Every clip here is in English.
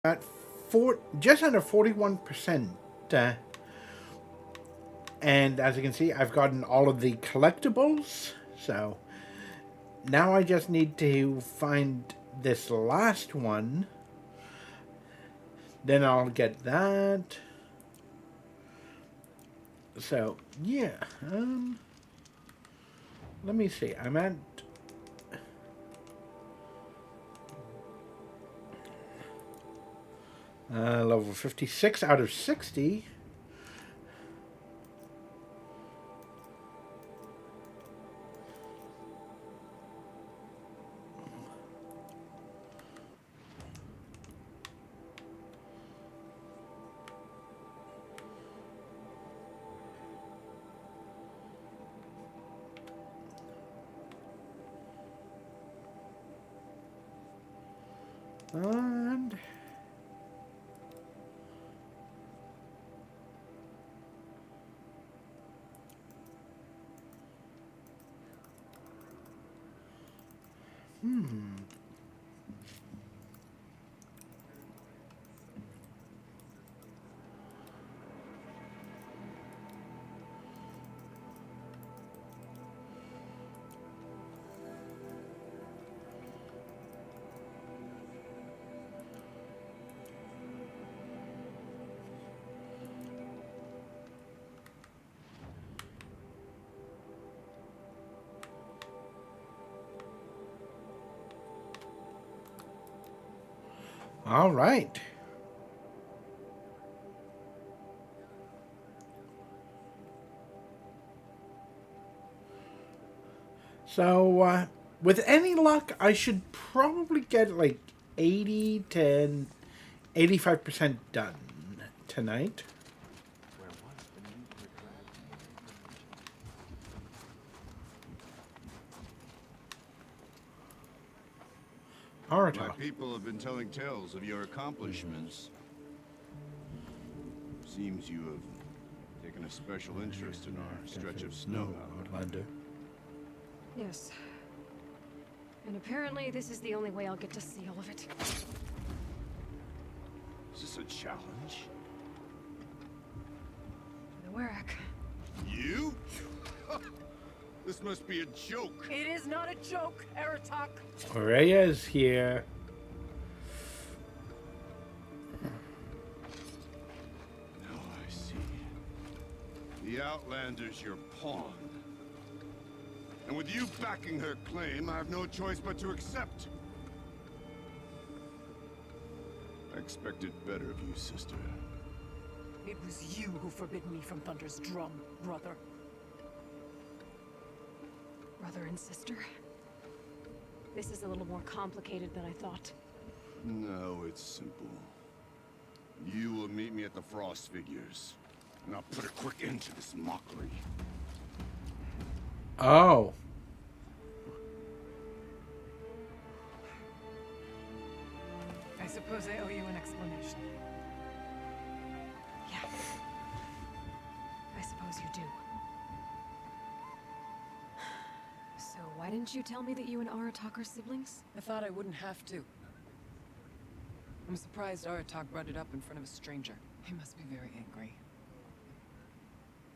at just under 41%. Uh, and as you can see, I've gotten all of the collectibles. So now I just need to find this last one. Then I'll get that. So yeah, let me see. I'm at level 56 out of 60. And all right. So, with any luck, I should probably get like 80 to 85% done tonight. My people have been telling tales of your accomplishments. Seems you have taken a special interest in our stretch of snow. Outlander. Yes. And apparently this is the only way I'll get to see all of it. Is this a challenge? The Warwick. You? This must be a joke. It is not a joke, Aratak. Rhea is here. Now I see. The Outlander's your pawn. And with you backing her claim, I have no choice but to accept. I expected better of you, sister. It was you who forbid me from Thunder's drum, brother. Brother and sister. This is a little more complicated than I thought. No, it's simple. You will meet me at the Frost Figures, and I'll put a quick end to this mockery. Oh. I suppose I owe you an explanation. Yeah. I suppose you do. So why didn't you tell me that you and Aratak are siblings? I thought I wouldn't have to. I'm surprised Aratak brought it up in front of a stranger. He must be very angry.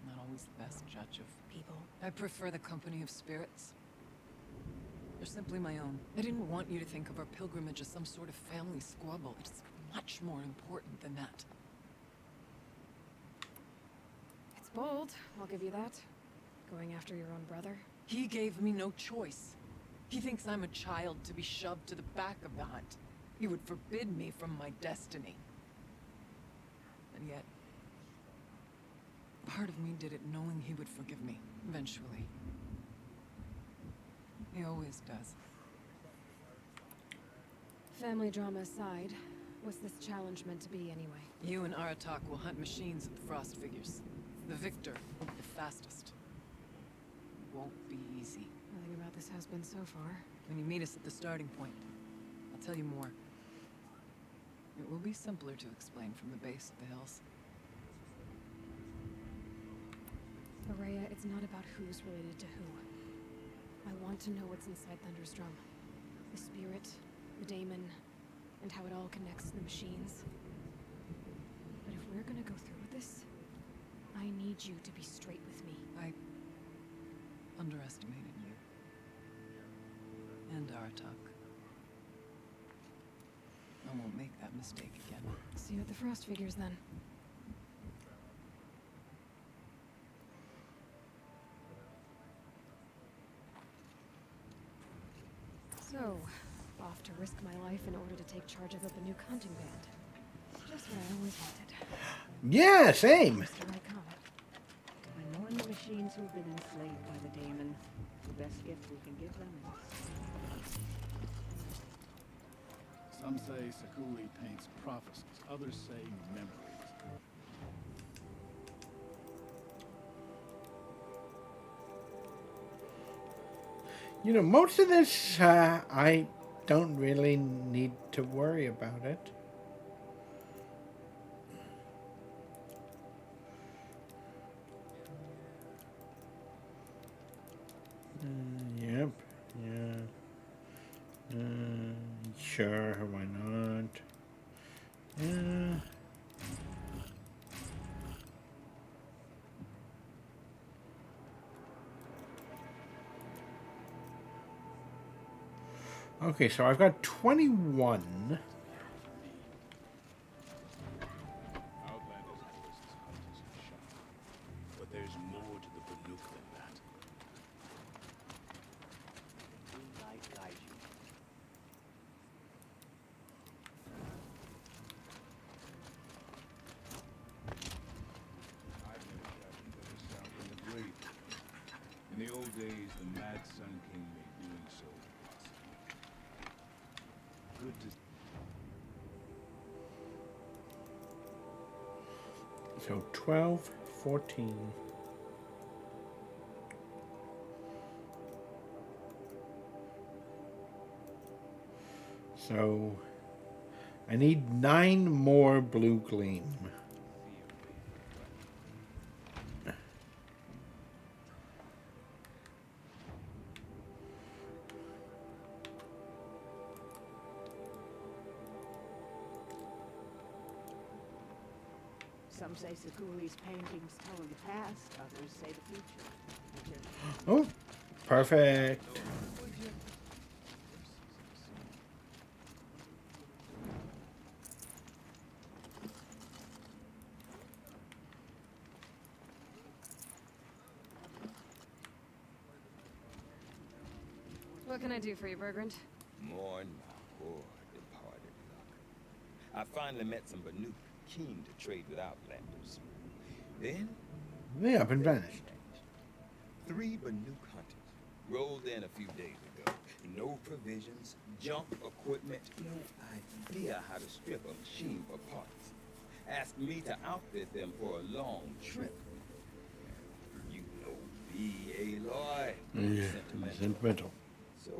Not always the best judge of People. I prefer the company of spirits. They're simply my own. I didn't want you to think of our pilgrimage as some sort of family squabble. It's much more important than that. It's bold, I'll give you that. Going after your own brother. He gave me no choice. He thinks I'm a child to be shoved to the back of the hunt. He would forbid me from my destiny. And yet, part of me did it knowing he would forgive me, eventually. He always does. Family drama aside, what's this challenge meant to be anyway? You and Aratak will hunt machines at the Frost Figures. The victor will be the fastest. It won't be easy. Nothing about this has been so far. When you meet us at the starting point, I'll tell you more. It will be simpler to explain from the base of the hills. Araya, it's not about who's related to who. I want to know what's inside Thunder's drum. The spirit, the daemon, and how it all connects to the machines. But if we're gonna go through with this, I need you to be straight with me. I underestimated you. And Aratak. I won't make that mistake again. See you at the Frost figures then. So, off to risk my life in order to take charge of a Banuk hunting band. Just what I always wanted. Yeah, same. Just here I come. When mourn the machines who've been enslaved by the daemon, the best gift we can give them is... Some say Sakuli paints prophecies, others say memories. You know, most of this, I don't really need to worry about it. Yep. Yeah. Sure, why not? Yeah. Okay, so I've got 21. Outlanders voices hunters and shaman. But there's more to the Banuk than that. Light guide you. I've never imagined better sound than the blade. In the old days, the Mad Sun King made doing so possible. Good to So 12, 14. So I need 9 more blue gleam. Some say Sakuli's paintings tell of the past, others say the future. Whichever. Oh, perfect. What can I do for you, Bergrand? Mourn my poor departed luck. I finally met some Banuk keen to trade with Outlanders. Then, They up and vanished. 3 Banuk hunters rolled in a few days ago. No provisions, junk equipment, no idea how to strip a machine for parts. Asked me to outfit them for a long trip. You know me, Aloy. Yeah, Sentimental. sentimental. So,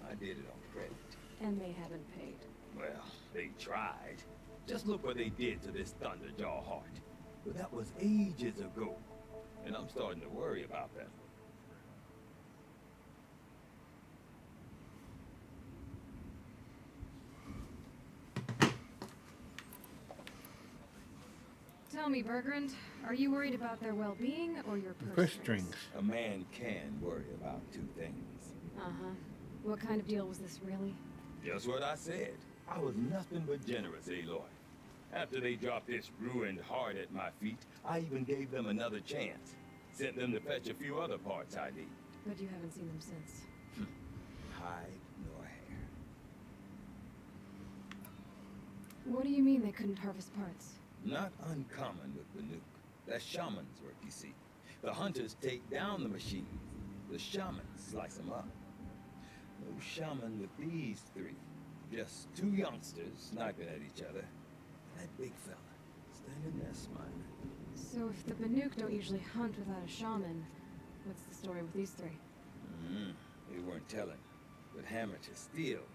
I did it on credit. And they haven't paid. Well, they tried. Just look what they did to this Thunderjaw heart. But that was ages ago. And I'm starting to worry about them. Tell me, Bergrand, are you worried about their well-being or your purse Purse strings? strings. A man can worry about 2 things. Uh-huh. What kind of deal was this, really? Just what I said. I was nothing but generous, Aloy. After they dropped this ruined heart at my feet, I even gave them another chance. Sent them to fetch a few other parts I need. But you haven't seen them since. Hide nor hair. What do you mean they couldn't harvest parts? Not uncommon with Banuk. That's shaman's work, you see. The hunters take down the machines. The shamans slice them up. No shaman with these 3. Just 2 youngsters sniping at each other. That big fella, standing there smiling. So if the Banuk don't usually hunt without a shaman, what's the story with these 3? They weren't telling. But Hammer to Steel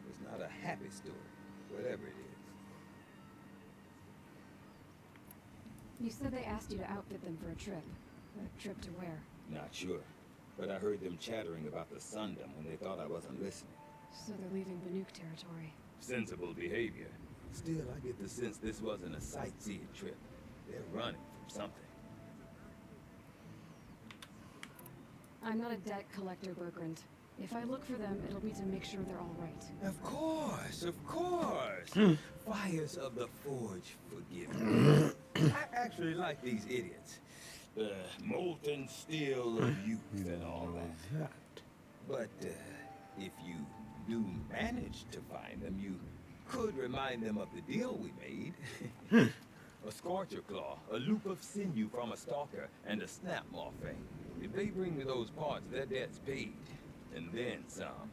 was not a happy story, whatever it is. You said they asked you to outfit them for a trip. A trip to where? Not sure. But I heard them chattering about the Sundom when they thought I wasn't listening. So they're leaving Banuk territory. sensible behavior. Still, I get the sense this wasn't a sightseeing trip. They're running from something. I'm not a debt collector, Bergrand. If I look for them, it'll be to make sure they're all right. Of course, of course. Fires of the Forge forgive me. I actually like these idiots. The molten steel of youth and all that. But if you do manage to find them, you could remind them of the deal we made. A scorcher claw, a loop of sinew from a stalker, and a snap morphine. If they bring me those parts, their debt's paid. And then some.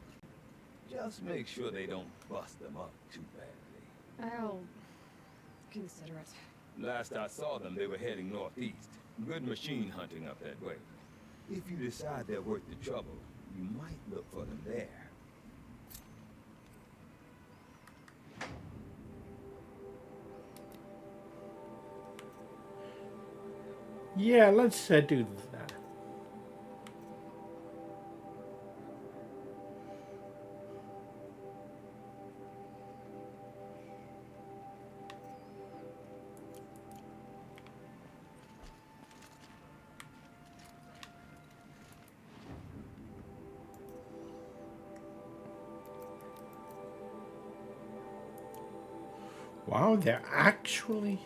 Just make sure they don't bust them up too badly. I'll consider it. Last I saw them, they were heading northeast. Good machine hunting up that way. If you decide they're worth the trouble, you might look for them there. Yeah, let's do that. Wow, they're actually...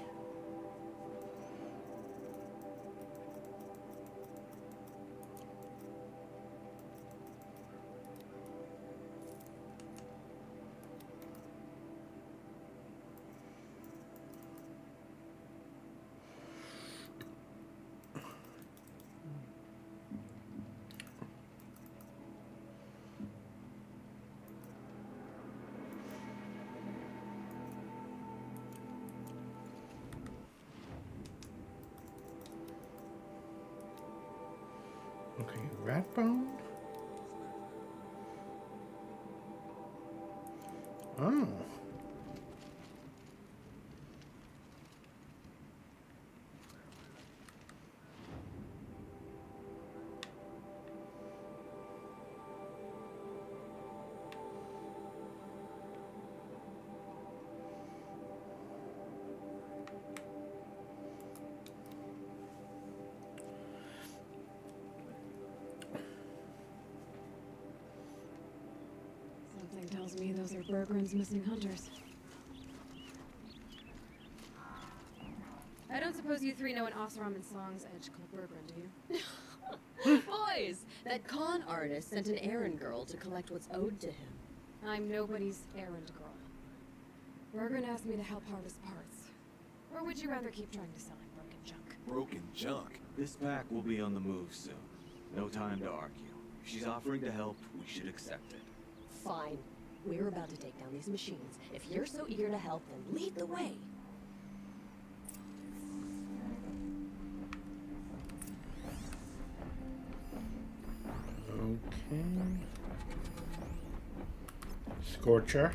Okay, rat bone. Oh. Something tells me those are Bergrand's missing hunters. I don't suppose you three know an Oseram and Song's edge called Bergrand, do you? Boys, that con artist sent an errand girl to collect what's owed to him. I'm nobody's errand girl. Bergrand asked me to help harvest parts. Or would you rather keep trying to sell him broken junk? Broken junk? This pack will be on the move soon. No time to argue. If she's offering to help, we should accept it. Fine. We're about to take down these machines. If you're so eager to help, then lead the way. Okay. Scorcher.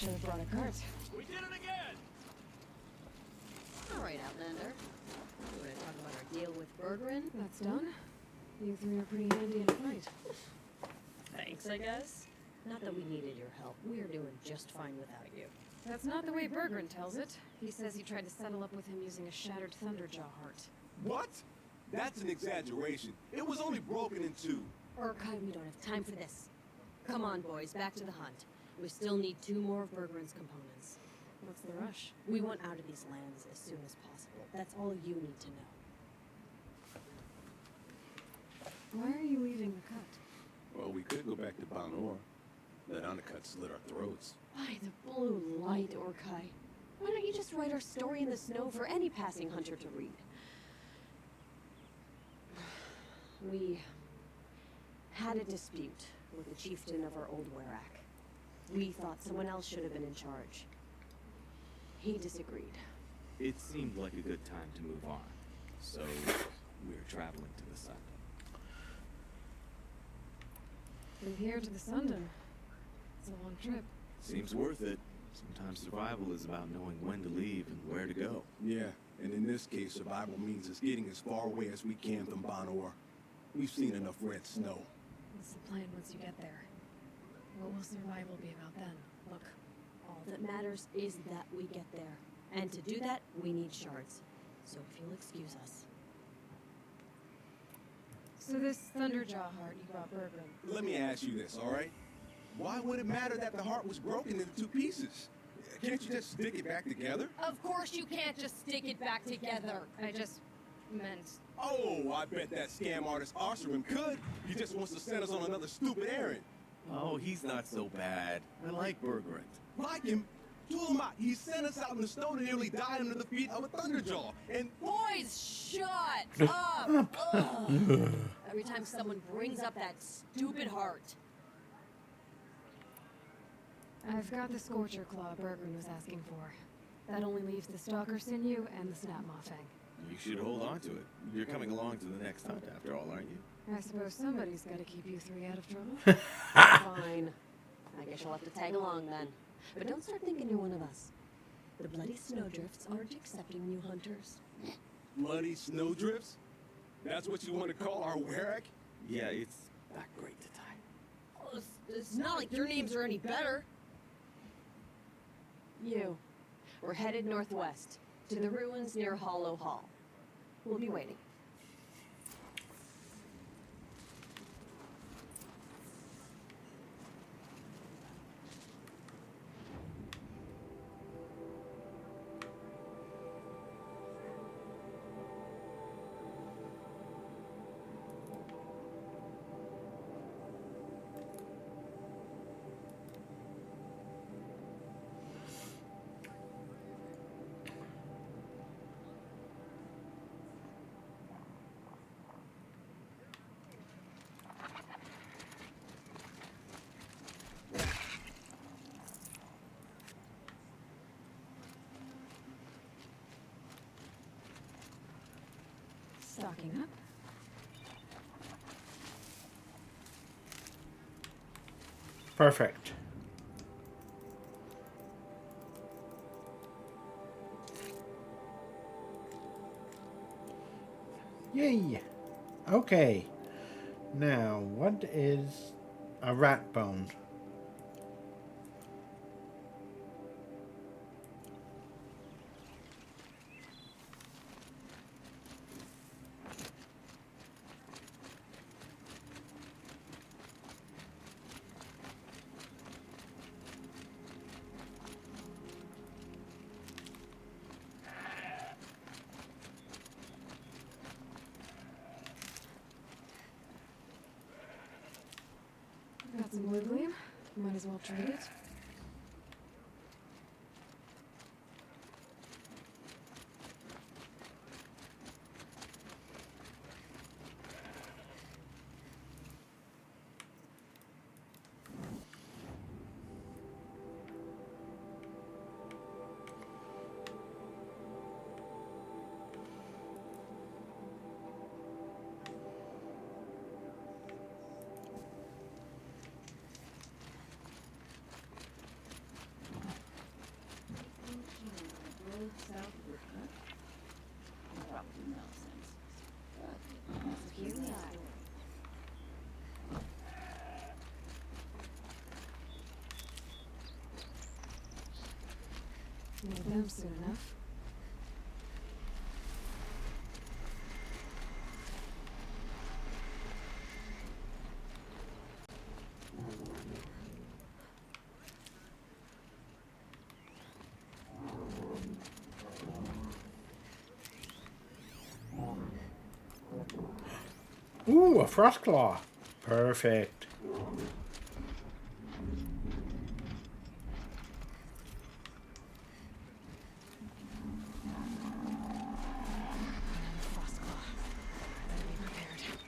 Should have brought a cart. We did it again! All right, Outlander. You want to talk about our deal with Bergeron? That's done. You three are pretty handy in a fight. Thanks, I guess. Not that we needed your help. We're doing just fine without you. That's not the way Bergeron tells it. He says he tried to settle up with him using a shattered Thunderjaw heart. What? That's an exaggeration. It was only broken in two. Urkai, we don't have time for this. Come on, boys, back to the hunt. We still need 2 more of Bergeron's components. What's the rush? We want out of these lands as soon as possible. That's all you need to know. Why are you leaving the cut? Well, we could go back to Banor. Let undercut slit our throats. By the blue light, Urkai. Why don't you just write our story in the snow for any passing hunter to read? We had a dispute with the chieftain of our old Werak. We thought someone else should have been in charge. He disagreed. It seemed like a good time to move on. So, we're traveling to the sun. From here to the Sundom. It's a long trip. Seems worth it. Sometimes survival is about knowing when to leave and where to go. Yeah, and in this case, survival means us getting as far away as we can from Banor. We've seen enough red snow. What's the plan once you get there? What will survival be about then? Look, All that matters is that we get there. And to do that, we need shards. So if you'll excuse us. so this Thunderjaw heart you brought Bergeron. Let me ask you this, all right? Why would it matter that the heart was broken into 2 pieces? Can't you just stick it back together? Of course you can't just stick it back together. I just meant... Oh, I bet that scam artist Arsarim could. He just wants to send us on another stupid errand. Oh, he's not so bad. I like Bergerant. Like him? Dulmat, he sent us out in the snow to nearly die under the feet of a Thunderjaw. And Boys, shut up! Ugh. Every time someone brings up that stupid heart. I've got the Scorcher Claw Bergeron was asking for. That only leaves the Stalker Sinew and the Snap Maw Fang. You should hold on to it. You're coming along to the next hunt after all, aren't you? I suppose somebody's got to keep you 3 out of trouble. Fine. I guess you'll have to tag along then. But don't start thinking you're one of us. The bloody snowdrifts aren't accepting new hunters. bloody snowdrifts? That's what you want to call our Werak? Yeah, it's not great to tie. Well, it's not like your names are any better. We're headed northwest, to the ruins near Hollow Hall. We'll be waiting. Stocking up. Perfect. Yay! Okay. Now, what is a rat bone? Got some blue gleam. Might as well trade it. home soon enough. Ooh, a frost claw. Perfect. Frostclaw. Better be prepared.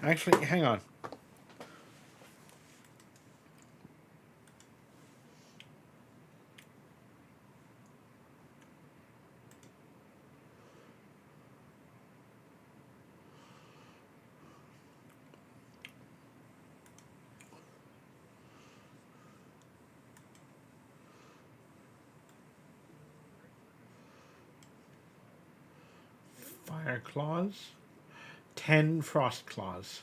Actually, hang on. Fire claws. 10 frost claws.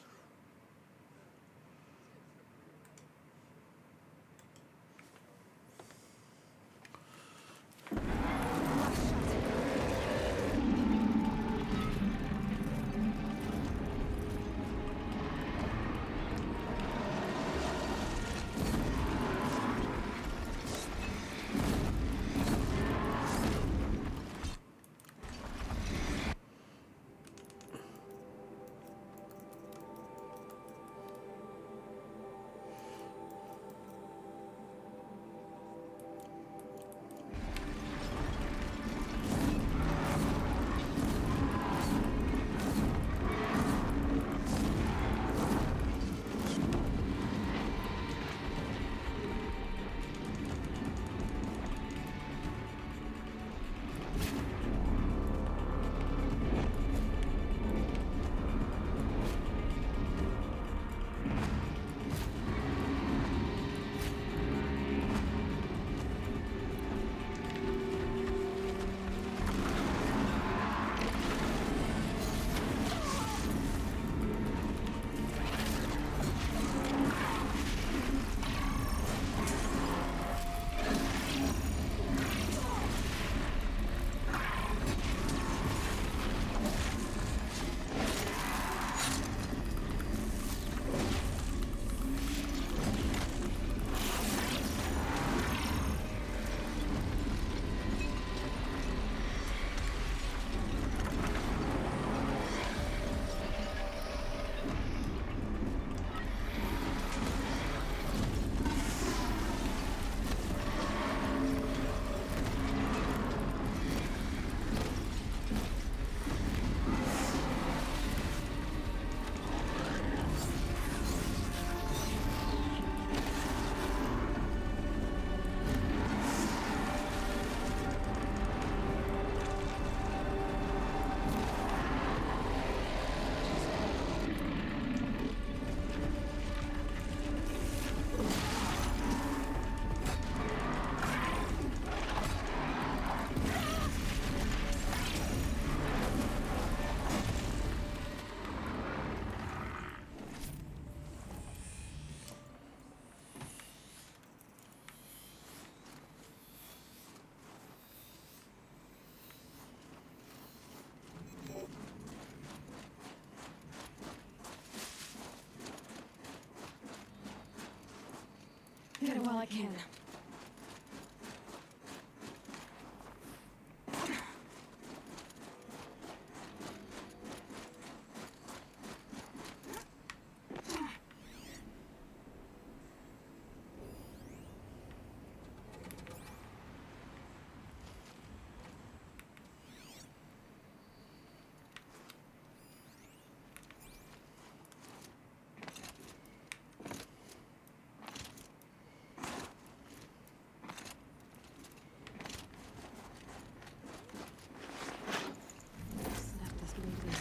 Get it while I can. Snap this movie.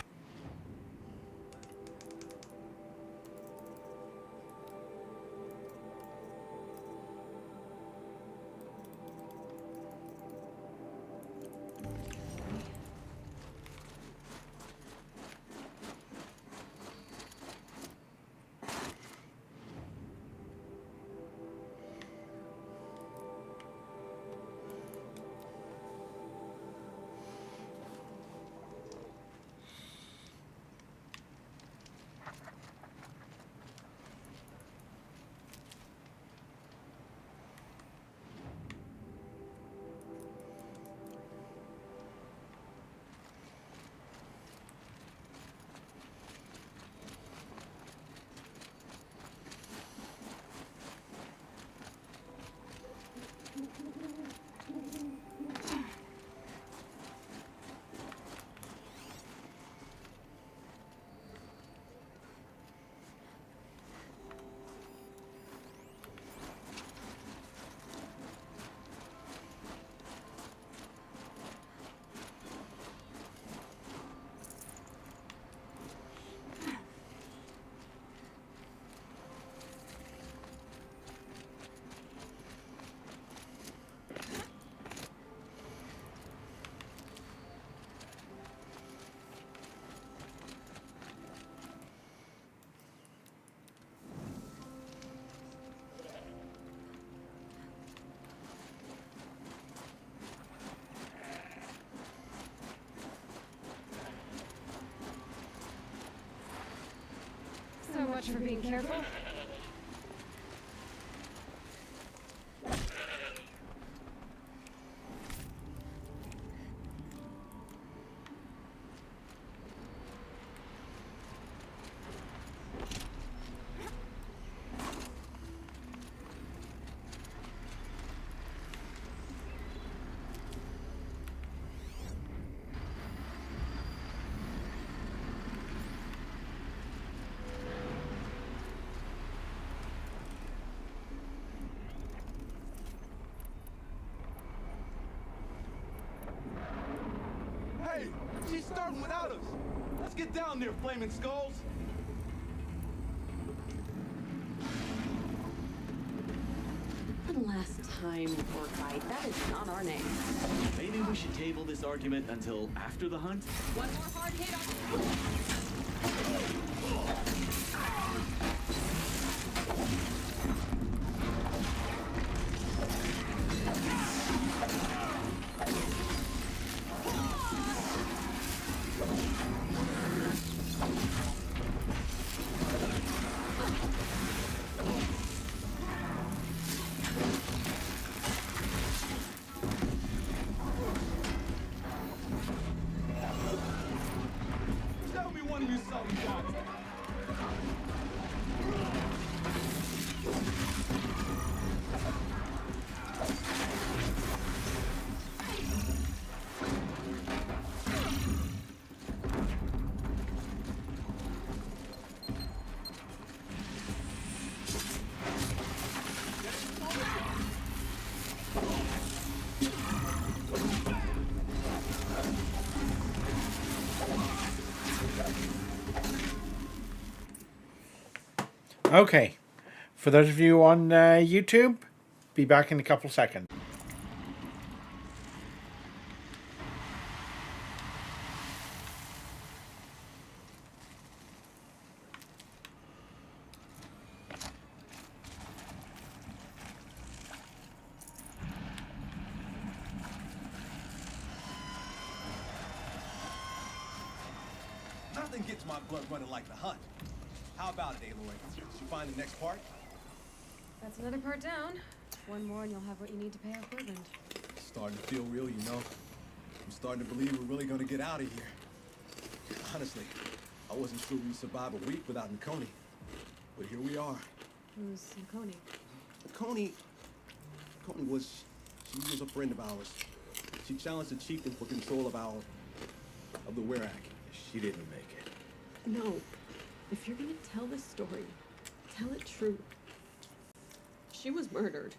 So much for being careful. Hey, she's starting without us. Let's get down there, flaming skulls. One last time, Orkite. That is not our name. Maybe we should table this argument until after the hunt? One more hard hit on... Tell me one of you something, guys. Okay, for those of you on YouTube, be back in a couple seconds. Nothing gets my blood running like the hunt. How about it, Aloy? Did you find the next part? That's another part down. One more and you'll have what you need to pay off Portland. It's starting to feel real, you know. I'm starting to believe we're really gonna get out of here. Honestly, I wasn't sure we'd survive a week without Nakoni. But here we are. Who's Nakoni? Nakoni was a friend of ours. She challenged the chieftain for control of the Werak. She didn't make it. No. If you're gonna tell this story, tell it true. She was murdered.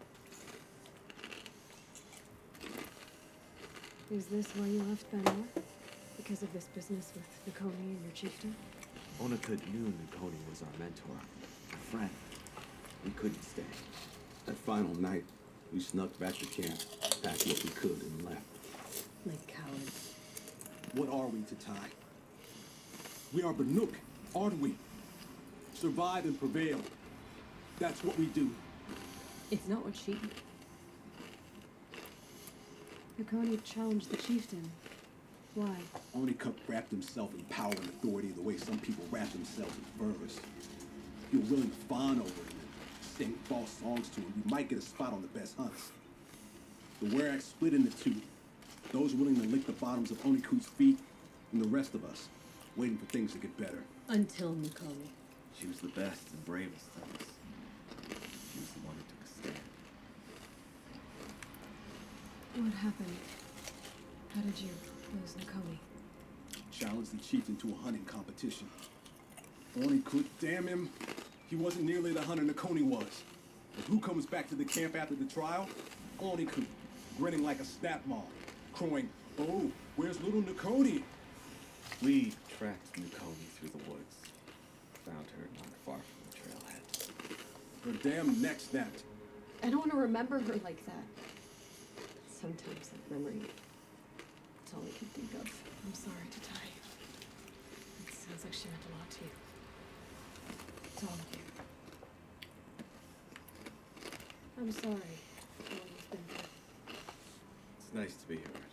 Is this why you left Banor? Because of this business with Nakoni and your chieftain? Onakut knew Nakoni was our mentor, a friend. We couldn't stay. That final night, we snuck back to camp, packed what we could, and left. Like cowards. What are we, Tatai? We are Banuk, aren't we? Survive and prevail. That's what we do. It's not what she... Nakoni challenged the chieftain. Why? Onikup wrapped himself in power and authority the way some people wrap themselves in furs. If you're willing to fawn over him and sing false songs to him, you might get a spot on the best hunts. The Werak split into two. Those willing to lick the bottoms of Onikut's feet, and the rest of us, waiting for things to get better. Until Nakoni. She was the best and bravest of us. She was the one who took a stand. What happened? How did you lose Nakoni? Challenged the chieftain to a hunting competition. Onikut, damn him, he wasn't nearly the hunter Nakoni was. But who comes back to the camp after the trial? Onikut, grinning like a snap mom, crowing, "Oh, where's little Nakoni?" We tracked Nakoni through the woods. Found her not far from the trailhead. Her damn neck snapped. I don't want to remember her like that. Sometimes that memory, it's all I can think of. I'm sorry to tie you. It sounds like she meant a lot to you. To all of you. I'm sorry for what you've been through. It's nice to be heard.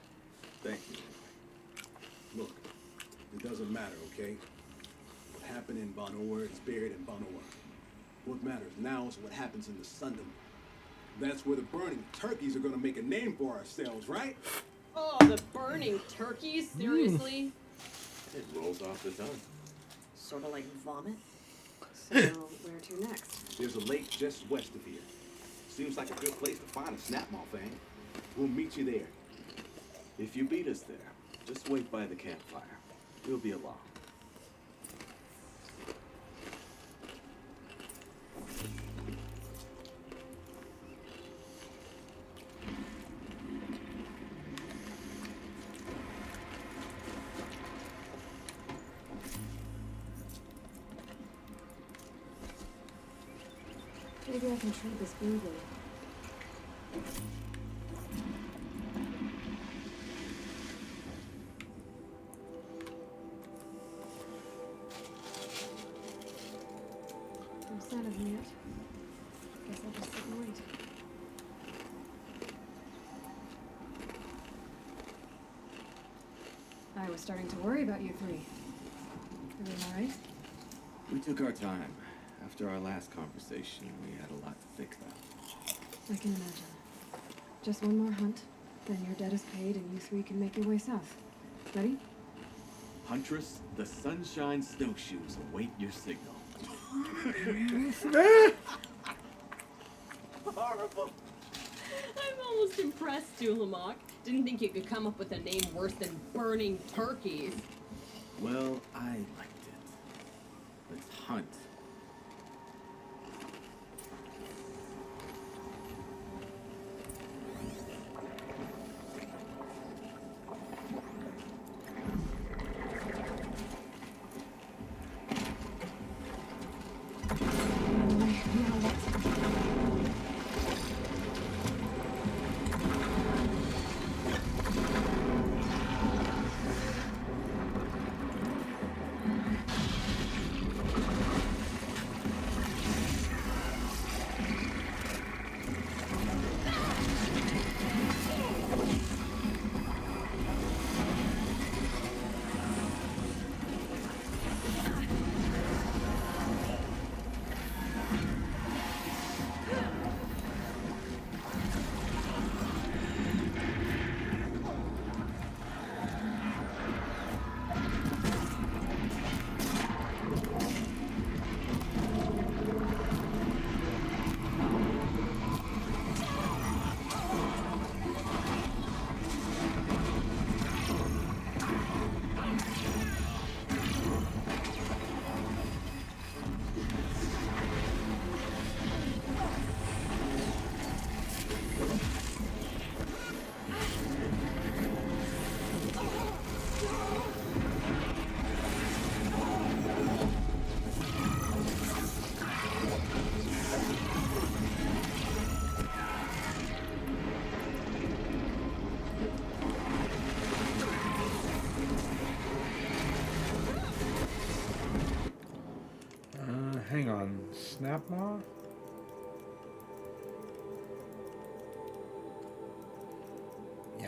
Thank you. Look, it doesn't matter, okay? What happened in Banor is buried in Banor. What matters now is what happens in the Sundom. That's where the burning turkeys are gonna make a name for ourselves, right? Oh, the burning turkeys? Seriously? It rolls off the tongue. Sort of like vomit? So, where to next? There's a lake just west of here. Seems like a good place to find a snapmaw thing. We'll meet you there. If you beat us there, just wait by the campfire. We'll be along. Maybe I can trade this blue blade. No sign of him yet. Guess I'll just sit and wait. I was starting to worry about you three. Everything all right? We took our time. After our last conversation, we had a lot to think about. I can imagine. Just one more hunt, then your debt is paid and you three can make your way south. Ready? Huntress, the Sunshine Snowshoes await your signal. Horrible. I'm almost impressed, Dulamok. Didn't think you could come up with a name worse than burning turkeys. Well, I liked it. Let's hunt. snap maw? Yeah.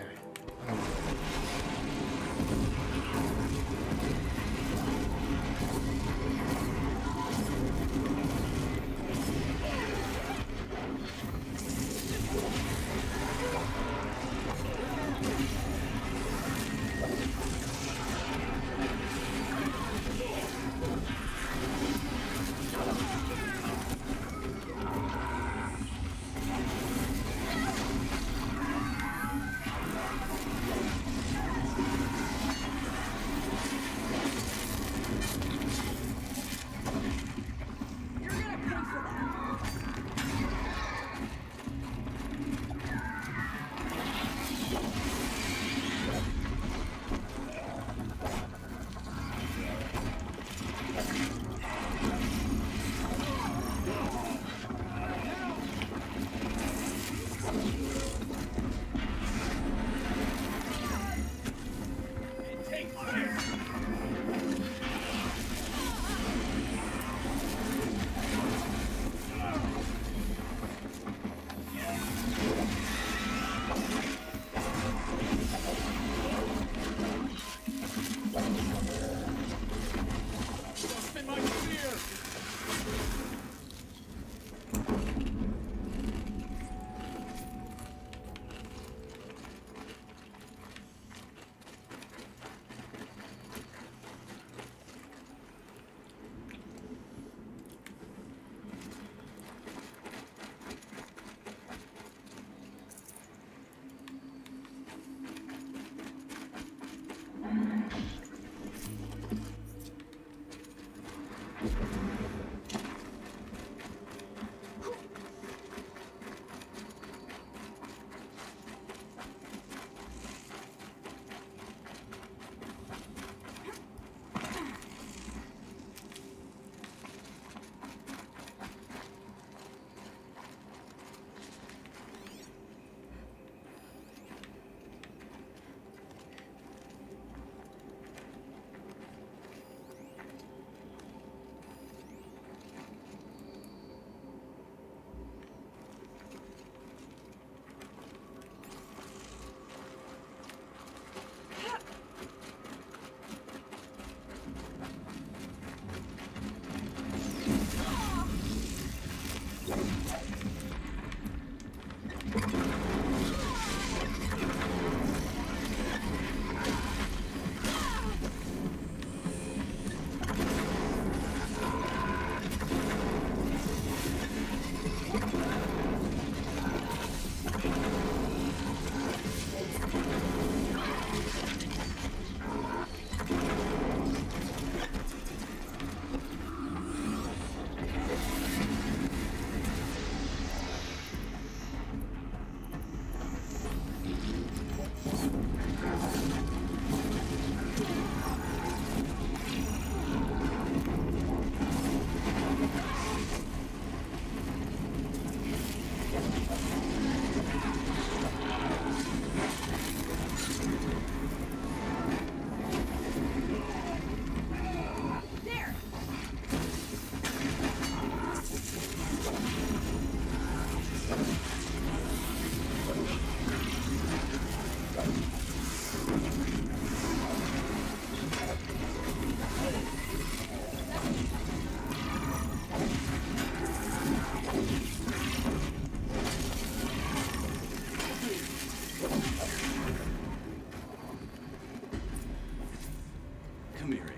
Come here, Aloy.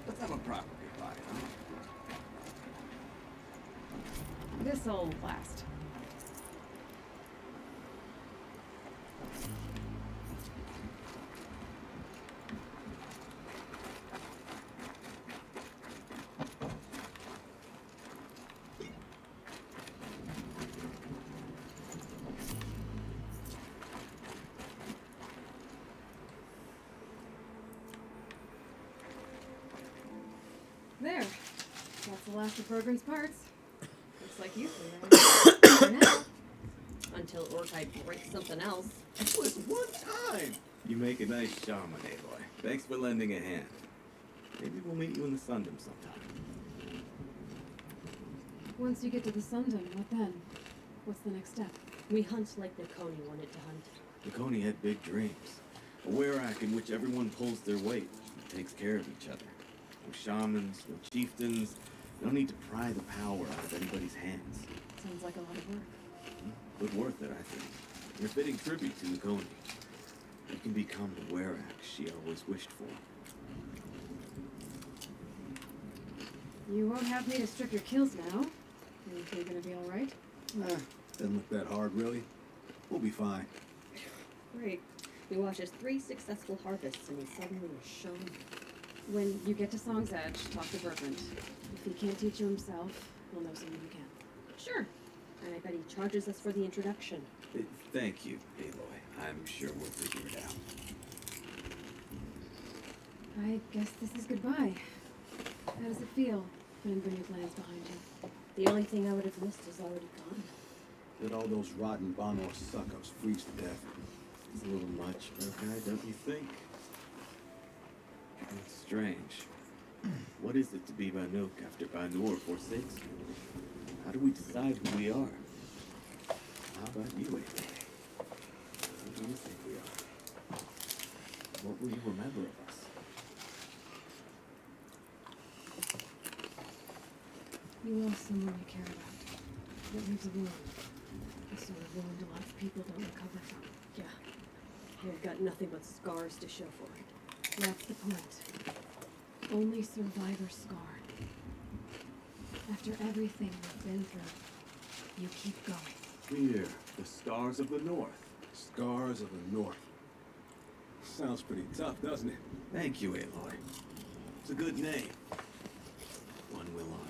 Let's have a proper goodbye, huh? This'll last. There. That's the last of Program's parts. Looks like you three are for now. Until Orkai breaks something else. It was one time. You make a nice shaman, Aloy. Thanks for lending a hand. Maybe we'll meet you in the Sundom sometime. Once you get to the Sundom, what then? What's the next step? We hunt like Nakoni wanted to hunt. Nakoni had big dreams. A Werak in which everyone pulls their weight and takes care of each other. No shamans, no chieftains. No need to pry the power out of anybody's hands. Sounds like a lot of work. But worth it, I think. And a fitting tribute to Nakoni. You can become the Werak she always wished for. You won't have me to strip your kills now. You think you're gonna be alright? Doesn't look that hard, really. We'll be fine. Great. We watched 3 successful harvests and he suddenly was shown. When you get to Song's Edge, talk to Bertrand. If he can't teach you himself, he'll know someone who can. Sure. And I bet he charges us for the introduction. Thank you, Aloy. I'm sure we'll figure it out. I guess this is goodbye. How does it feel, putting the new plans behind you? The only thing I would have missed is already gone. Let all those rotten Banor suck-ups freeze to death. It's a little much, guy, don't you think? It's strange. What is it to be Banuk after Banur forsakes you? How do we decide who we are? How about you, Aloy? Who do you think we are? What will you remember of us? You lost someone you care about. That leaves a wound. The sort of wound a lot of people don't recover from. Yeah. I've got nothing but scars to show for it. That's the point. Only survivors scar. After everything we've been through, you keep going. We're the Scars of the North. Scars of the North. Sounds pretty tough, doesn't it? Thank you, Aloy. It's a good name. One will honor.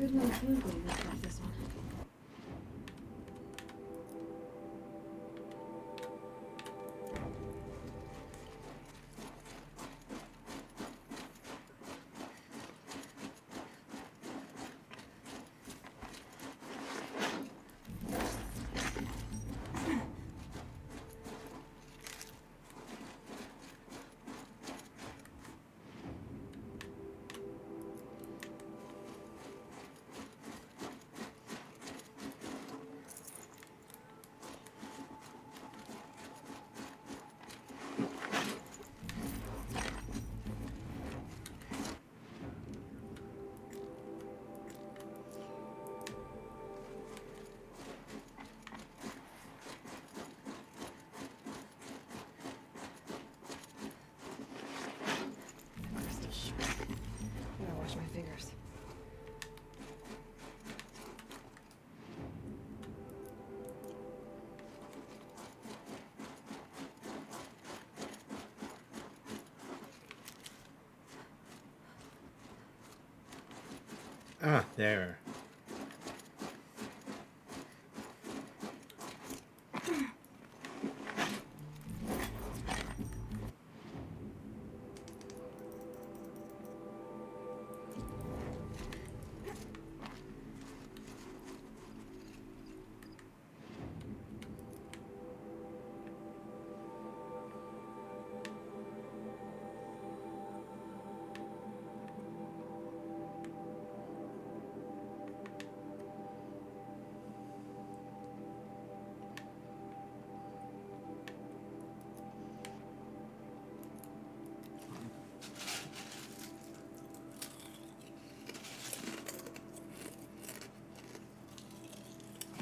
Good one fluently looked like this one. Crystal shit. Gotta wash my fingers. Ah, there.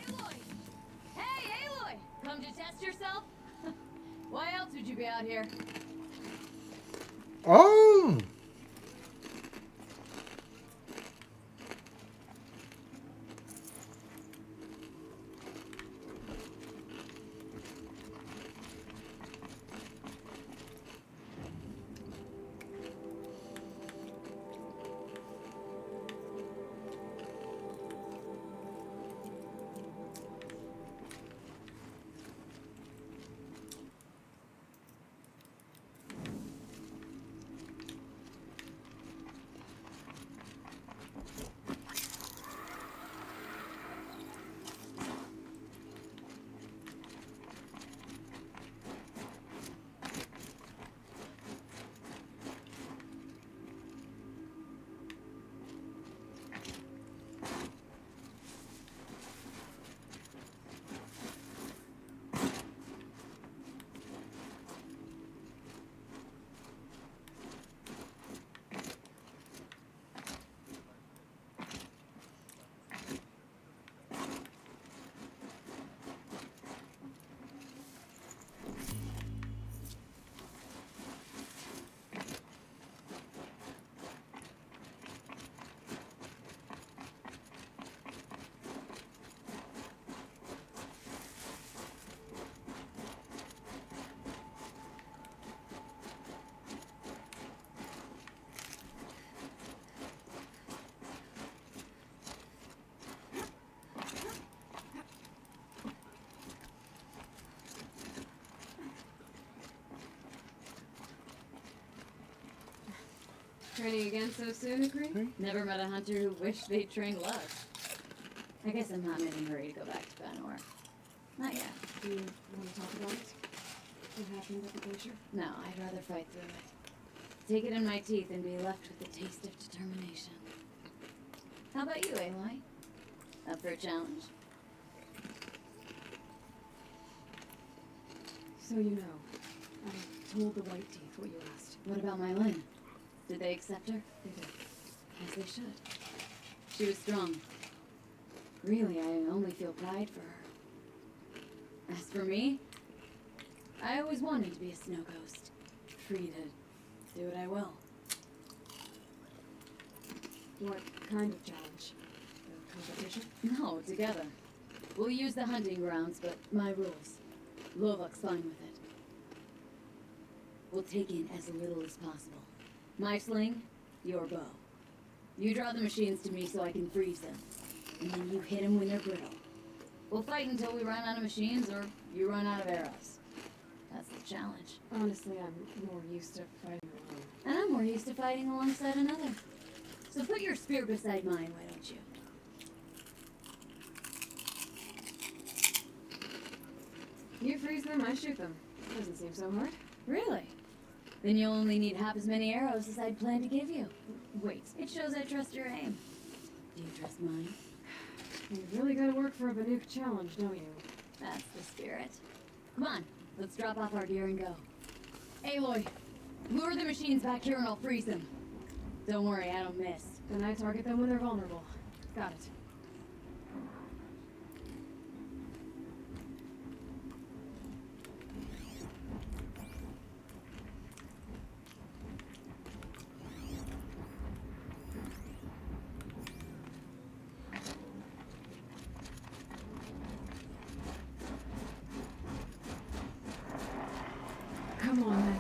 Aloy! Hey, Aloy! Come to test yourself? Why else would you be out here? Oh! Training again so soon, Agree? Never met a hunter who wished they'd trained less. I guess I'm not in any hurry to go back to Banor. Not yet. Do you want to talk about it? What happened at the glacier? No, I'd rather fight through it. Take it in my teeth and be left with the taste of determination. How about you, Aloy? Up for a challenge? So you know, I told the White Teeth what you asked. What about my Lynn? Did they accept her? They did. As they should. She was strong. Really, I only feel pride for her. As for me, I always wanted to be a snow ghost. Free to do what I will. What kind of challenge? The competition? No, together. We'll use the hunting grounds, but my rules. Lovok's fine with it. We'll take in as little as possible. My sling, your bow. You draw the machines to me so I can freeze them. And then you hit them when they're brittle. We'll fight until we run out of machines or you run out of arrows. That's the challenge. Honestly, I'm more used to fighting alone. And I'm more used to fighting alongside another. So put your spear beside mine, why don't you? You freeze them, I shoot them. Doesn't seem so hard. Really? Then you'll only need half as many arrows as I'd planned to give you. Wait, It shows I trust your aim. Do you trust mine? you really gotta work for a Banuk challenge, don't you? That's the spirit. Come on, let's drop off our gear and go. Aloy, lure the machines back here and I'll freeze them. Don't worry, I don't miss. Then I target them when they're vulnerable. Got it. Come on, then.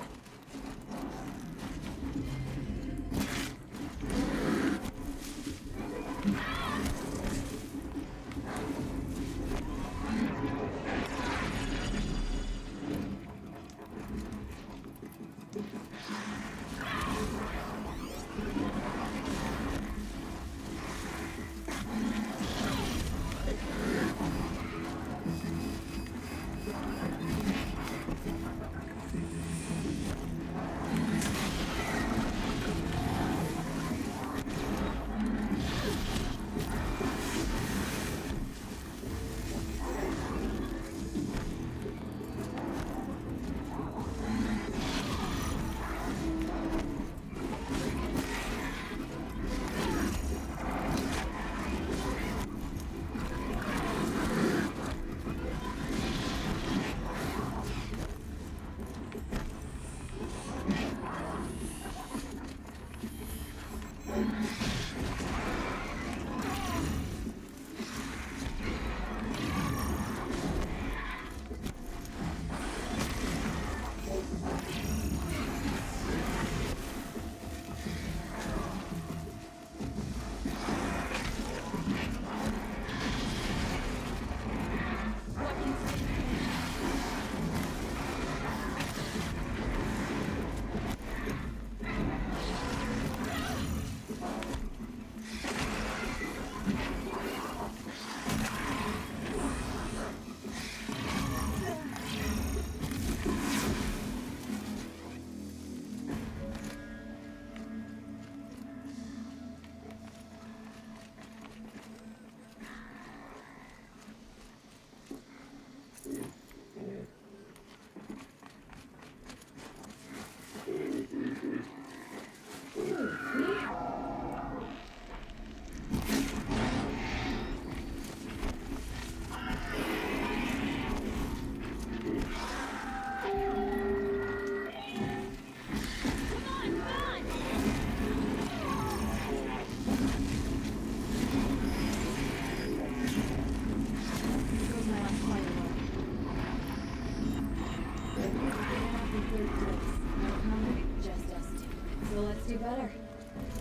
do better.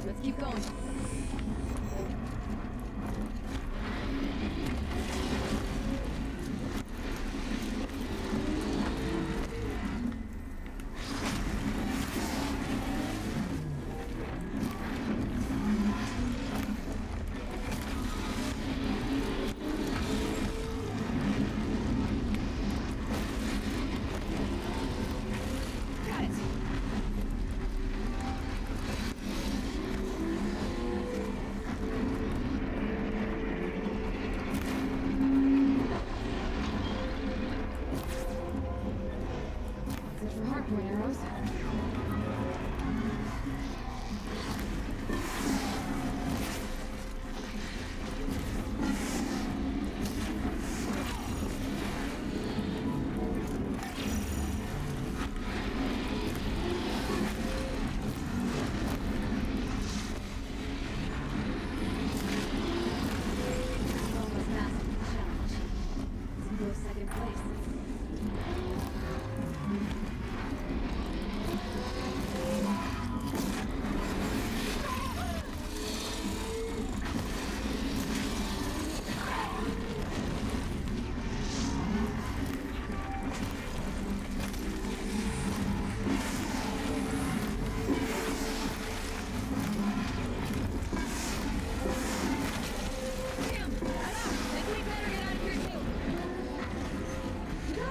Let's keep going.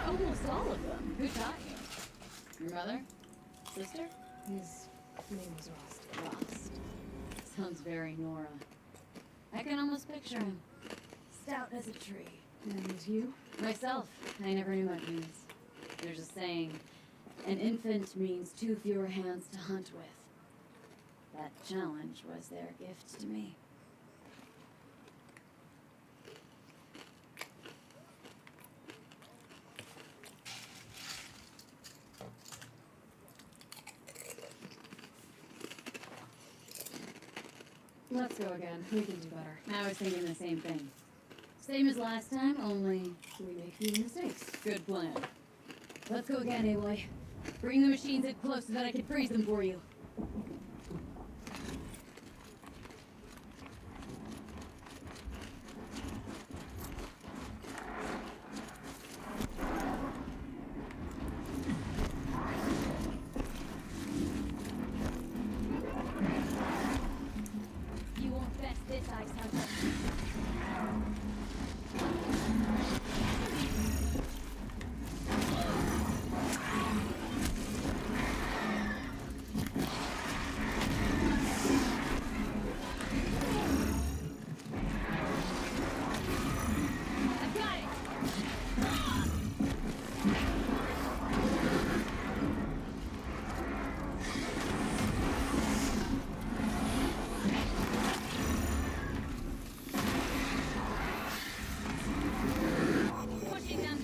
Almost all of them. Who taught you? Your mother? Sister? His name was Rost. Lost. Sounds very Nora. I can almost picture him. Stout as a tree. And you? Myself, I never knew what means. There's a saying, an infant means 2 fewer hands to hunt with. That challenge was their gift to me. Let's go again. We can do better. I was thinking the same thing. Same as last time, only We make fewer mistakes. good plan. Let's go again, Aloy. Bring the machines in close so that I can freeze them for you. You won't best this ice hunter. I've got it! Pushing them.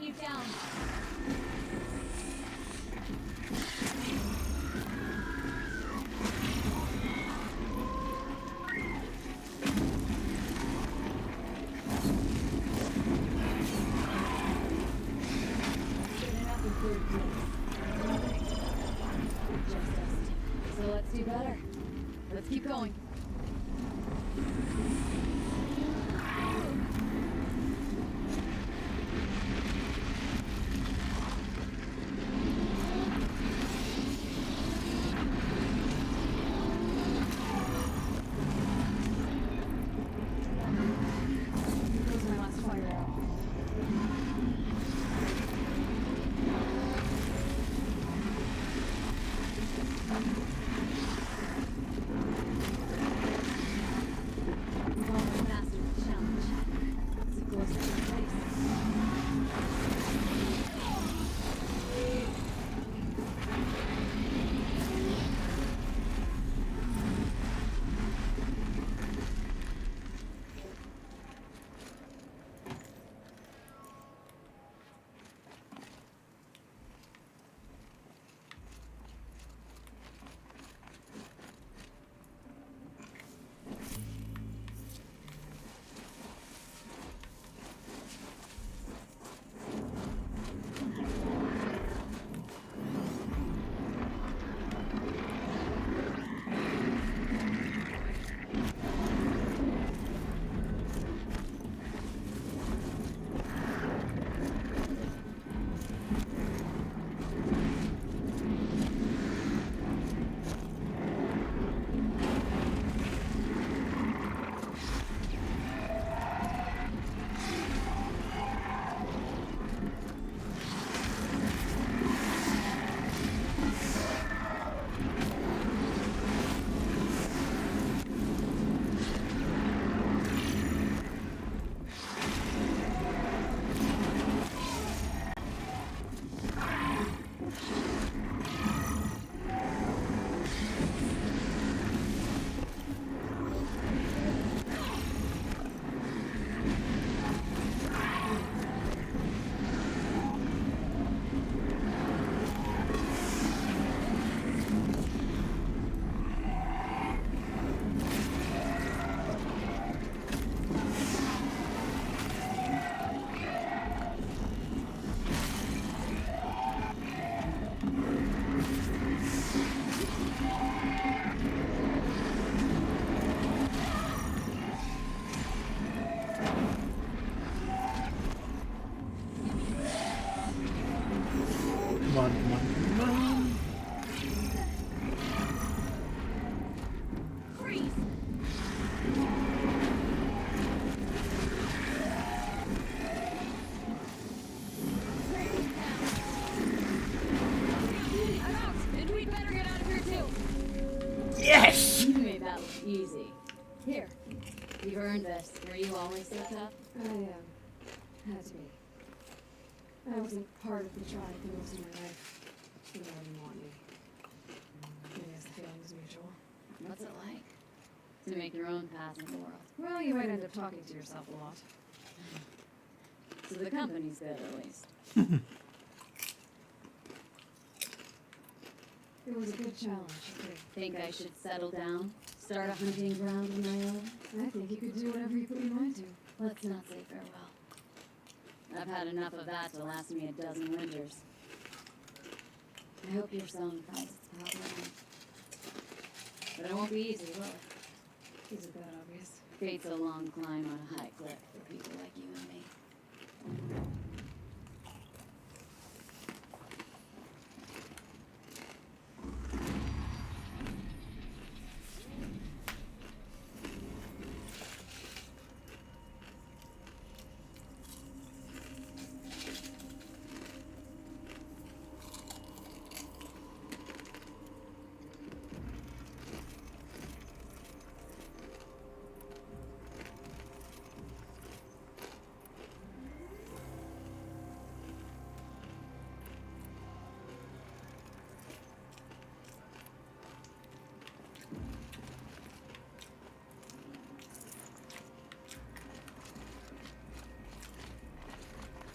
You down. Good enough in third place. Just us. So let's do better. Let's keep going. Goes my last fire arrow. Come on, come on, come on. Freeze! I'm out, and we'd better get out of here too. Yes! You made that look easy. Here, you've earned this. Were you always so tough? I had to be. I wasn't part of the tribe for most of my life. They didn't want me. I guess the feeling was mutual. What's it like to make your own path in the world? Well, you might end up talking to yourself a lot. So the company's good, at least. It was a good challenge. Think I should settle down? Start a hunting ground of my own? I think you could do whatever you put your mind to. Let's not say farewell. I've had enough of that to last me a dozen winters. I hope your song finds its proper home. But it won't be easy, will it? Is it that obvious? Fate's a long climb on a high cliff for people like you and me.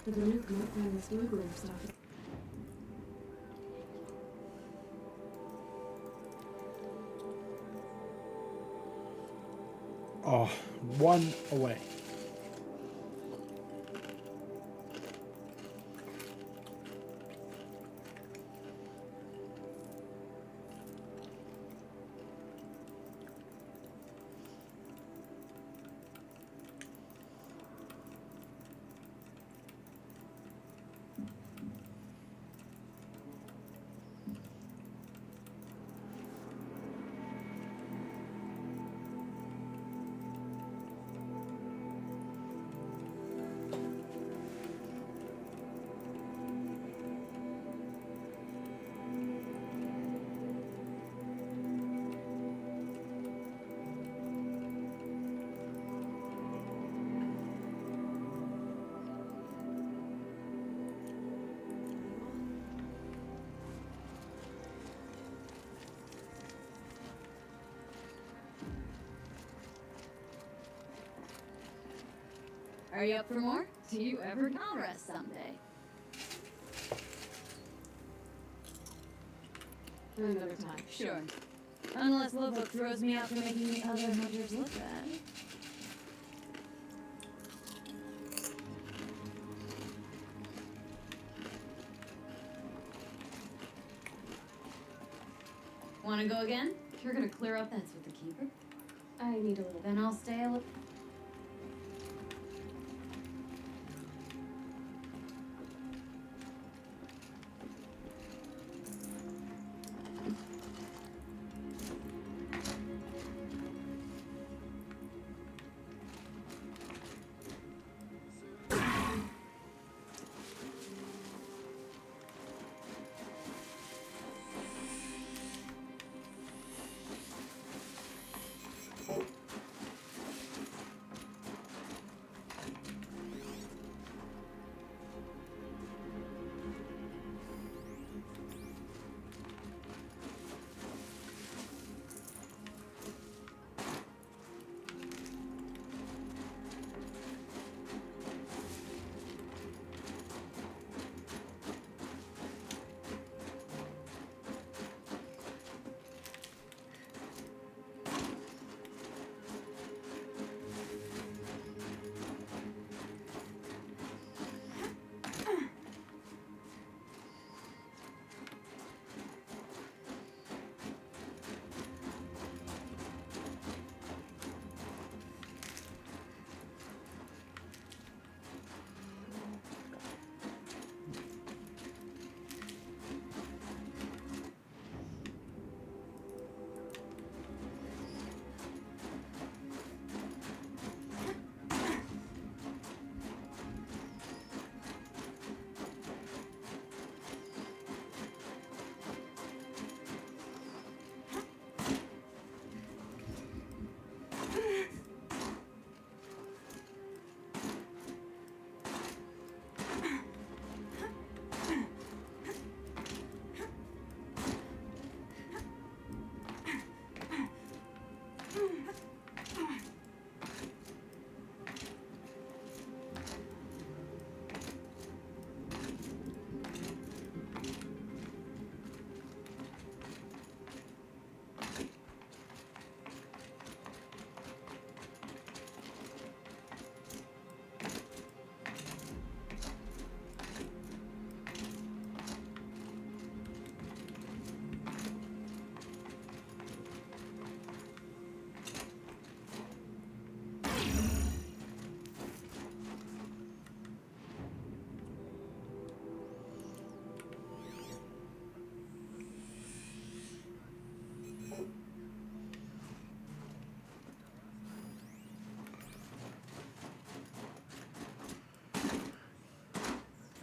The Nuke might find this Magromancer stuff. Oh, one away. Are you up for more? Do you ever? I'll rest someday. Another time. Sure. Unless Lobok throws me out for making the other hunters look bad. Wanna go again? You're gonna clear up that's with the keeper. I need a little. Then I'll stay a little.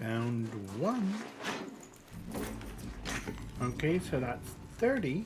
Found one. Okay, so that's 30.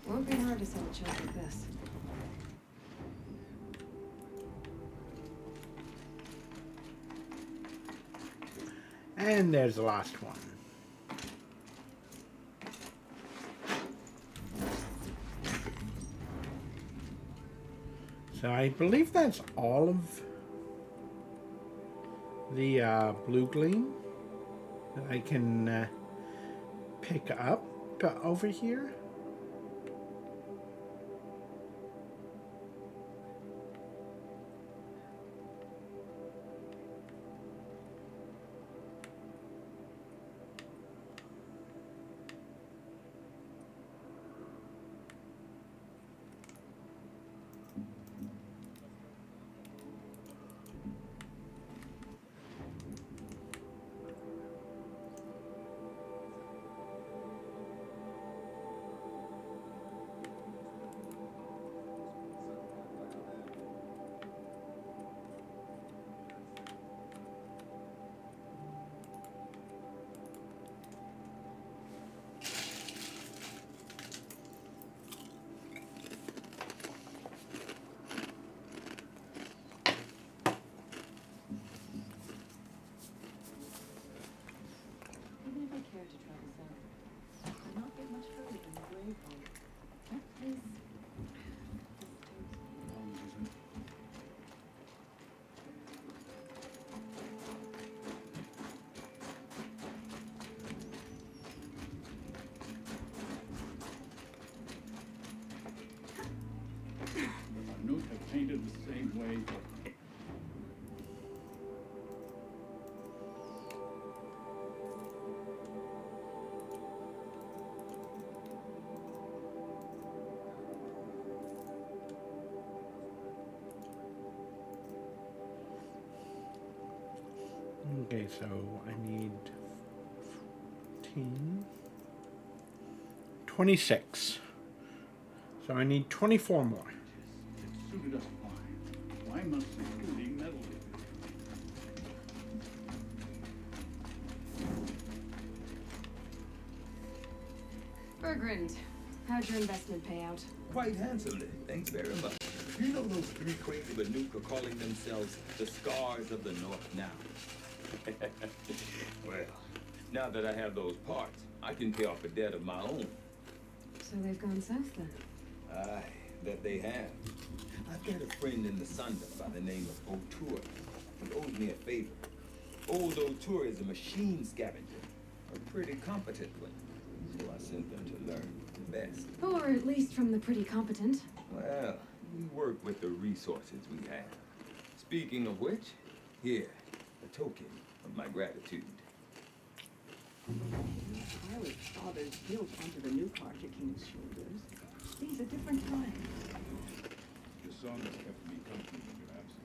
Won't be hard to sell a chunk like this. And there's the last one. So I believe that's all of the blue gleam that I can pick up over here. Even if I care to travel south, I could not get much further than the grave home. That place disturbs me. Anouk have painted the same way. Okay, so I need 15, 26. So I need 24 more. It suited us fine. Why must security meddle with it? Bergrand, how'd your investment pay out? Quite handsomely, thanks very much. You know those three crazy Banuk are calling themselves the Scars of the North now? Well, now that I have those parts, I can pay off a debt of my own. So they've gone south then? Aye, that they have. I've got a friend in the Sunda by the name of O'Toole. He owes me a favor. Old O'Toole is a machine scavenger, a pretty competent one. So I sent them to learn the best. Or at least from the pretty competent. Well, we work with the resources we have. Speaking of which, here, a token of my gratitude. Pilot's father's guilt onto the new car to King's shoulders. These are different times. The song has kept me company in your absence.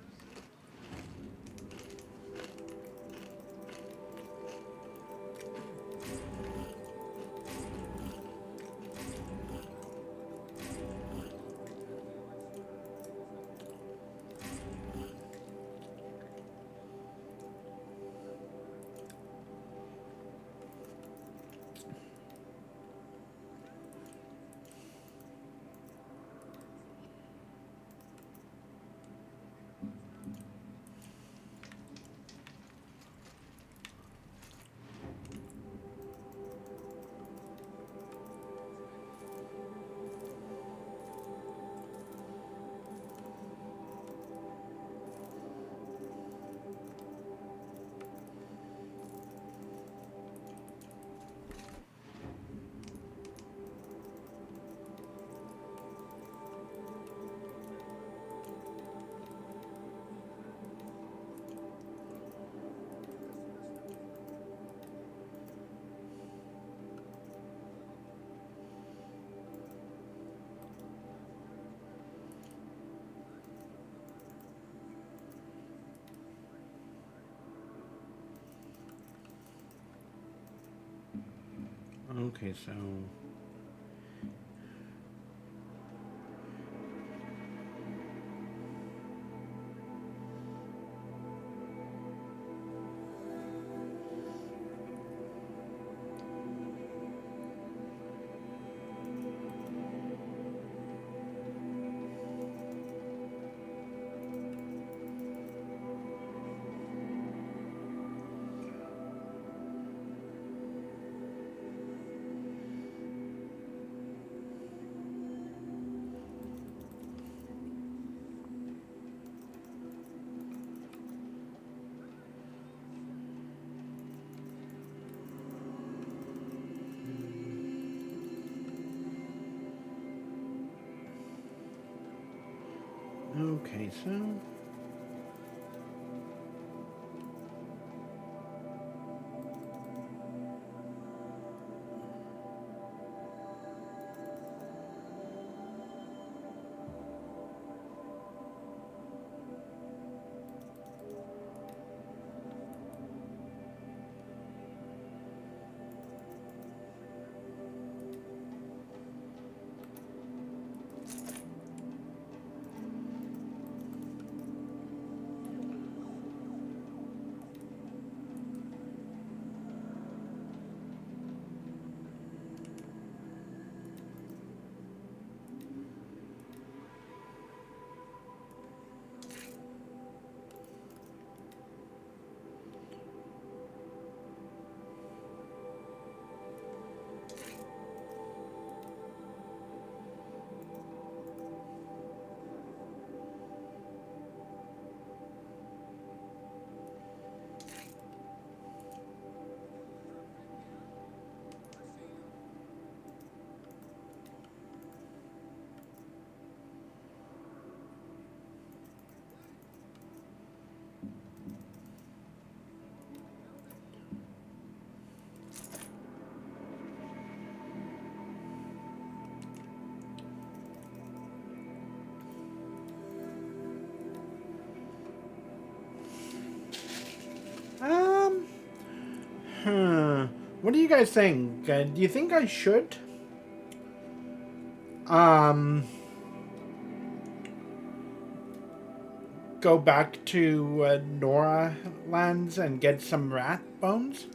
Okay, so... Okay, so... Um... What do you guys think? Do you think I should? Go back to Nora lands and get some rat bones?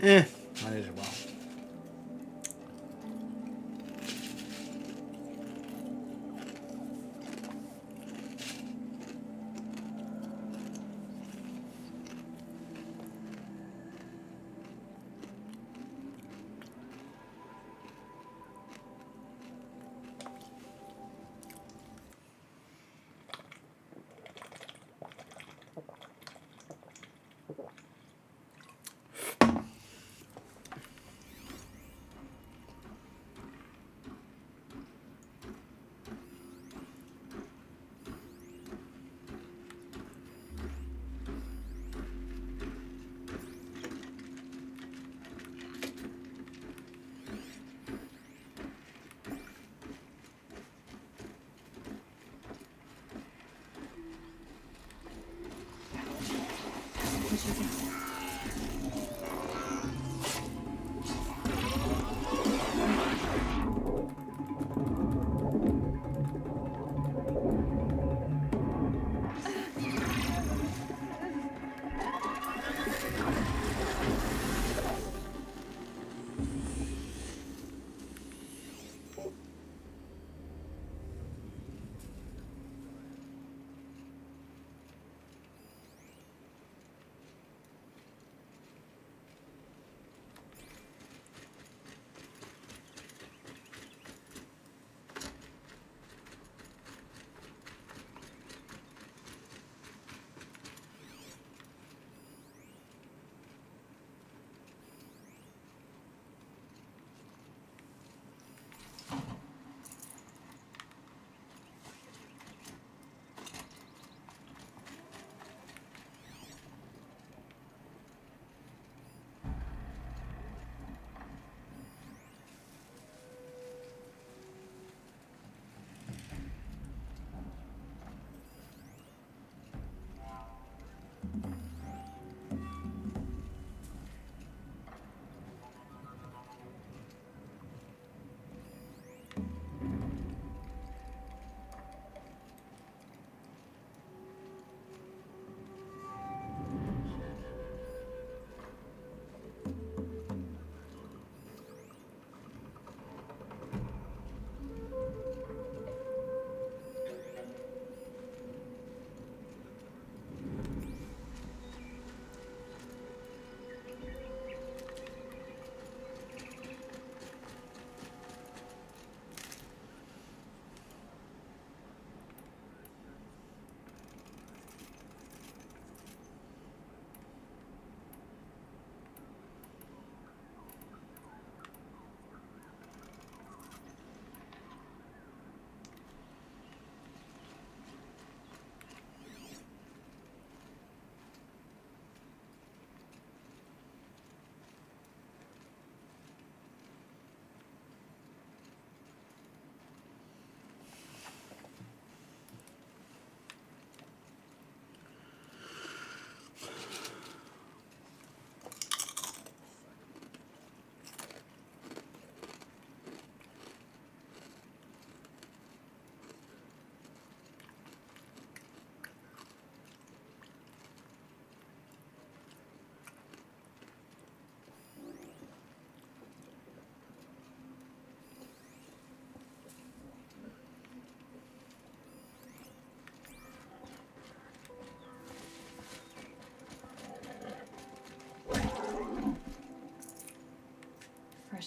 Might as well.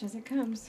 as it comes.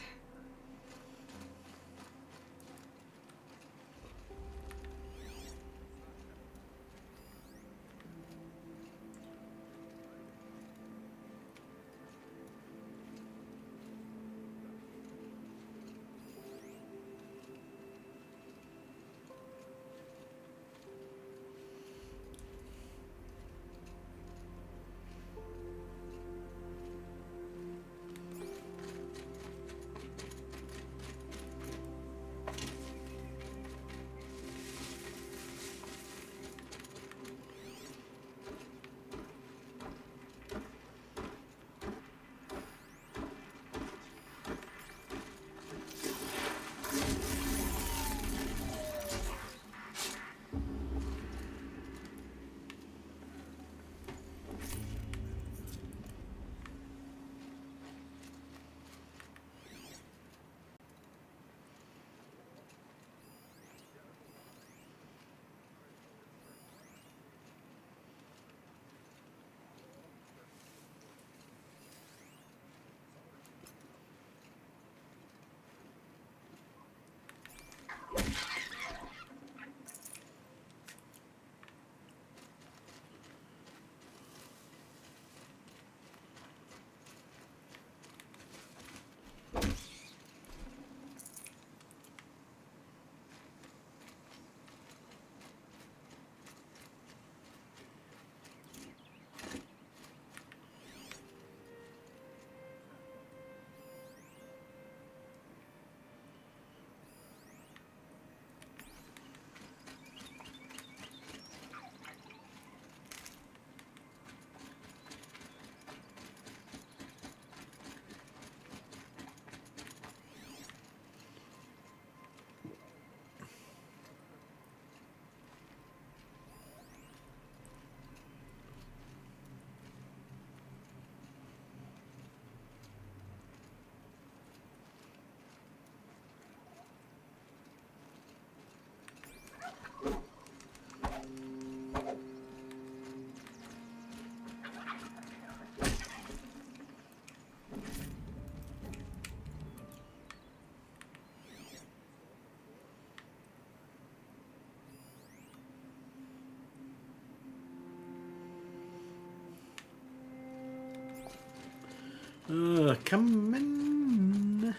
Come in.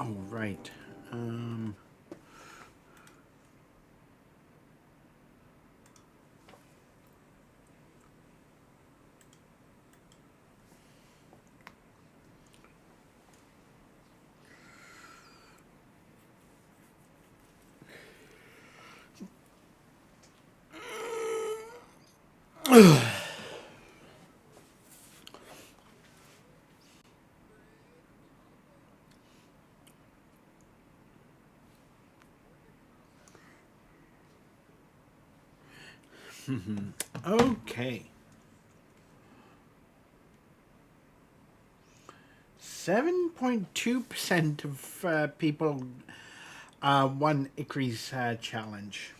All right. Okay. 7.2% of people won Ikri's challenge.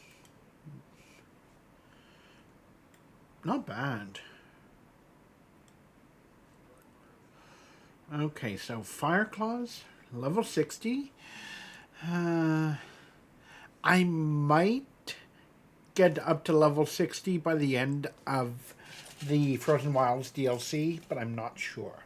Not bad. Okay, so Fire Claws, level 60. I might get up to level 60 by the end of the Frozen Wilds DLC, but I'm not sure.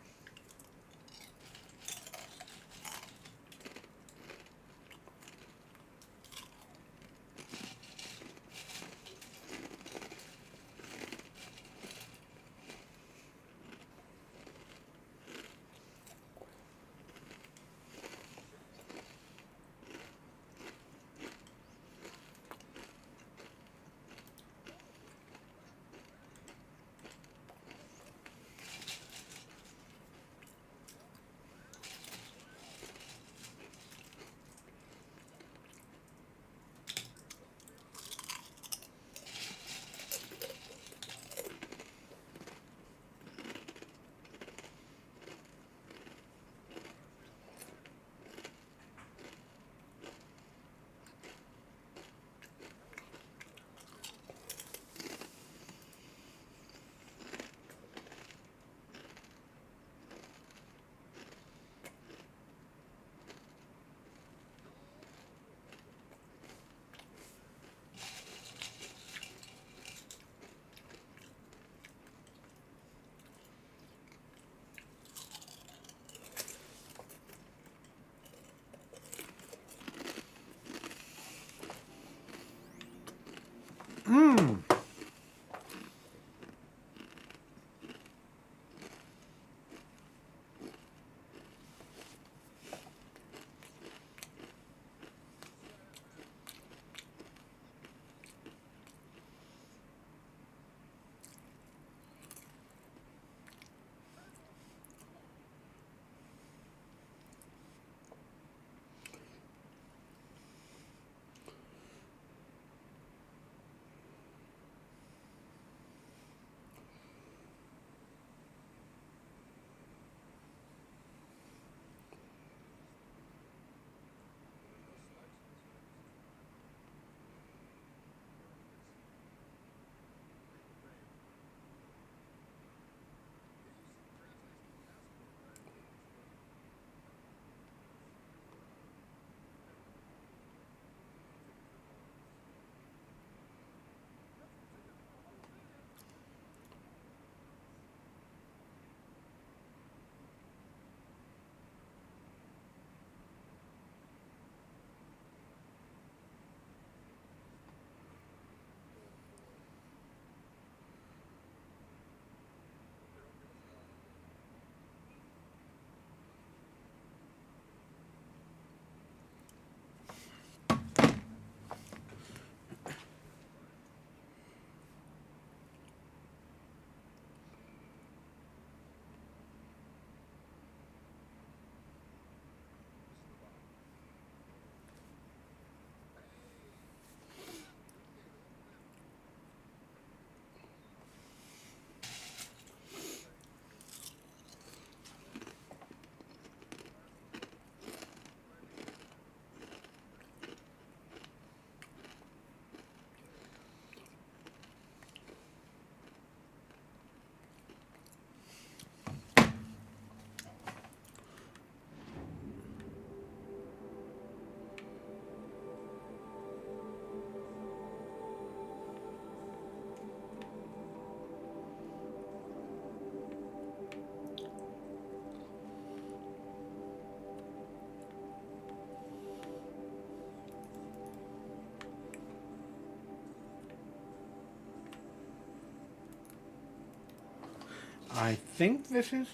I think this is...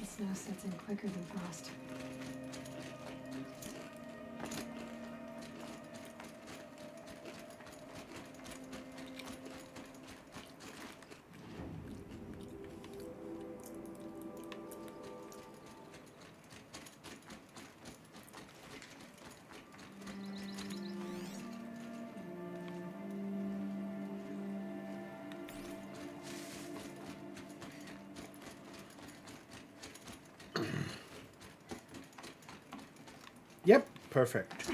The snow sets in quicker than frost. Yep, perfect.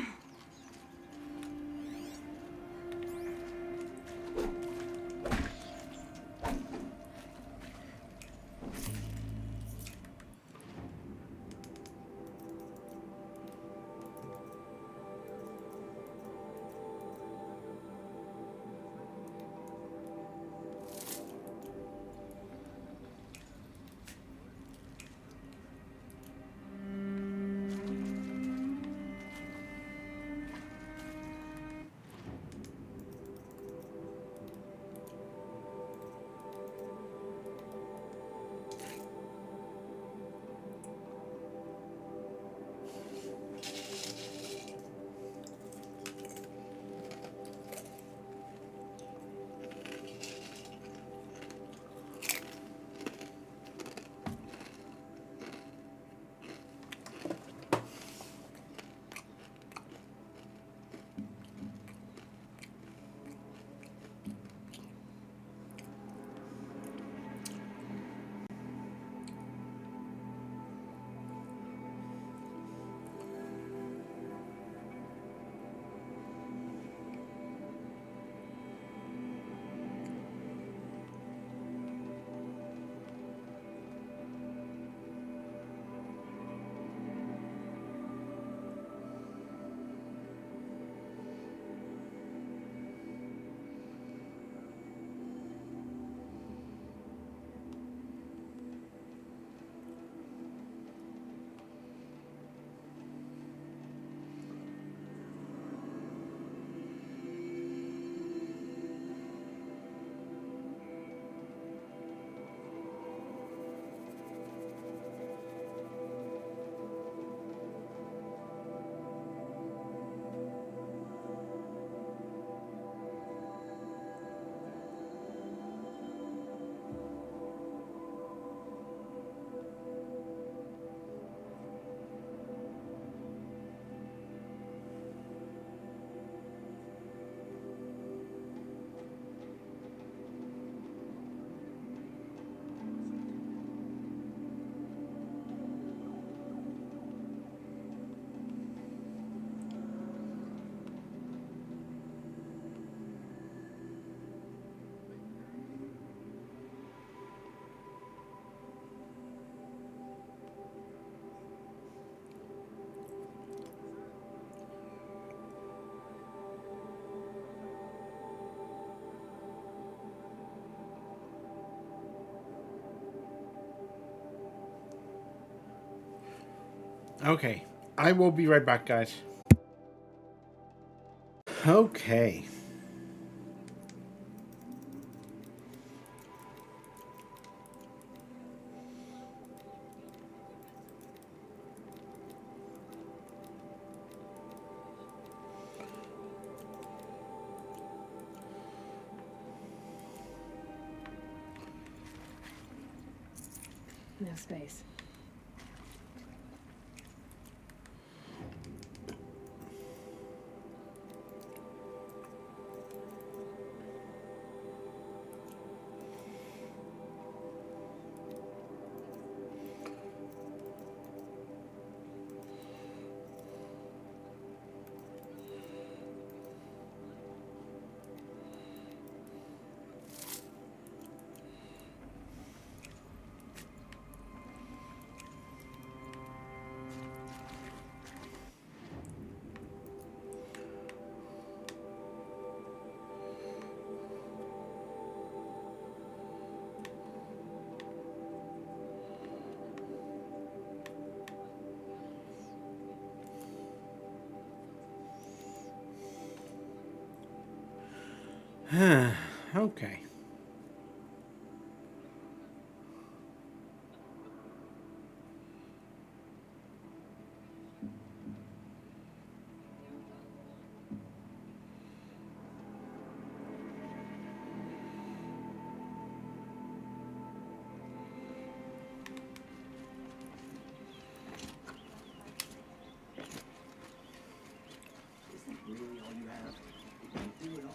Okay, I will be right back, guys. Okay. No space. Okay. Is that really all you have? You can't do it all.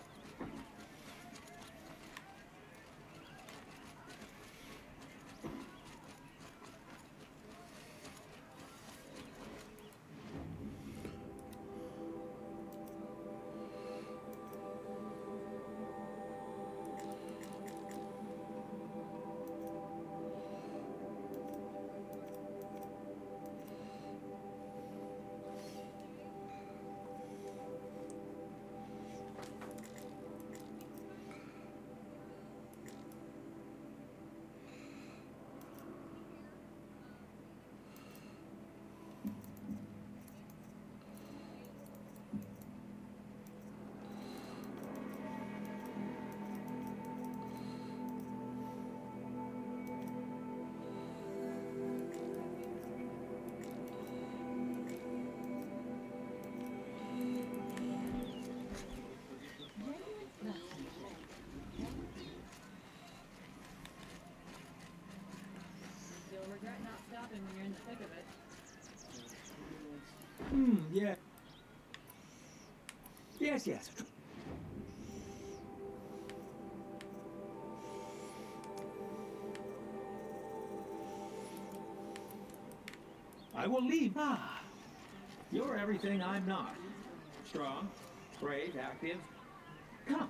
not stopping when you're in the thick of it. Yeah. Yes. I will leave. You're everything I'm not. Strong, brave, active. Come.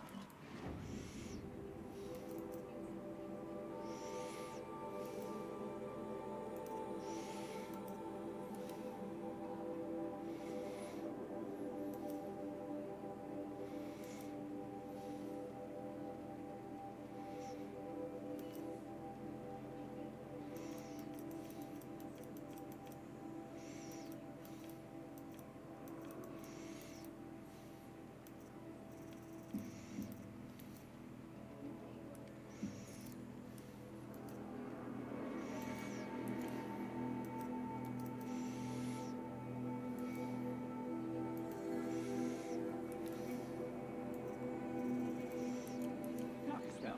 Doctor Spell.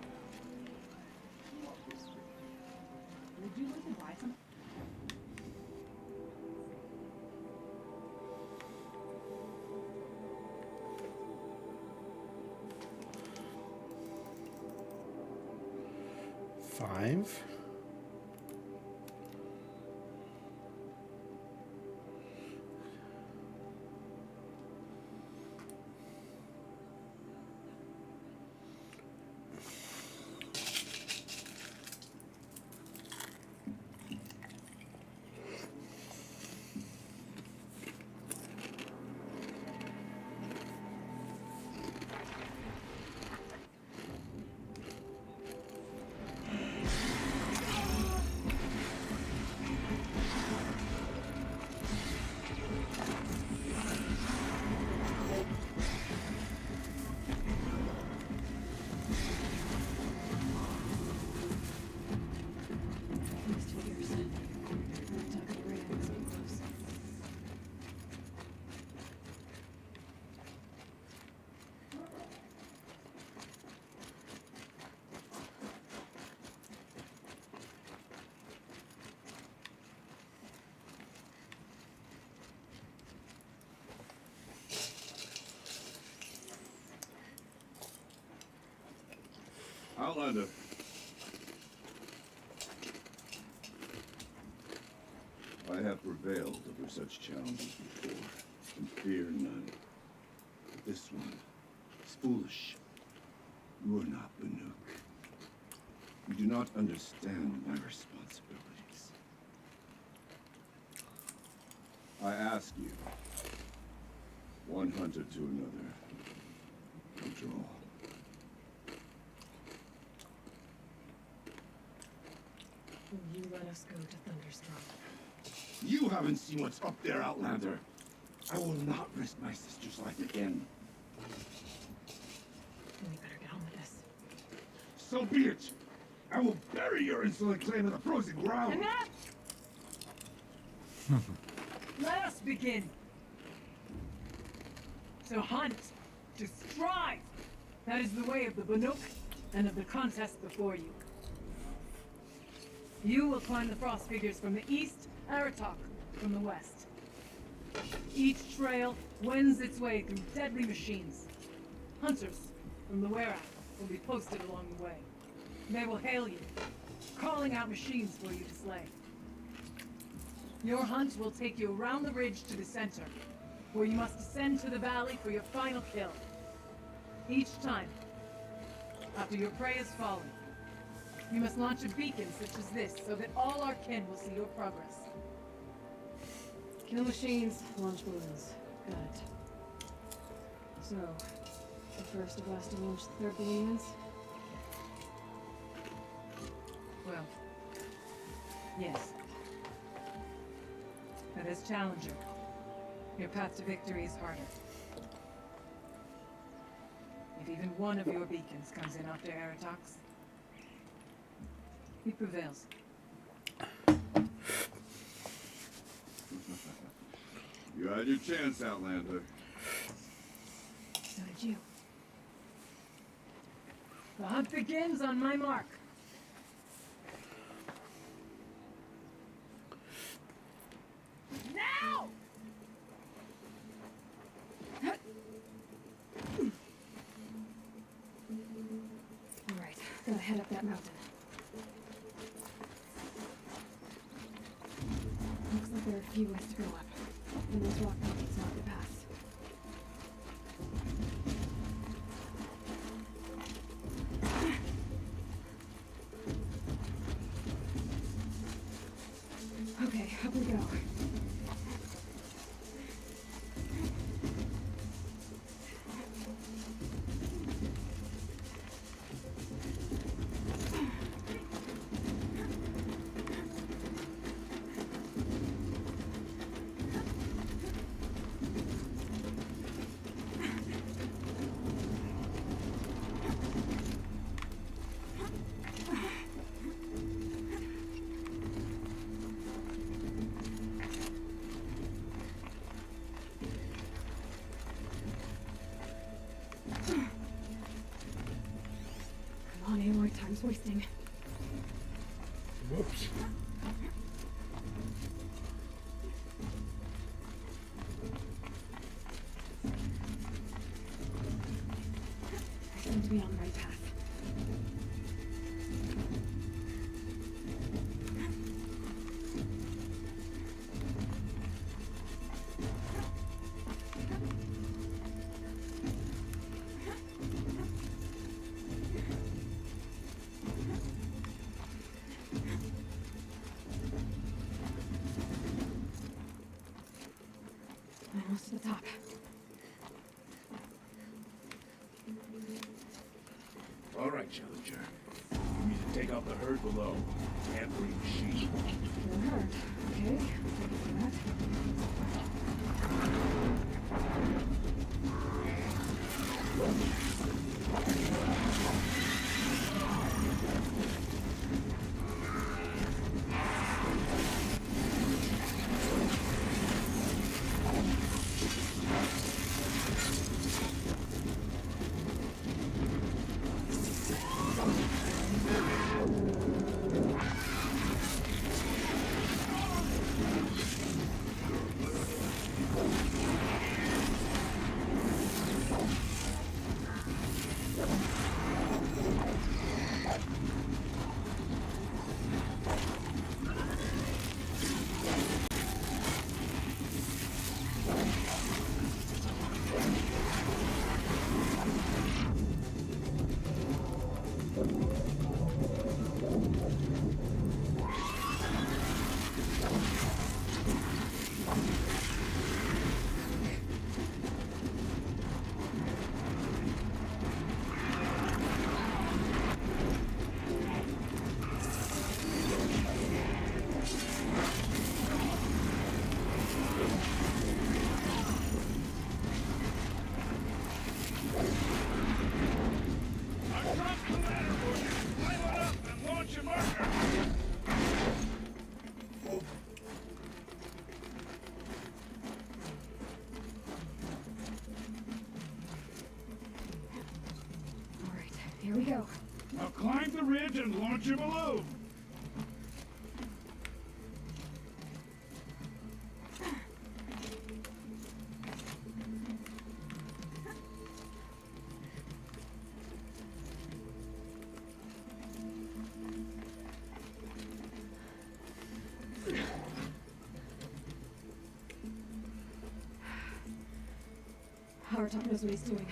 Would you like to buy some? Five. Mixed figures. Talking rams up close. Outlander. I have prevailed over such challenges before, and fear none. But this one is foolish. You are not Banuk. You do not understand my responsibilities. I ask you, one hunter to another, after all. Will you let us go to Thunderstruck? You haven't seen what's up there, Outlander. I will not risk my sister's life again. Then we better get on with this. So be it. I will bury your insolent claim in the frozen ground. Enough! Let us begin. To hunt, to strive. That is the way of the Banuk and of the contest before you. You will climb the frost figures from the east, Aratok from the west. Each trail wends its way through deadly machines. Hunters from the Werak will be posted along the way. They will hail you, calling out machines for you to slay. Your hunt will take you around the ridge to the center, where you must descend to the valley for your final kill. Each time, after your prey has fallen, you must launch a beacon such as this so that all our kin will see your progress. Kill machines, launch balloons. Got it. So, the first of us to launch the third balloon is? Well, yes. But as challenger, your path to victory is harder. If even one of your beacons comes in after Aratox, he prevails. You had your chance, Outlander. So did you. The hunt begins on my mark. Gotta head up that mountain. Looks like there are a few ways to go up, and those rock pockets mark the path. Okay, up we go. Come on, Aloy, time's wasting. Whoops. I seem to be on the right path. Almost to the top. All right, Challenger. You need to take out the herd below. Every machine. No hurt. Okay, thank you for that. I've dropped the ladder for you. Climb it up and launch your marker. All right, here we go. Now climb the ridge and launch your balloon. Haratop knows what he's doing.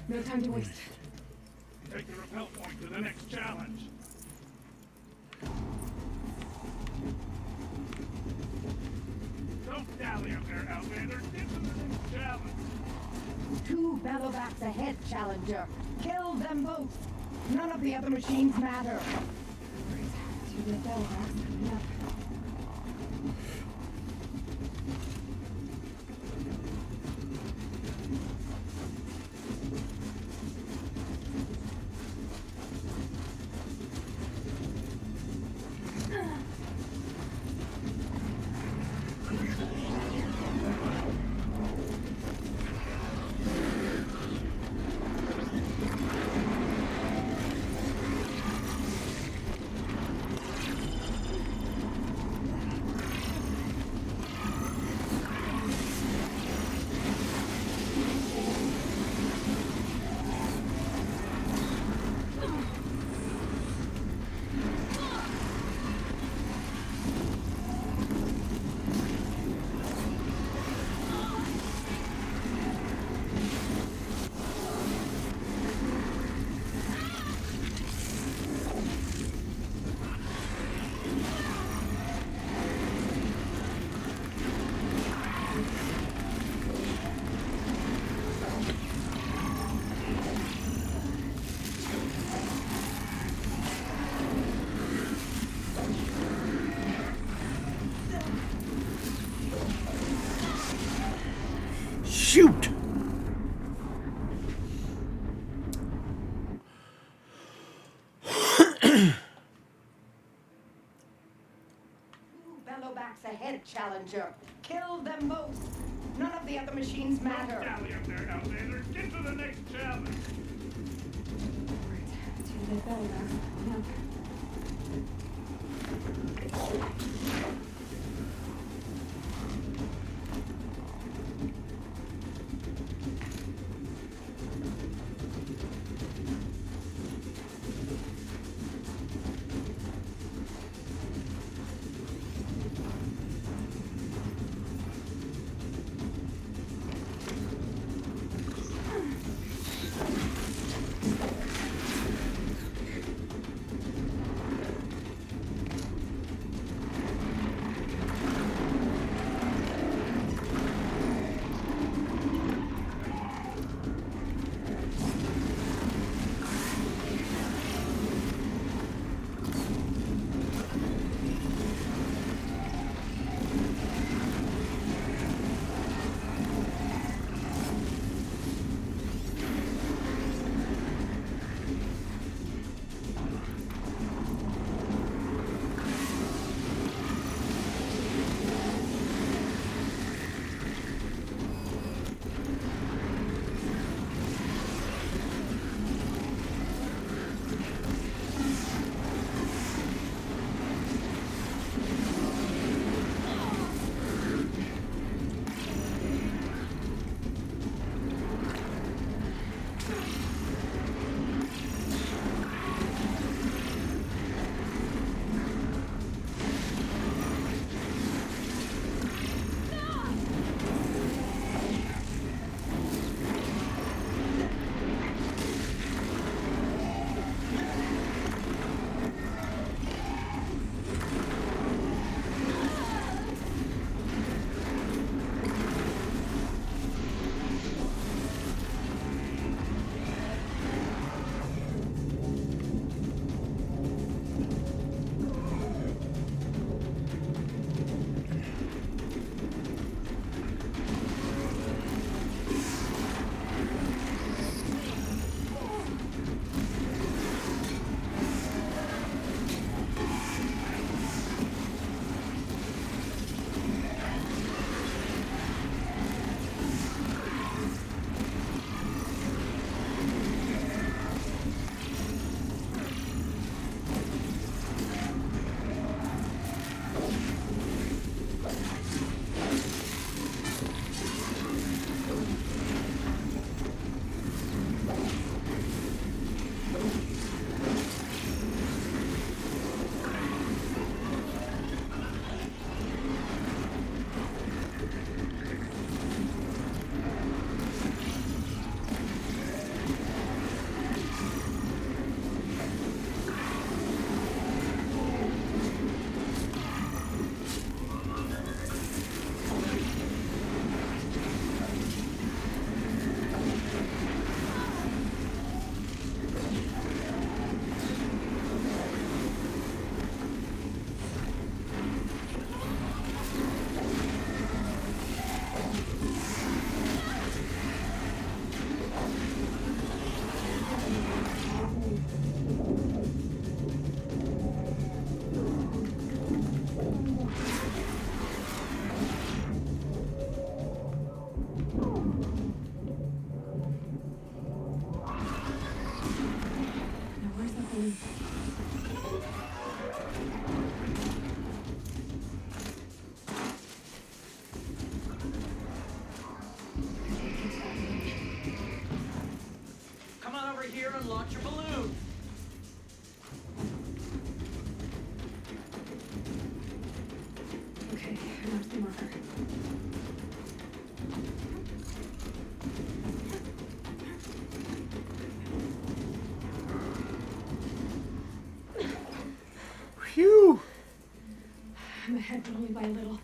No time to waste. Take the rappel point to the next challenge. Don't dally up there, Outlander. Get to the next challenge. 2 bellowbacks ahead, Challenger. Kill them both. None of the other machines matter. Two red bellowbacks coming up. shoot! Bellowback's ahead, Challenger. Kill them both. None of the other machines matter. Dally up there, Outlander. Get to the next challenge. Two dead bellowbacks. Now. and launch your balloon. Okay, I marked the marker. Phew! I'm ahead, but only by a little.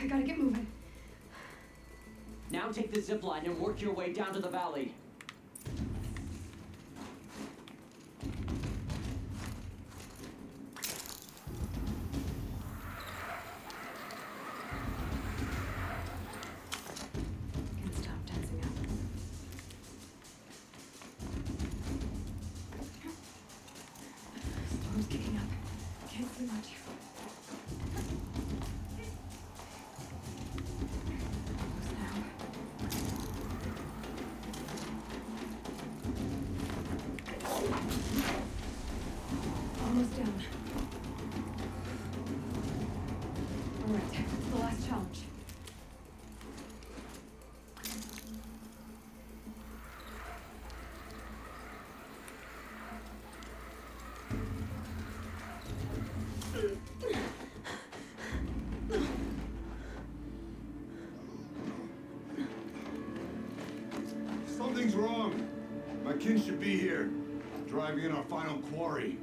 I gotta get moving. Now take the zip line and work your way down to the valley. Can stop down Alright, that's the last challenge. Something's wrong. My kin should be here, driving in our final quarry.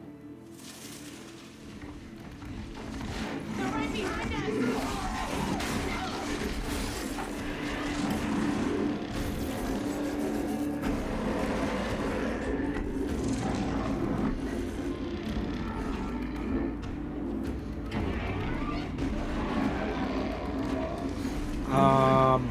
They're right behind us! Um...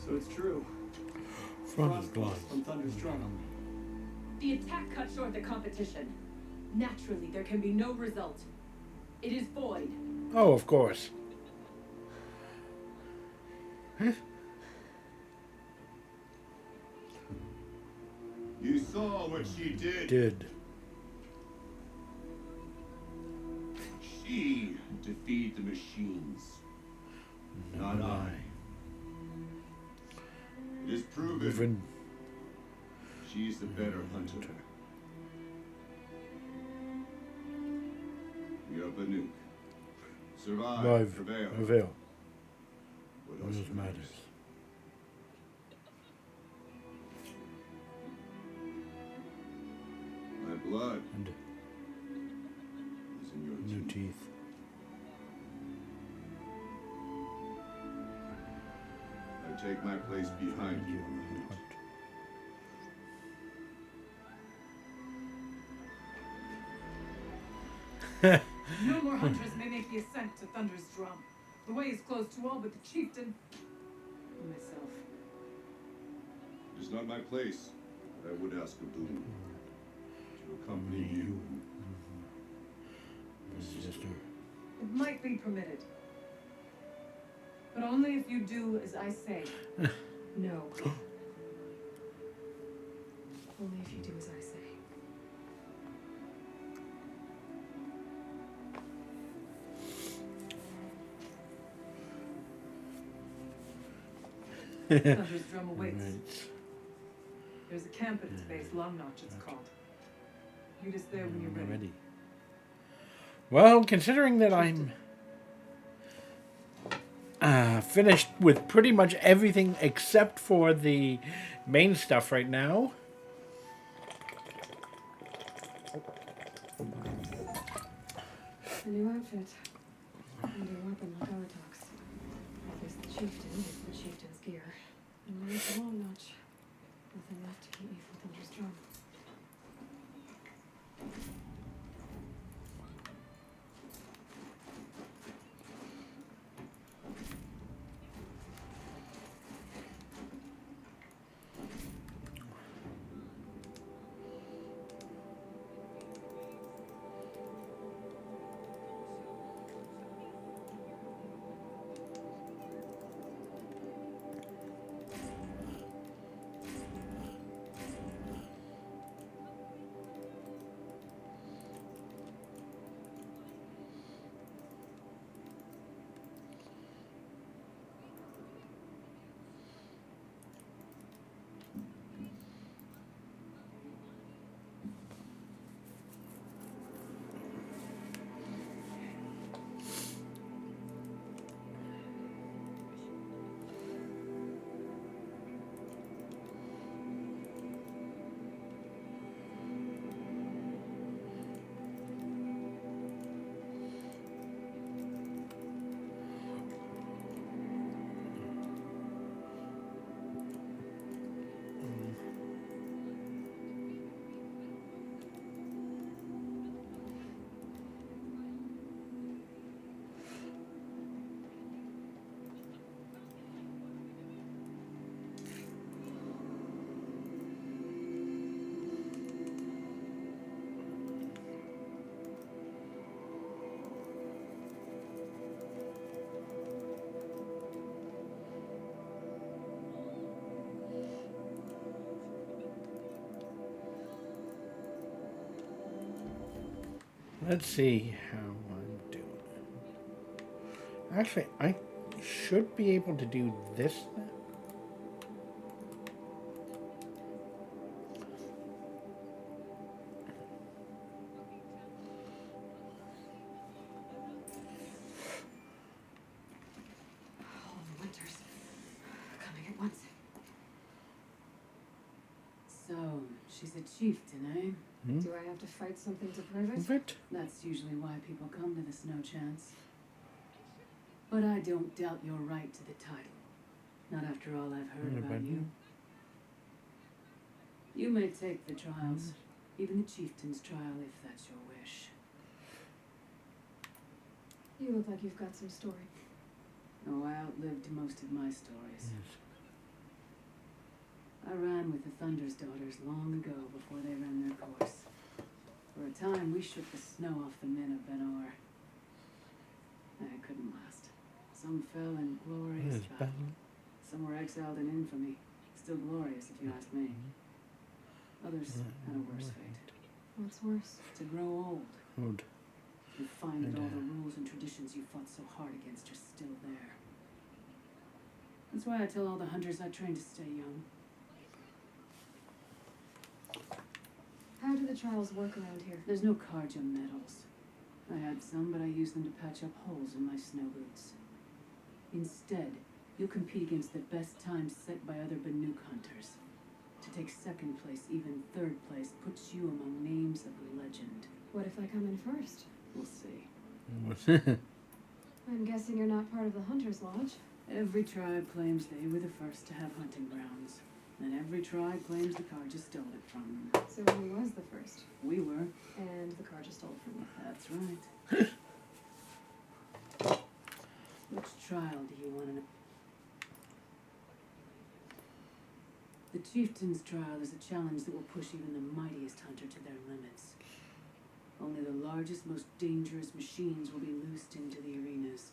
So it's true. Frost glass. From Thunder's drum. The attack cut short the competition. Naturally, there can be no result. It is void. Oh, of course. Huh? You saw what she did. She defeated the machines. Not I. It is proven. She's the better hunter. We are Banuk. Survive, prevail. What else matters? My blood is in your teeth. I take my place behind you on the hunt. No more hunters may make the ascent to Thunder's drum. The way is closed to all but the chieftain and myself. It is not my place, but I would ask a boon to accompany you. Sister. It might be permitted. But only if you do as I say. No. Only if you do as I say. Thunder's drum awaits. There's a camp at its base, Long Notch it's called. Meet us there when you're ready. Well, considering that I'm finished with pretty much everything except for the main stuff right now. A new outfit. A new weapon like Aratak's. There's the chieftain with the chieftain's gear. And there's the Long Notch. Nothing left to keep me from Thunder's drum. Let's see how I'm doing. Actually, I should be able to do this now. All the winters coming at once. So, she's a chieftain, eh? Do I have to fight something to prove it? That's usually why people come to the Snow Chance. But I don't doubt your right to the title. Not after all I've heard about you. You may take the trials, even the chieftain's trial, if that's your wish. You look like you've got some story. Oh, I outlived most of my stories. I ran with the Thunder's daughters long ago before they ran their course. For a time, we shook the snow off the men of Ben-Or. I couldn't last. Some fell in glorious battle. Some were exiled in infamy. Still glorious, if you ask me. Others had a worse fate. What's worse? To grow old. Old. You find that all the rules and traditions you fought so hard against are still there. That's why I tell all the hunters I train to stay young. How do the trials work around here? There's no Karja medals. I had some, but I used them to patch up holes in my snow boots. Instead, you'll compete against the best times set by other Banuk hunters. To take second place, even third place, puts you among names of legend. What if I come in first? We'll see. I'm guessing you're not part of the Hunter's Lodge. Every tribe claims they were the first to have hunting grounds. And every tribe claims the Karja stole it from them. So who was the first? We were. And the Karja stole it from you. That's right. Which trial do you want to know? The Chieftain's trial is a challenge that will push even the mightiest hunter to their limits. Only the largest, most dangerous machines will be loosed into the arenas.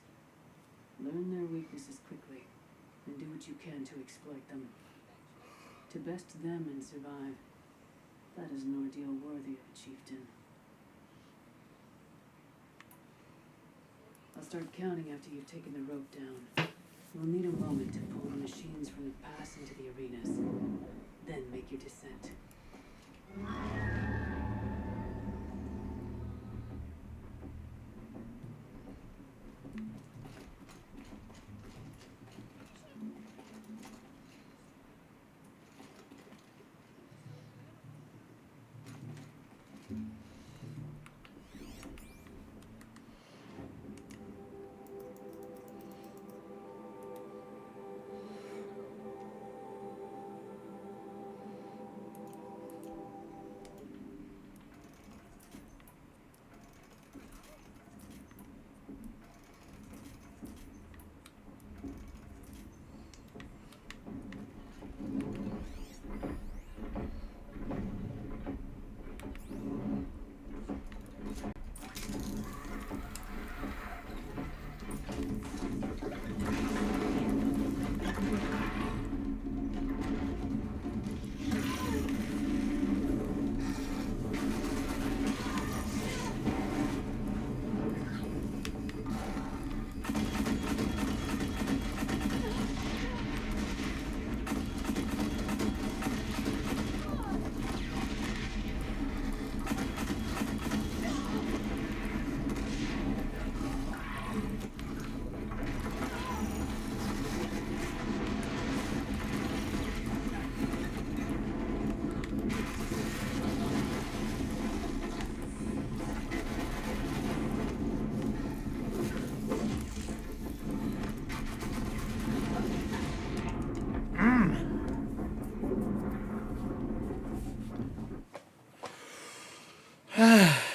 Learn their weaknesses quickly, and do what you can to exploit them. To best them and survive, that is an ordeal worthy of a chieftain. I'll start counting after you've taken the rope down. You'll need a moment to pull the machines from the pass into the arenas. Then make your descent.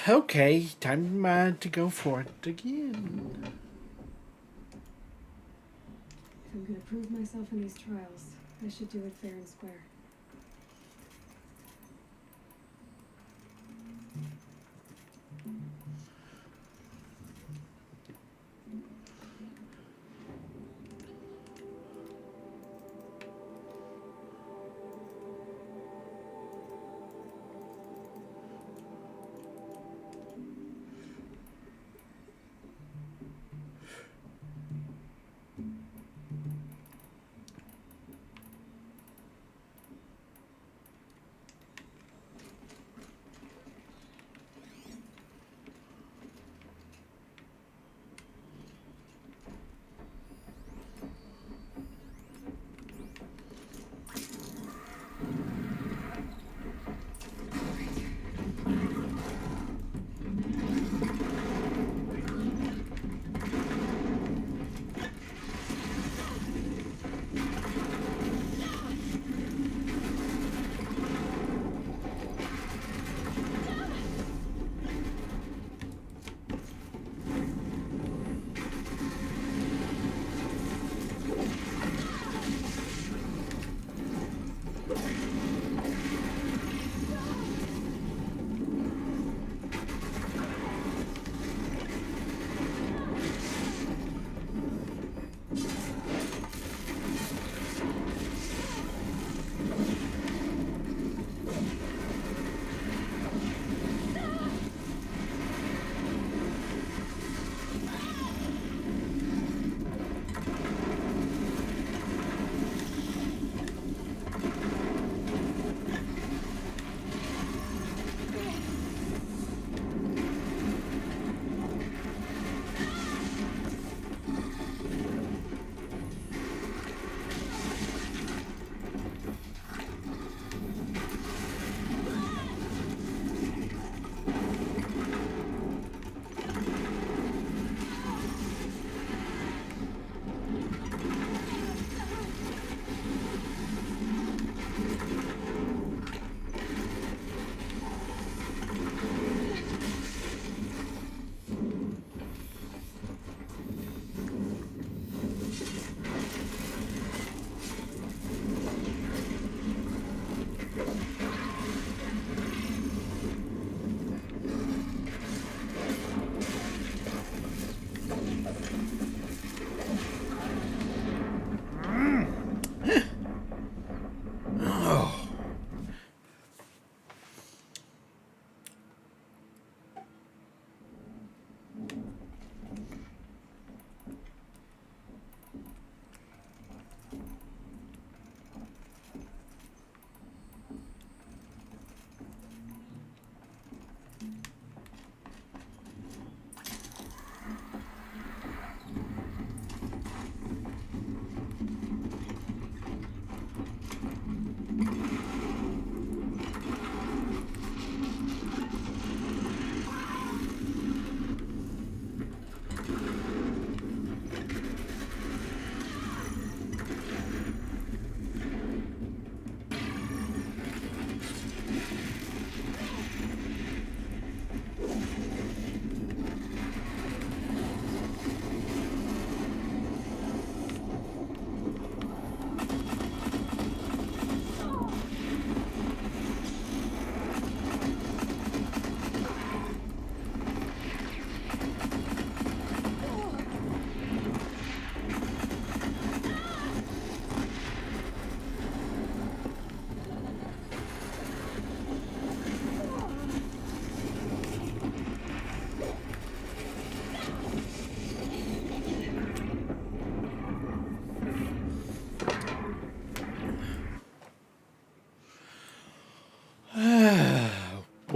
Okay, time to go for it again. If I'm gonna prove myself in these trials, I should do it fair and square.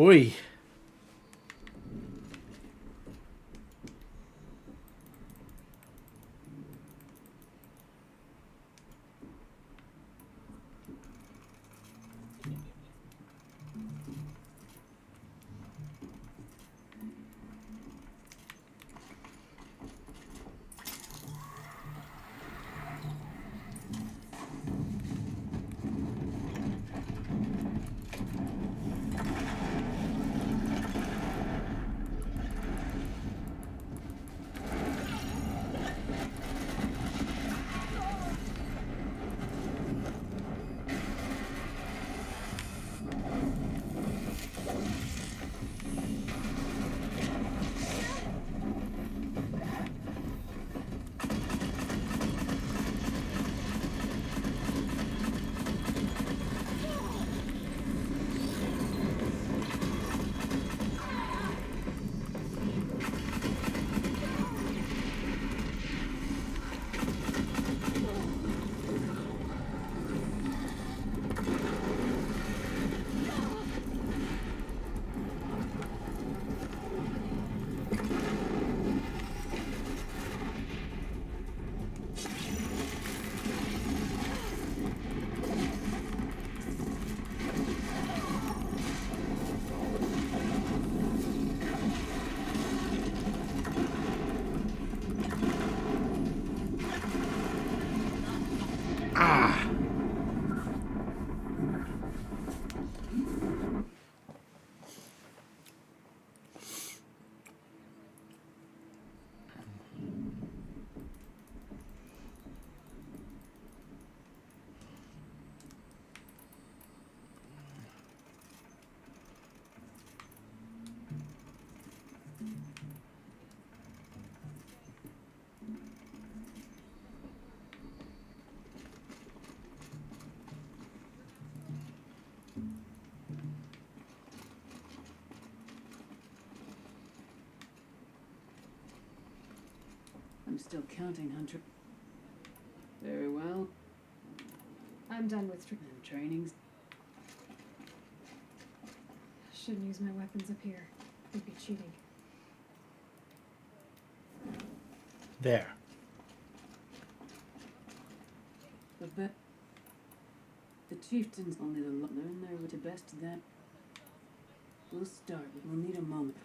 Oi. Ah. I'm still counting, Hunter. Very well. I'm done with And training's... Shouldn't use my weapons up here. Would be cheating. There. The chieftains only learn their way to best of that. We'll start, but we'll need a moment.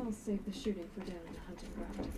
I'll save the shooting for down in the hunting ground.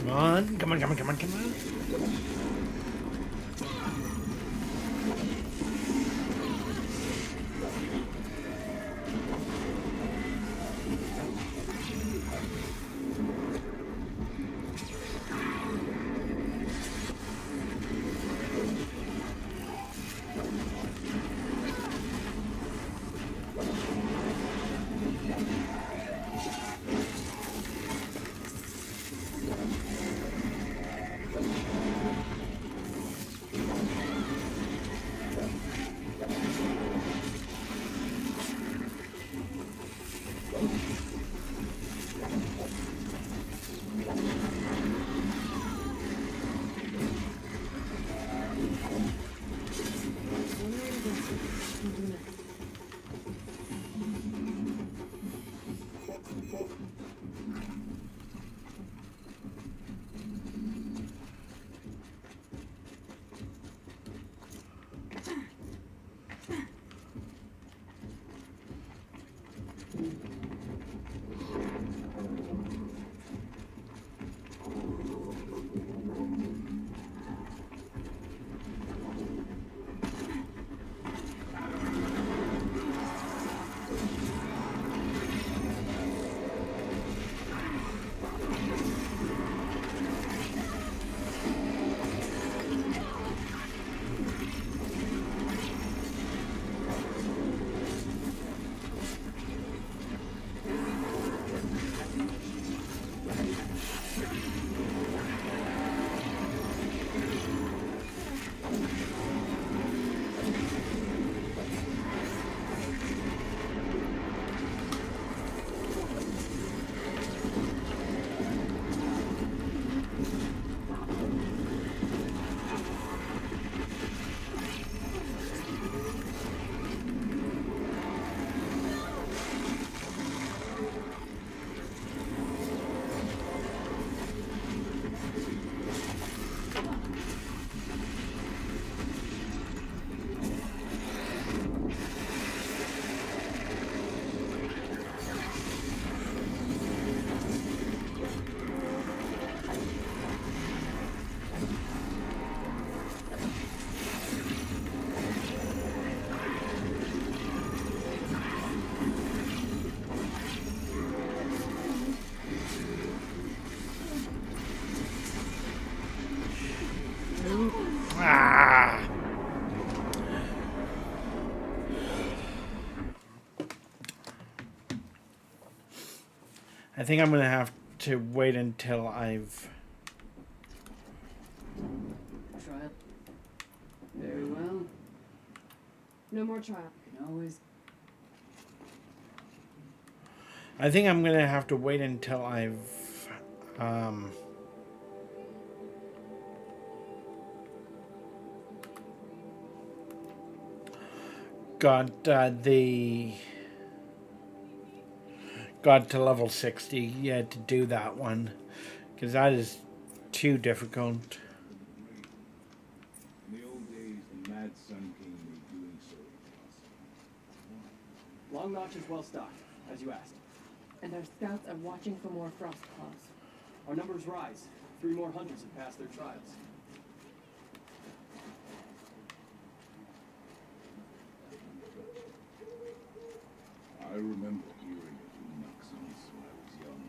Come on, come on, come on, come on, come on. Ah! I think I'm gonna have to wait until I've... Trial. Very well. No more trial. Can always. I think I'm gonna have to wait until I've got got to level 60 to do that one, because that is too difficult. In the old days, the Mad Sun King made doing so impossible. Long Notch is well stocked, as you asked. And our scouts are watching for more frost claws. Our numbers rise. 3 more hunters have passed their trials. I remember hearing of Magromancer when I was young.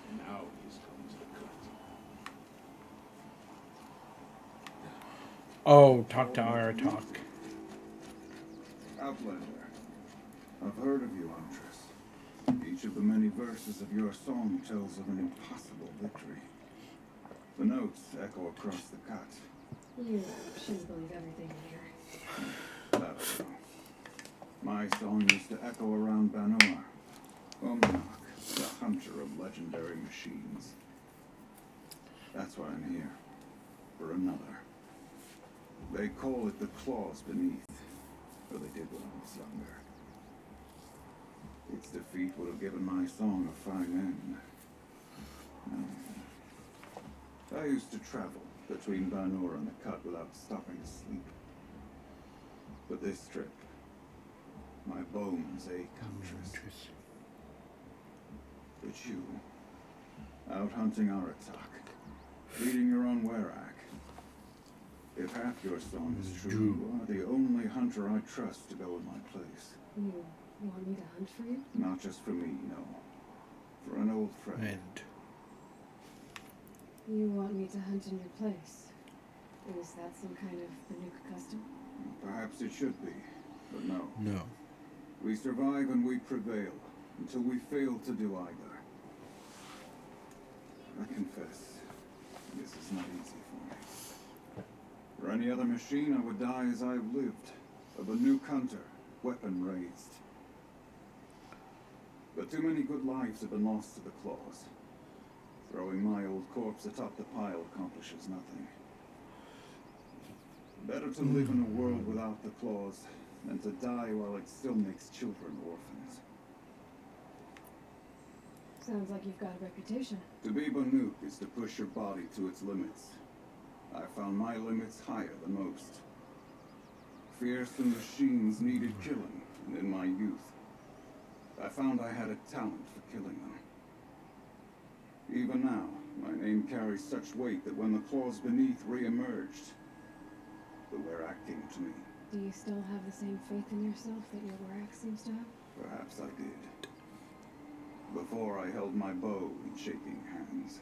And now he's come to the cut. Oh, talk to Aratok. Outlander, I've heard of you, Huntress. Each of the many verses of your song tells of an impossible victory. The notes echo across the cut. You shouldn't believe everything you hear. That's so. My song used to echo around Banor. Omnak, the hunter of legendary machines. That's why I'm here. For another. They call it the claws beneath. Or they did when I was younger. Its defeat would have given my song a fine end. I used to travel between Banor and the cut without stopping to sleep. But this trip, my bones ache, Huntress. But you, out hunting Aratok, leading your own Werak. If half your song is true, you are the only hunter I trust to go in my place. You want me to hunt for you? Not just for me, no. For an old friend. You want me to hunt in your place? Is that some kind of Banuk custom? Perhaps it should be, but no. No. We survive and we prevail, until we fail to do either. I confess, this is not easy for me. For any other machine, I would die as I've lived. A Banuk hunter, weapon raised. But too many good lives have been lost to the claws. Throwing my old corpse atop the pile accomplishes nothing. Better to live in a world without the claws than to die while it still makes children orphans. Sounds like you've got a reputation. To be Banuk is to push your body to its limits. I found my limits higher than most. Fearsome machines needed killing, and in my youth, I found I had a talent for killing them. Even now, my name carries such weight that when the claws beneath re-emerged, the Werak came to me. Do you still have the same faith in yourself that your Werak seems to have? Perhaps I did. Before I held my bow in shaking hands.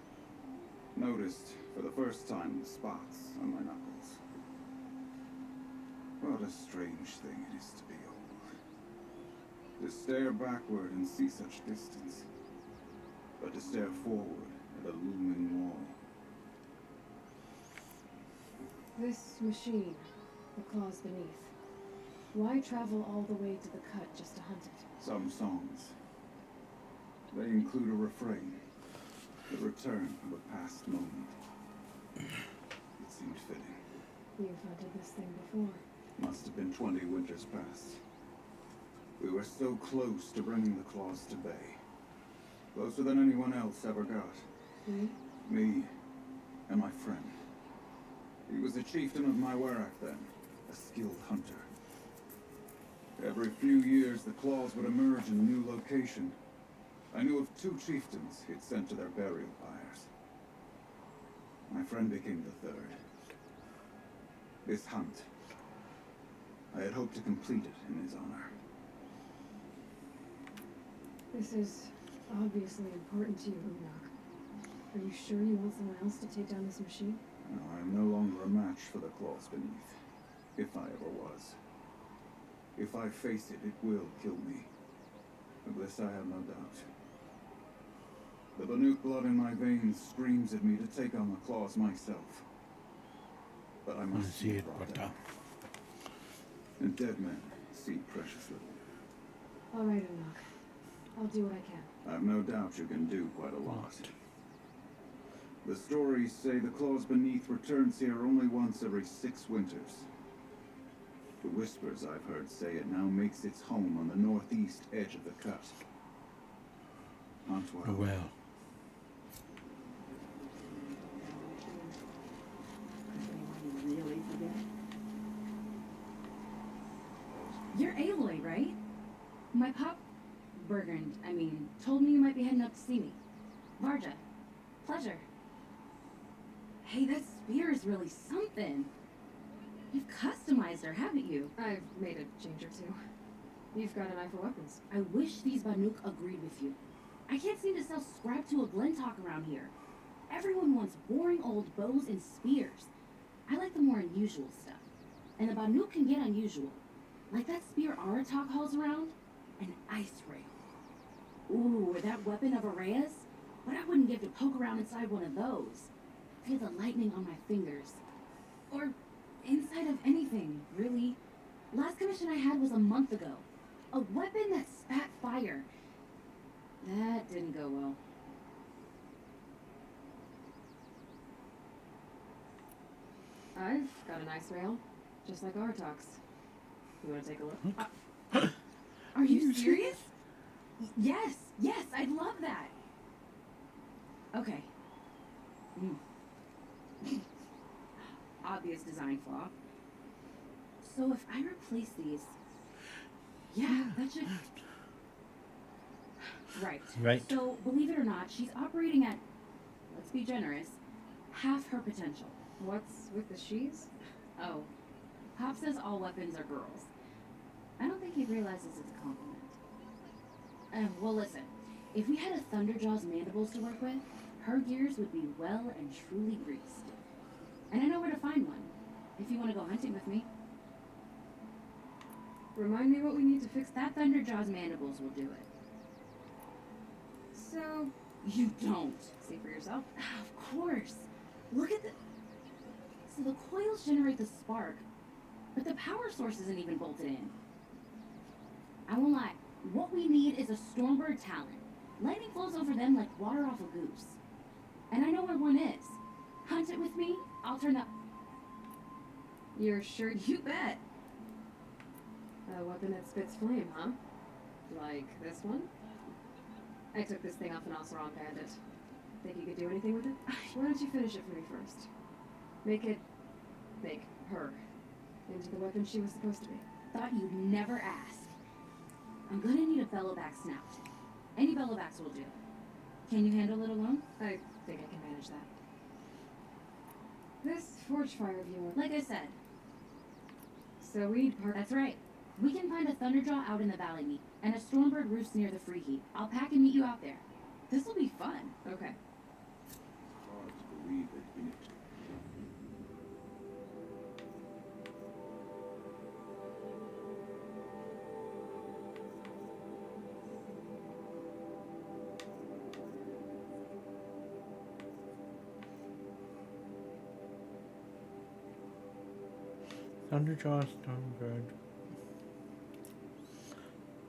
Noticed, for the first time, the spots on my knuckles. What a strange thing it is to be old. To stare backward and see such distance. But to stare forward at a looming wall. This machine, the claws beneath. Why travel all the way to the cut just to hunt it? Some songs. They include a refrain. The return of a past moment. It seemed fitting. You've hunted this thing before. Must have been 20 winters past. We were so close to bringing the claws to bay. Closer than anyone else ever got. Me? Me and my friend. He was the chieftain of my Werak then, a skilled hunter. Every few years the claws would emerge in a new location. I knew of 2 chieftains he'd sent to their burial pyres. My friend became the 3rd. This hunt, I had hoped to complete it in his honor. This is obviously important to you, Unak. Are you sure you want someone else to take down this machine? No, I am no longer a match for the claws beneath. If I ever was. If I face it, it will kill me. Of this I have no doubt. The Banuk blood in my veins screams at me to take on the claws myself. But I must see it brought down. And dead men see precious little. All right, Unak. I'll do what I can. I've no doubt you can do quite a lot. The stories say the claws beneath returns here only once every 6 winters. The whispers I've heard say it now makes its home on the northeast edge of the cut. Antwerp. Well. Really forget? You're Aloy, right? My pop, Bergund, told me you might be heading up to see me. Varja, pleasure. Hey, that spear is really something. You've customized her, haven't you? I've made a change or 2. You've got an eye for weapons. I wish these Banuk agreed with you. I can't seem to sell scrap to a Glentalk around here. Everyone wants boring old bows and spears. I like the more unusual stuff. And the Banuk can get unusual. Like that spear Aratak hauls around. An ice rail. Ooh, that weapon of Araya's? What I wouldn't give to poke around inside one of those. Feel the lightning on my fingers. Or inside of anything, really. Last commission I had was a month ago. A weapon that spat fire. That didn't go well. I've got an ice rail, just like Artak's. You want to take a look? Are you serious? Yes, I'd love that. Okay. Obvious design flaw. So if I replace these, yeah, that should. Right. So believe it or not, she's operating at, let's be generous, half her potential. What's with the she's? Oh, Pop says all weapons are girls. I don't think he realizes it's a compliment. Well, listen. If we had a Thunderjaw's mandibles to work with, her gears would be well and truly greased. And I know where to find one, if you want to go hunting with me. Remind me what we need to fix. That Thunderjaw's mandibles will do it. So, you don't. See for yourself? Of course. Look at the... So the coils generate the spark, but the power source isn't even bolted in. I won't lie. What we we need is a Stormbird Talon. Lightning flows over them like water off a goose. And I know where one is. Hunt it with me, I'll turn the... You're sure? You bet. A weapon that spits flame, huh? Like this one? I took this thing off an Oseron bandit. Think you could do anything with it? Why don't you finish it for me first? Make her into the weapon she was supposed to be. Thought you'd never ask. I'm gonna need a bellowback snout. Any bellowbacks will do. Can you handle it alone? I think I can manage that. This forge fire of yours. Like I said. So we'd part. That's right. We can find a Thunderjaw out in the valley meet, and a Stormbird roost near the free heat. I'll pack and meet you out there. This'll be fun. Okay. Hard to believe they'd been Thunderjaw, Stormbird.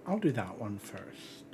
I'll do that one first.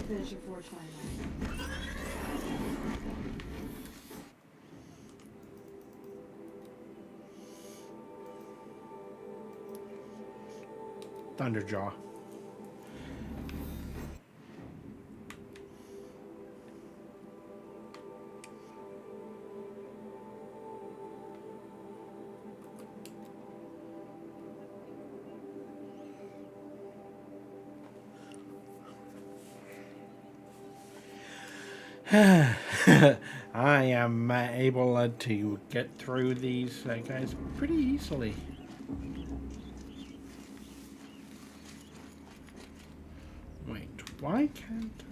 Finish your forge fire. Thunderjaw. I am able to get through these guys pretty easily. Wait, why can't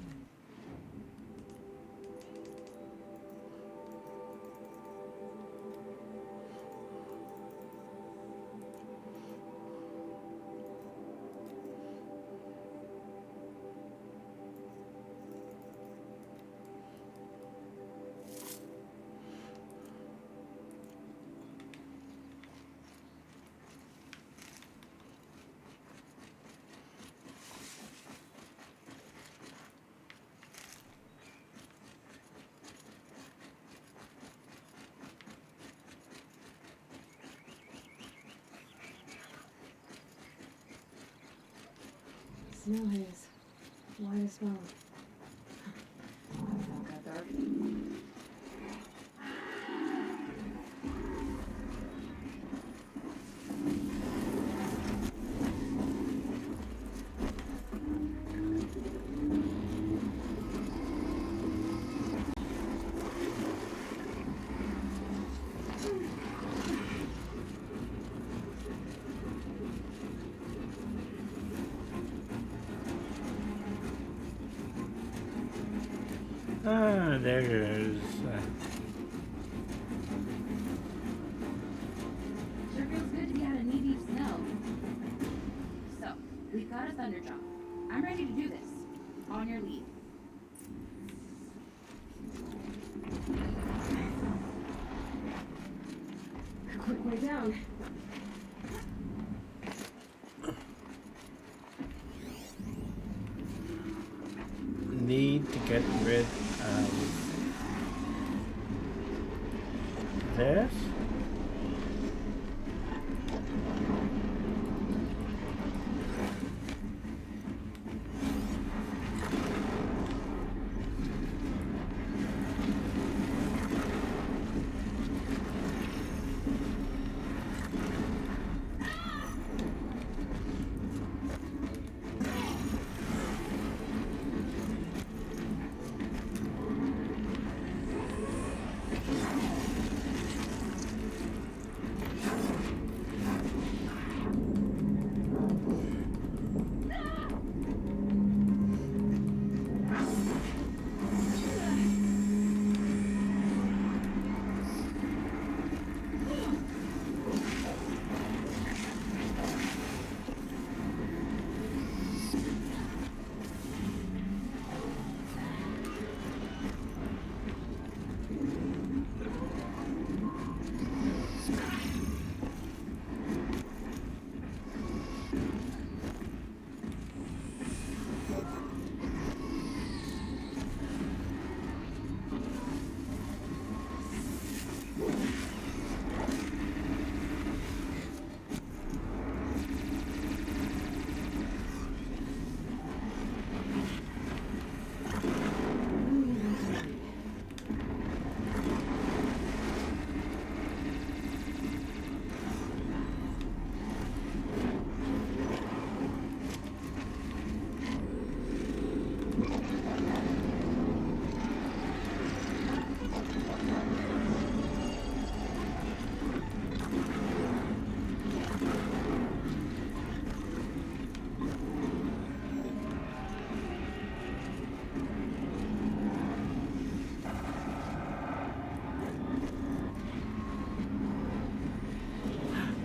Snow haze. White as well. Not that dark. Ah, there it is. Sure feels good to be out of knee-deep snow. Thunderjaw. I'm ready to do this. On your lead. A quick way down. Need to get rid of this.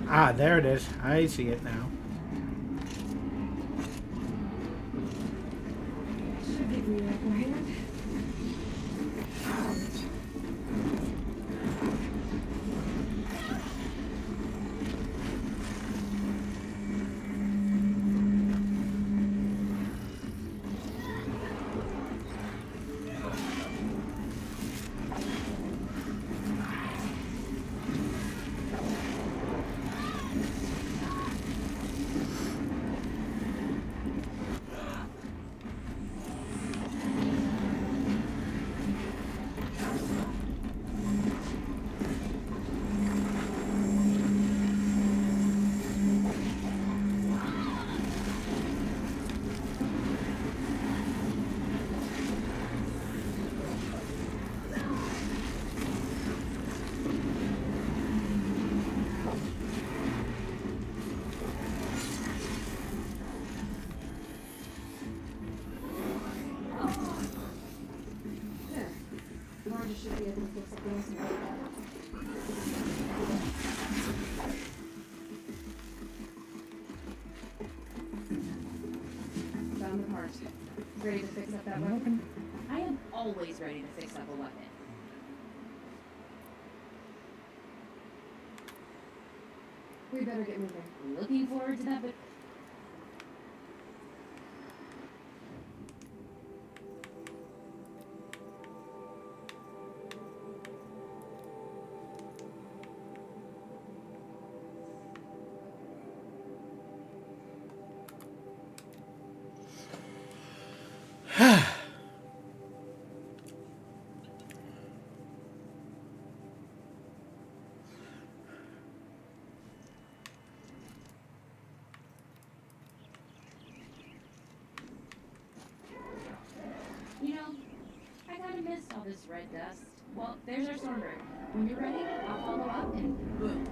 Ah, there it is. I see it now. Should give me a upper hand. Should be able to fix the things and work out. Found the part. Ready to fix up that weapon? I am always ready to fix up a weapon. We better get moving. Looking forward to that, but you know, I kinda missed all this red dust. Well, there's our Stormbird. When you're ready, I'll follow up and boom.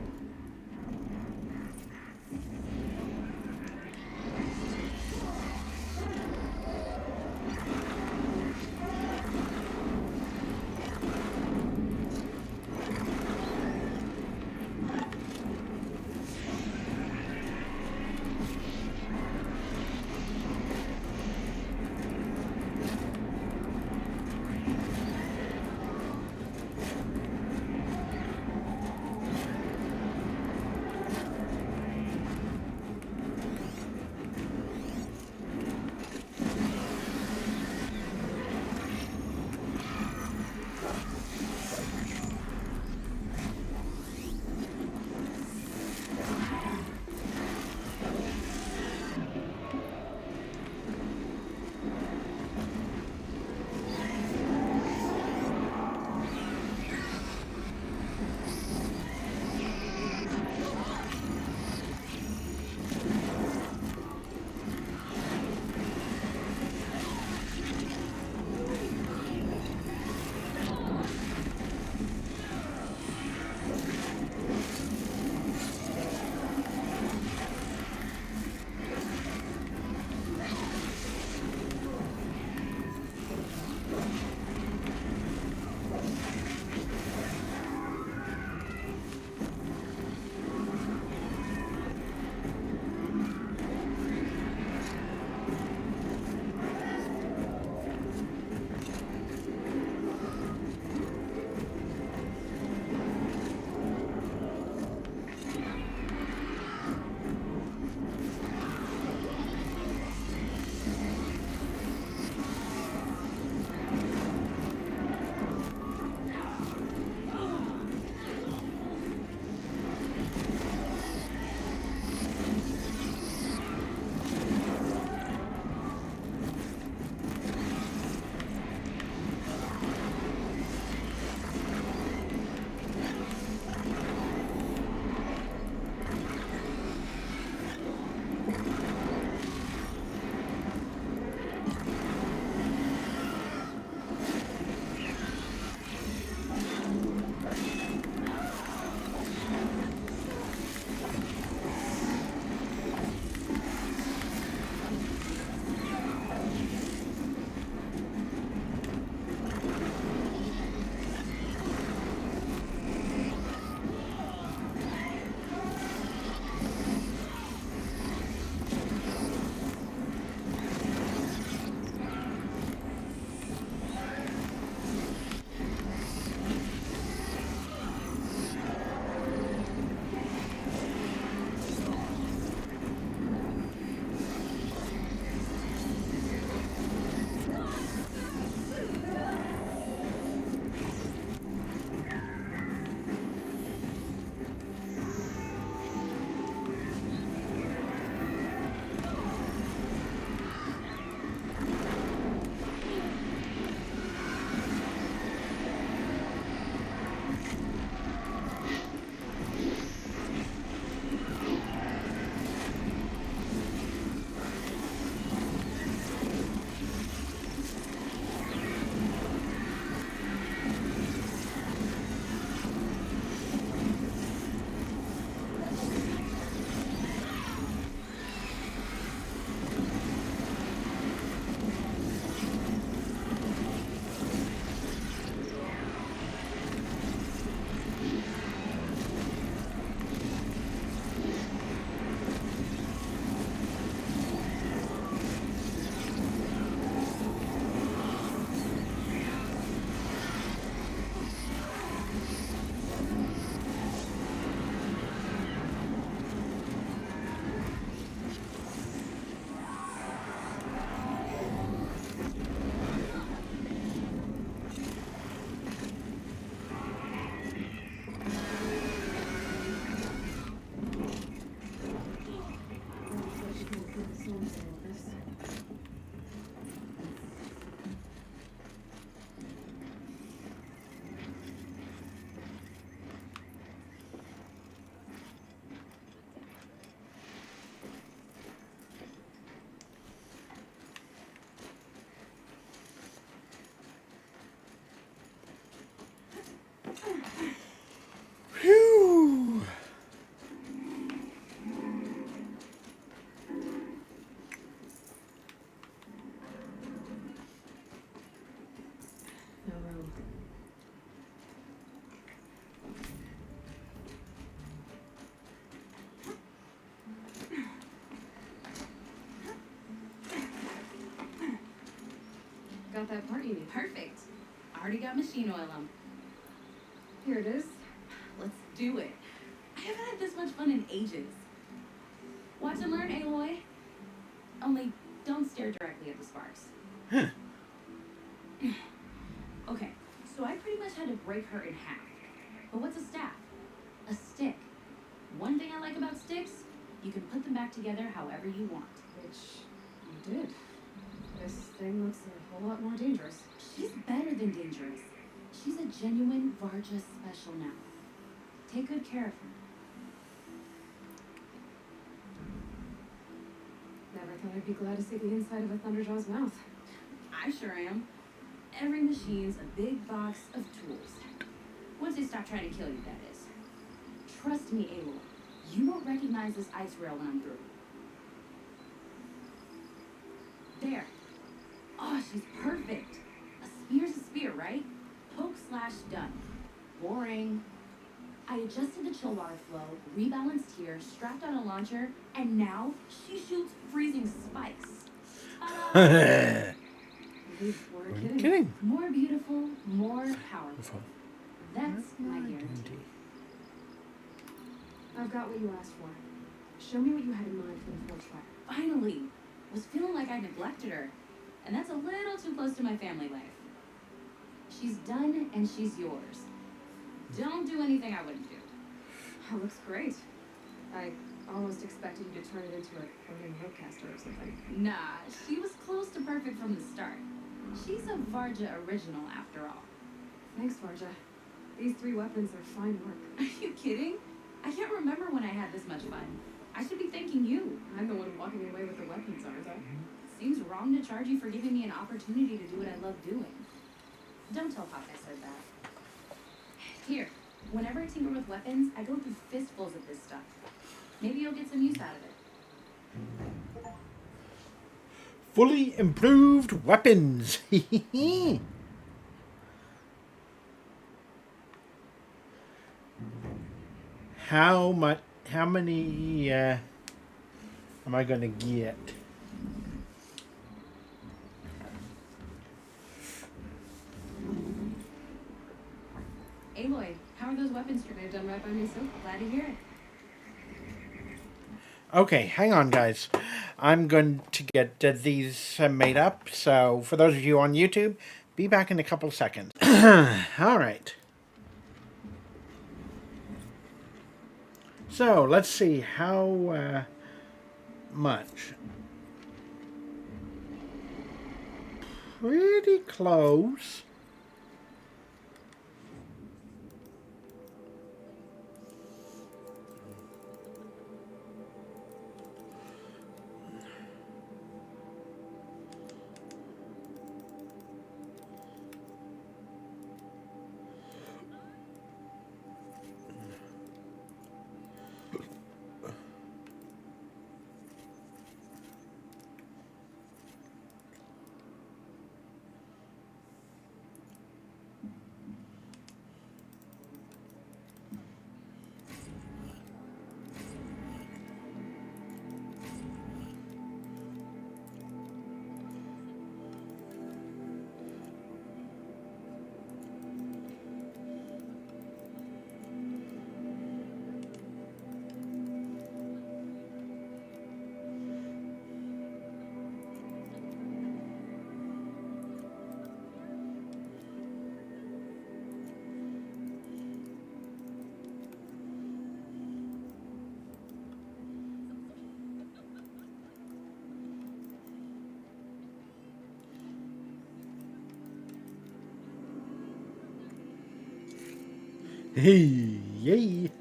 got that part you need. Perfect. I already got machine oil on. Here it is. Let's do it. I haven't had this much fun in ages. Watch and learn, Aloy. Only don't stare directly at the sparks. Okay, so I pretty much had to break her in half. But what's a staff? A stick. One thing I like about sticks, you can put them back together however you want. Which you did. This thing looks a whole lot more dangerous. She's better than dangerous. She's a genuine Varja special now. Take good care of her. Never thought I'd be glad to see the inside of a Thunderjaw's mouth. I sure am. Every machine's a big box of tools. Once they stop trying to kill you, that is. Trust me, Aloy. You won't recognize this ice rail when I'm through. There. Oh, she's perfect. A spear's a spear, right? Poke slash done. Boring. I adjusted the chill water flow, rebalanced here, strapped on a launcher, and now she shoots freezing spikes. We weren't kidding. More beautiful, more powerful. That's my guarantee. I've got what you asked for. Show me what you had in mind for the forge fire. Finally. Was feeling like I neglected her. And that's a little too close to my family life. She's done and she's yours. Don't do anything I wouldn't do. That looks great. I almost expected you to turn it into a floating roadcaster or something. Nah, she was close to perfect from the start. She's a Varja original after all. Thanks, Varja. These 3 weapons are fine work. Are you kidding? I can't remember when I had this much fun. I should be thanking you. I'm the one walking away with the weapons, aren't I? Seems wrong to charge you for giving me an opportunity to do what I love doing. Don't tell Pop I said that. Here, whenever I tinker with weapons, I go through fistfuls of this stuff. Maybe you'll get some use out of it. Fully improved weapons. How many am I gonna get? Aloy, how are those weapons They've done right by me, so Glad to hear it. Okay, hang on, guys. I'm going to get these made up. So, for those of you on YouTube, be back in a couple seconds. All right. So, let's see how much. Pretty close. Hey, yay.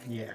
Yeah.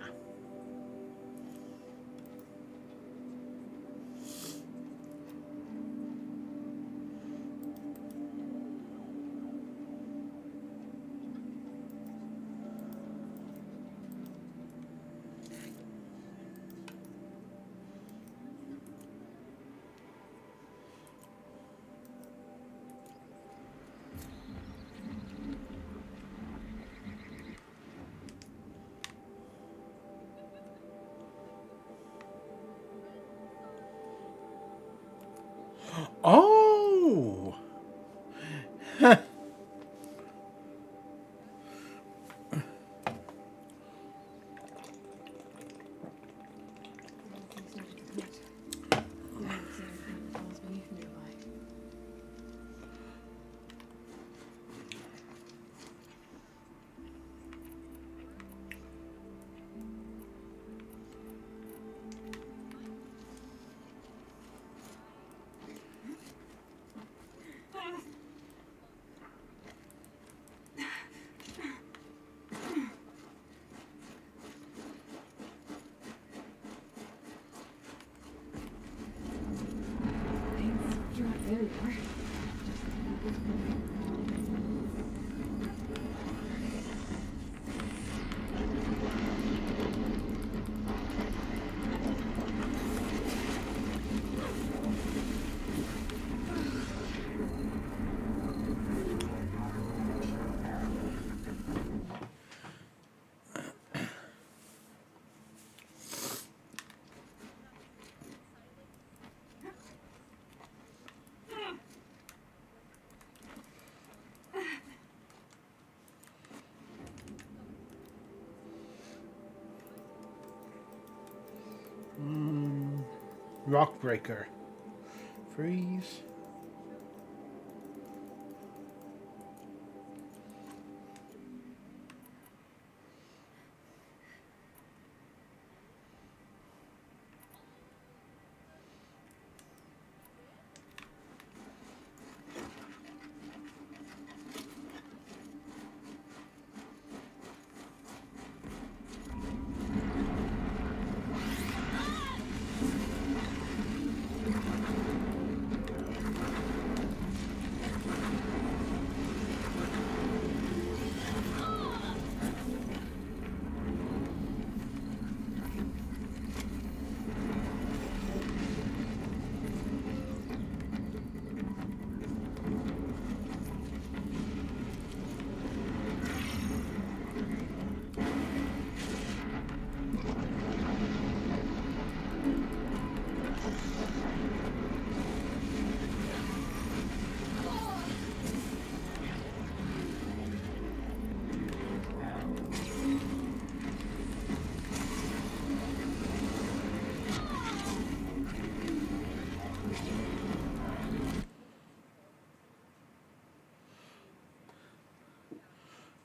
There you are. Rock breaker. Freeze.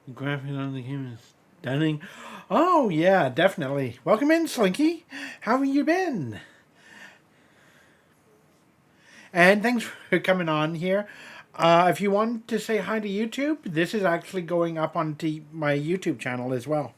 The graphic on the game is stunning. Oh, yeah, definitely. Welcome in, Slinky. How have you been? And thanks for coming on here. If you want to say hi to YouTube, this is actually going up onto my YouTube channel as well.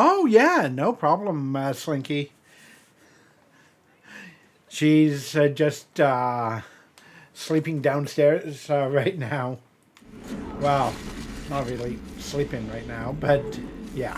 Oh, yeah, no problem, Slinky. She's just sleeping downstairs right now. Well, not really sleeping right now, but yeah.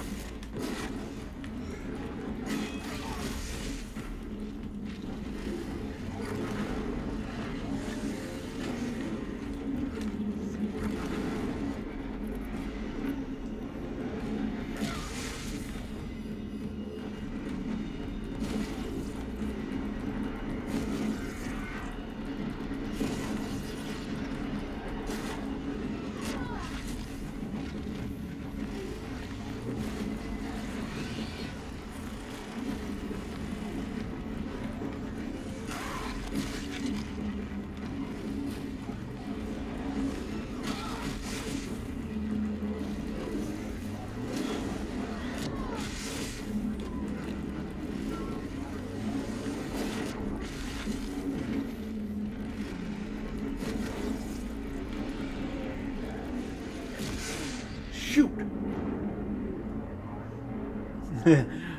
shoot.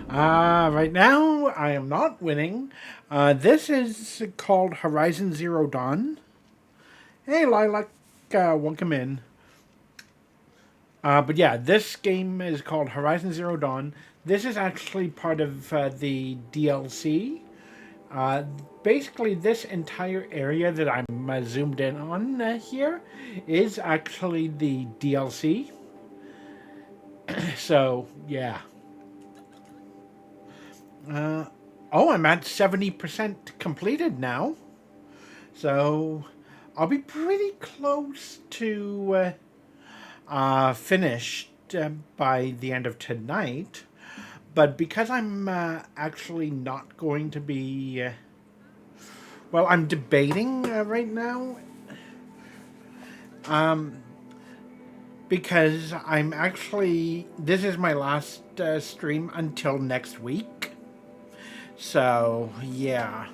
Right now, I am not winning. This is called Horizon Zero Dawn. Hey, Lilac, welcome in. But yeah, this game is called Horizon Zero Dawn. This is actually part of the DLC. Basically, this entire area that I'm zoomed in on here is actually the DLC. So, yeah. Oh, I'm at 70% completed now. So, I'll be pretty close to finished by the end of tonight. But because I'm actually not going to be... well, I'm debating right now. Because I'm actually... this is my last stream until next week. So, yeah.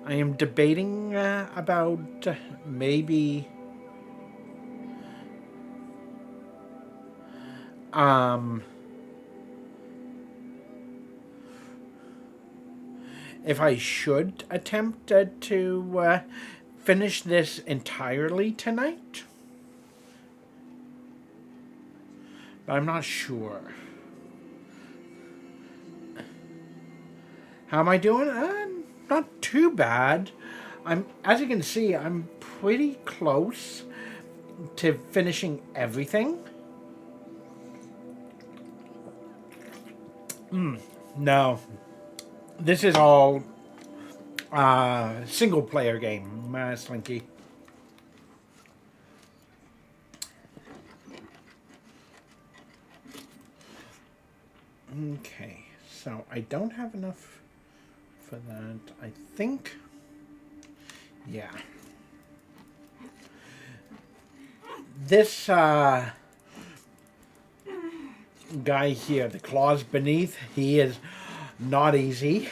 I am debating about maybe... if I should attempt to finish this entirely tonight. But I'm not sure. How am I doing? Not too bad. As you can see, I'm pretty close to finishing everything. No. This is all single player game, Slinky. Okay, so I don't have enough for that, I think. Yeah. This guy here, the claws beneath, he is not easy.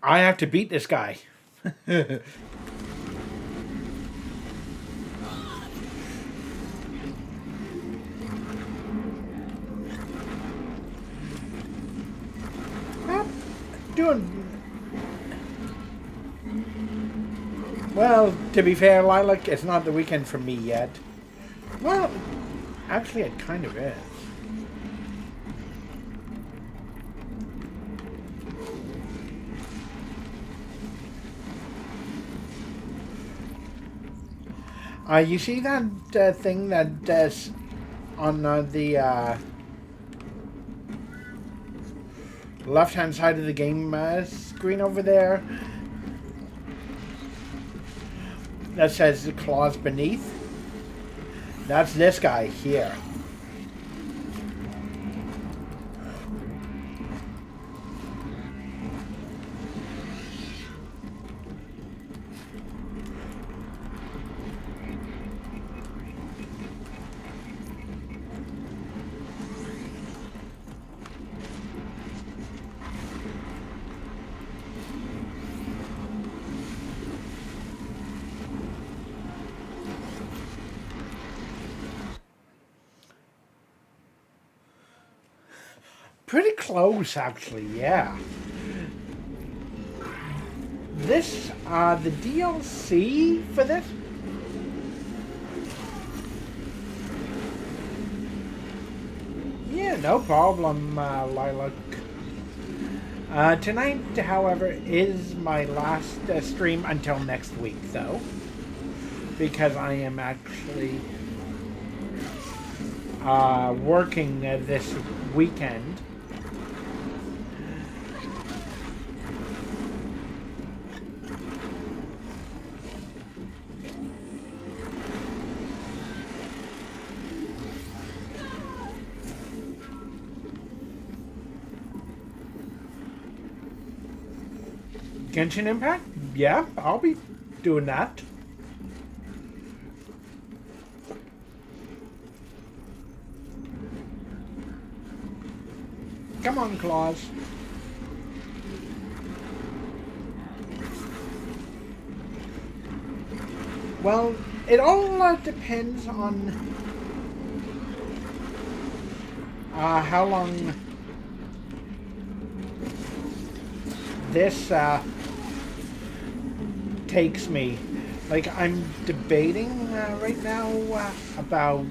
I have to beat this guy. Doing... well, to be fair, Lilac, it's not the weekend for me yet. Well, actually it kind of is. You see that thing that on the left-hand side of the game screen over there that says the claws beneath? That's this guy here. Pretty close, actually, yeah. This, the DLC for this? Yeah, no problem, Lilac. Tonight, however, is my last stream until next week, though. Because I am actually working this weekend. Genshin Impact? Yeah, I'll be doing that. Come on, Claus. Well, it all depends on how long this takes me. Like, I'm debating right now about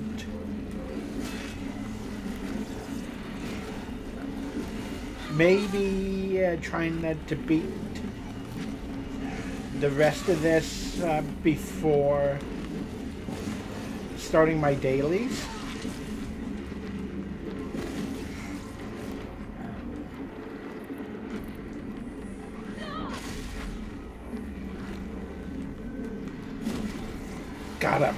maybe trying to beat the rest of this before starting my dailies. Got him.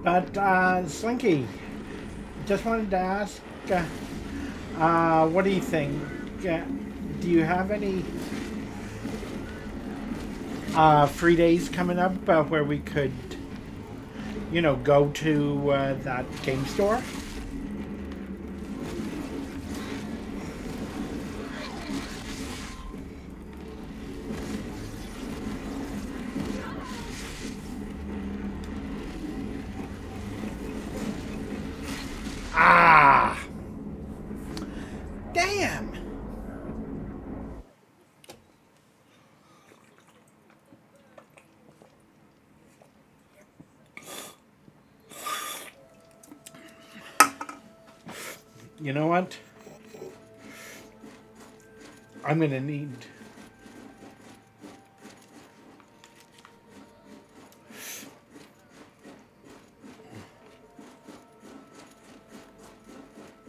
But, Slinky, just wanted to ask, what do you think? Do you have any free days coming up where we could, you know, go to that game store? Ah! Damn! You know what? I'm gonna need...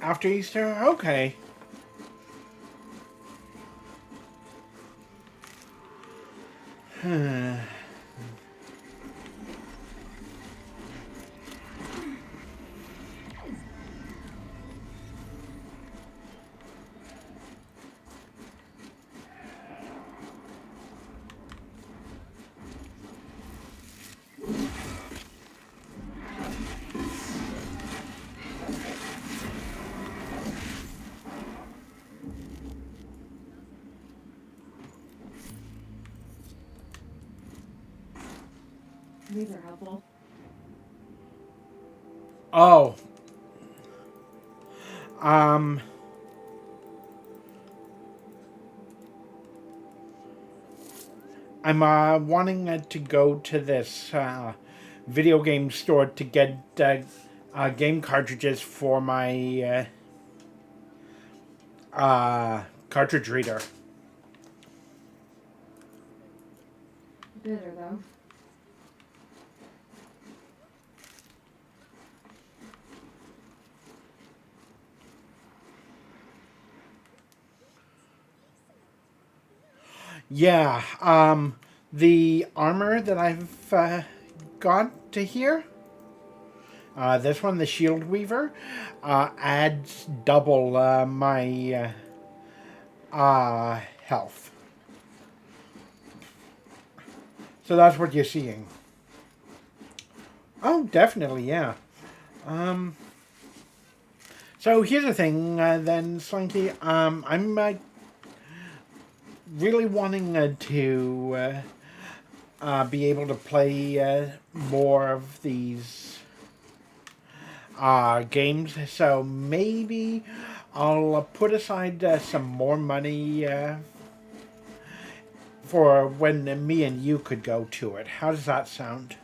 After Easter? Okay. These are helpful. Oh. I'm wanting to go to this video game store to get game cartridges for my cartridge reader. Bitter, though. Yeah, the armor that I've got to here, this one, the Shield Weaver, adds double my health. So that's what you're seeing. Oh, definitely, yeah. So here's the thing, then, Slinky. I'm really wanting to be able to play more of these games. So maybe I'll put aside some more money for when me and you could go to it. How does that sound?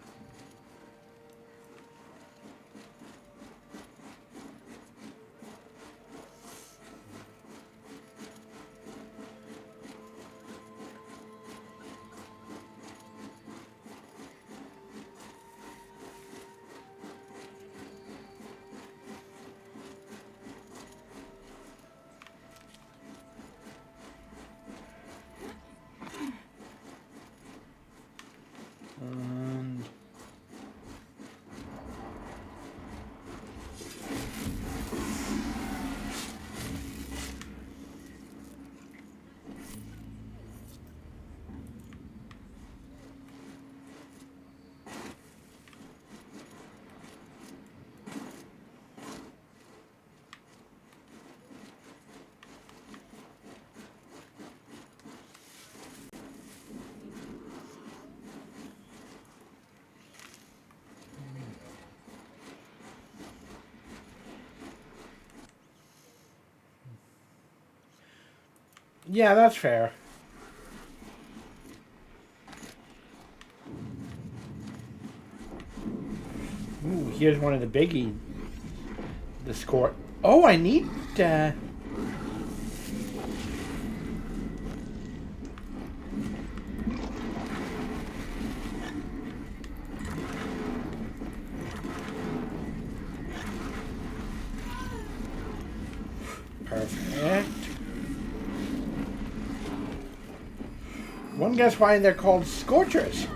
Yeah, that's fair. Ooh, here's one of the biggie. The score. Oh, I need. Perfect. One guess why they're called Scorchers.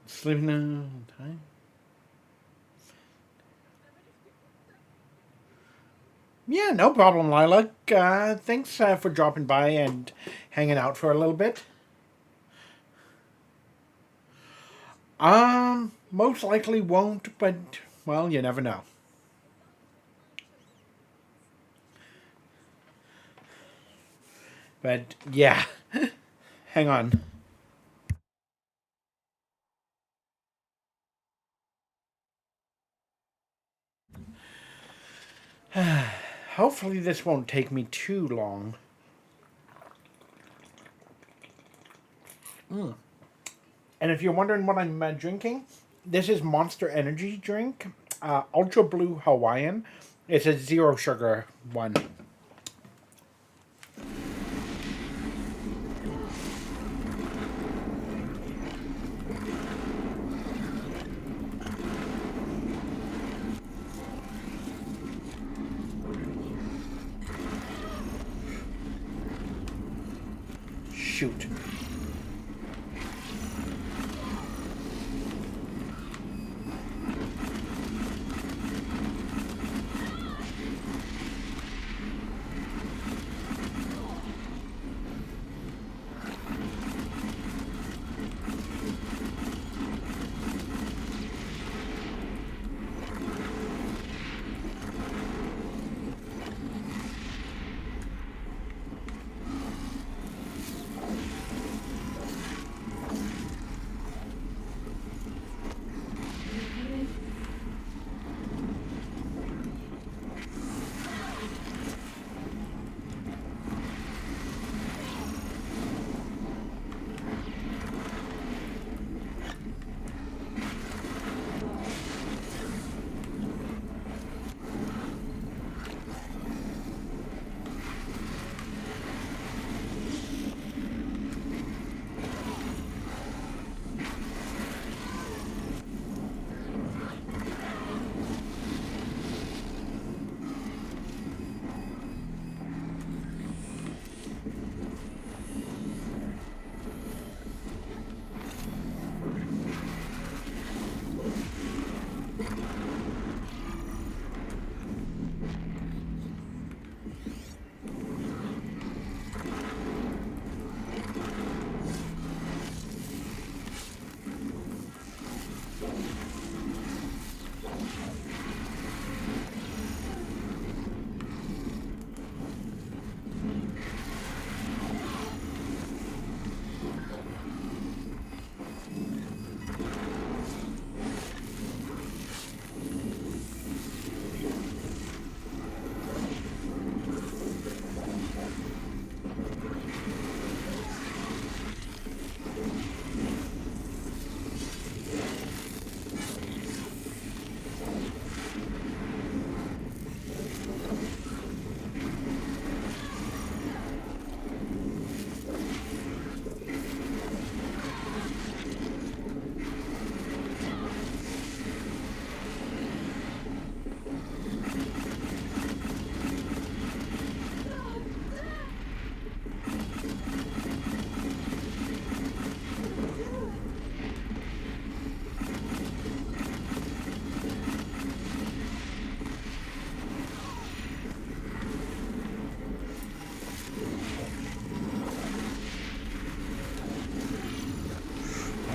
Sleeping on time. Yeah, no problem, Lilac. Thanks for dropping by and hanging out for a little bit. Most likely won't, but, well, you never know. But, yeah. Hang on. Hopefully this won't take me too long. And if you're wondering what I'm drinking, this is Monster Energy drink, Ultra Blue Hawaiian. It's a 0 sugar one. Shoot.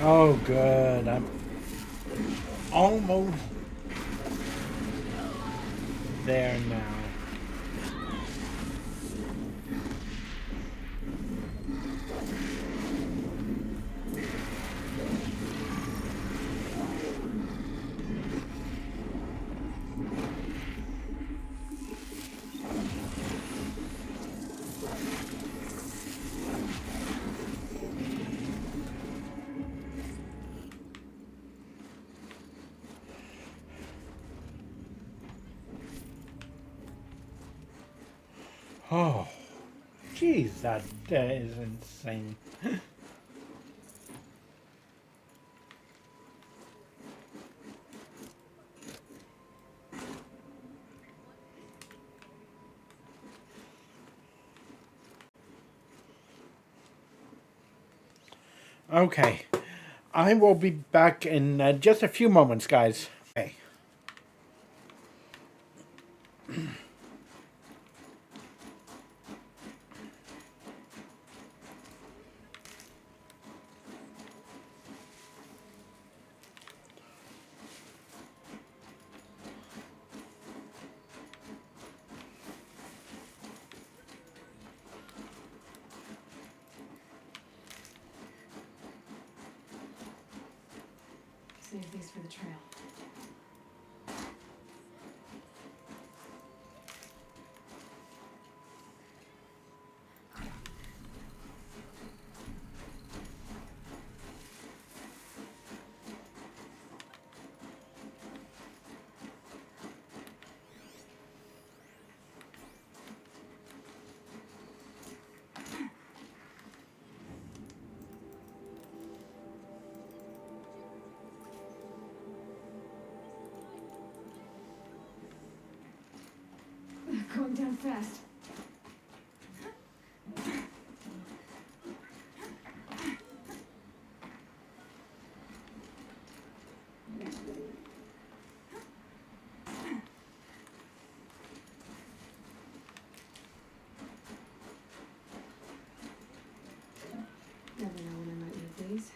Oh, good. I'm almost there now. Oh, jeez, that is insane. Okay, I will be back in just a few moments, guys. Okay. Save these for the trail. Going down fast. Never know when I might need these.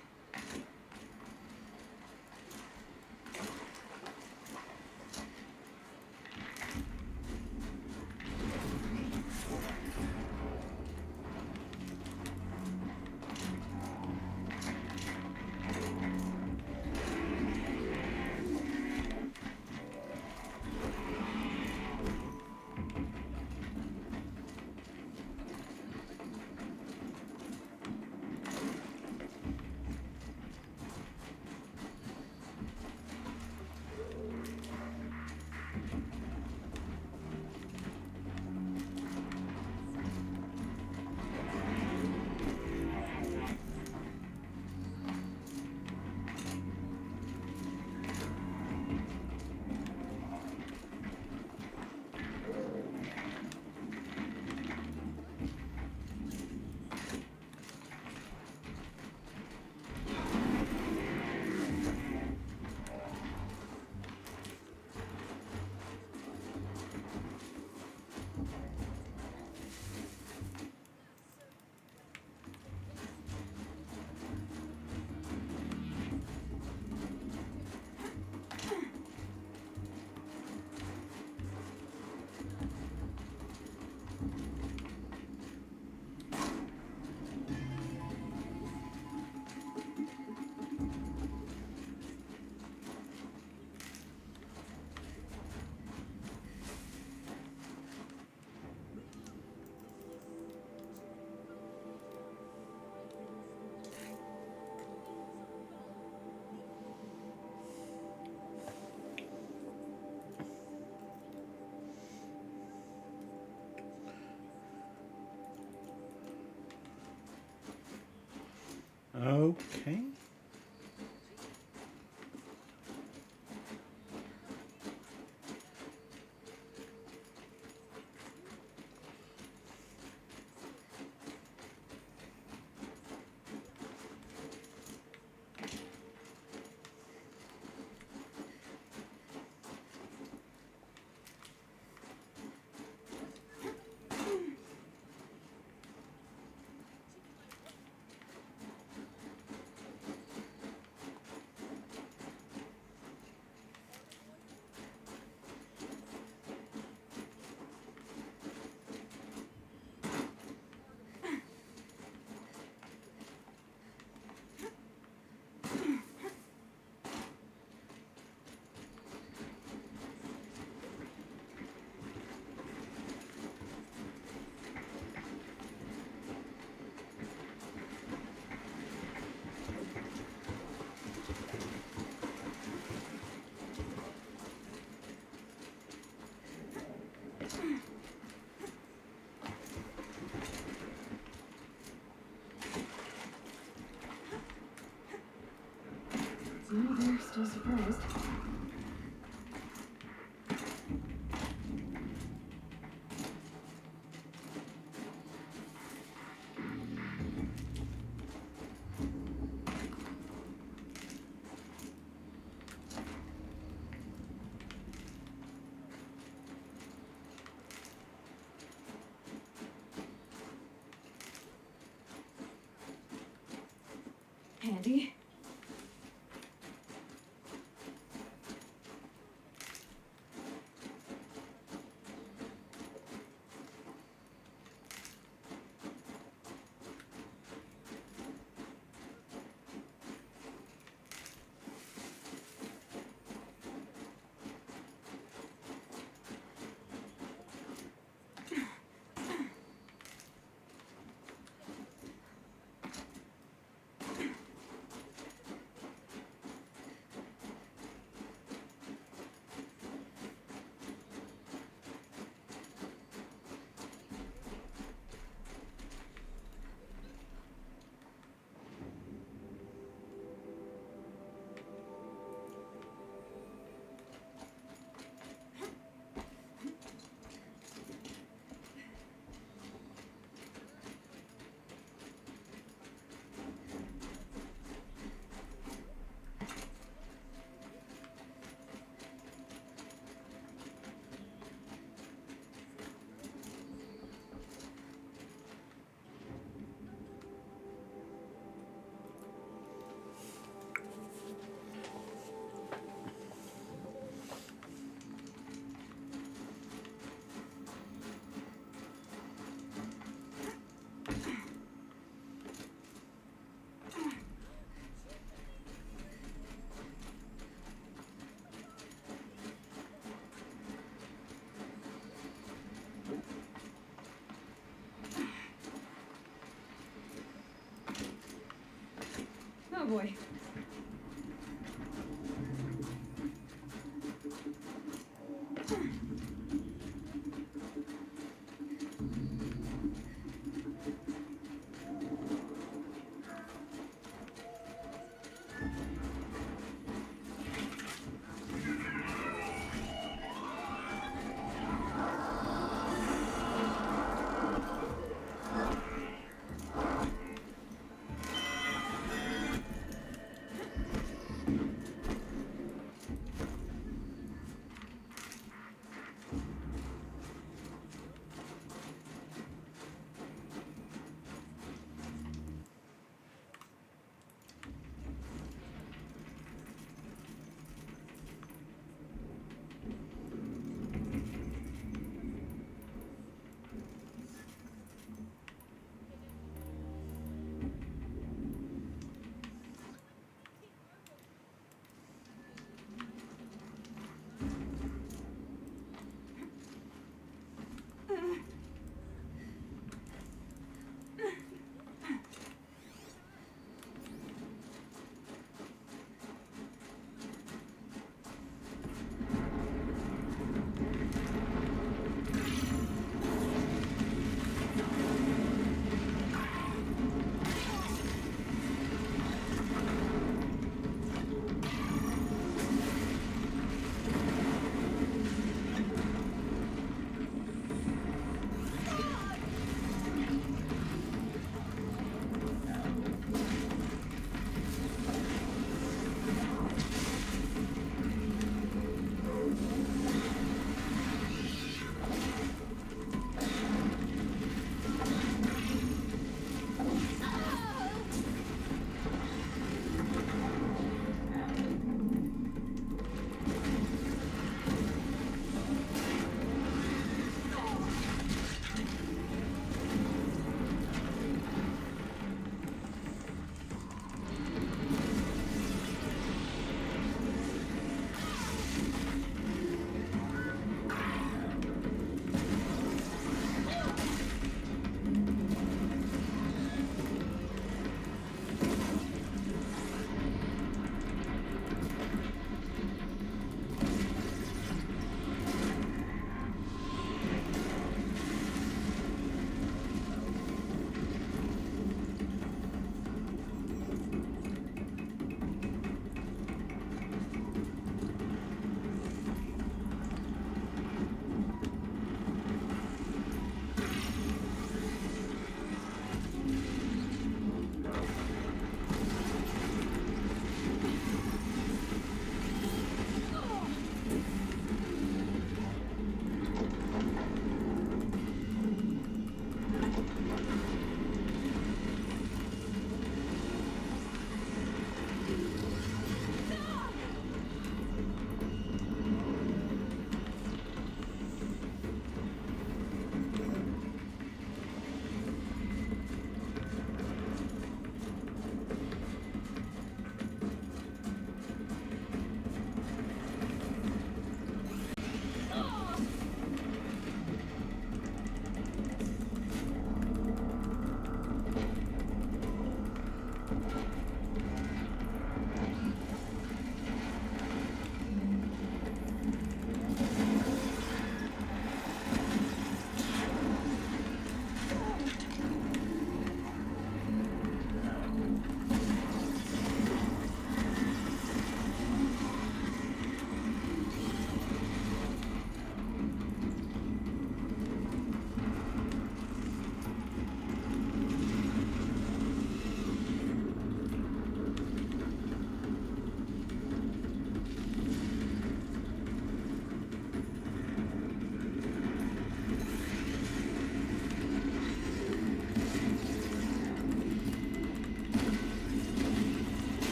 Okay. there, still surprised. Handy. Oh boy.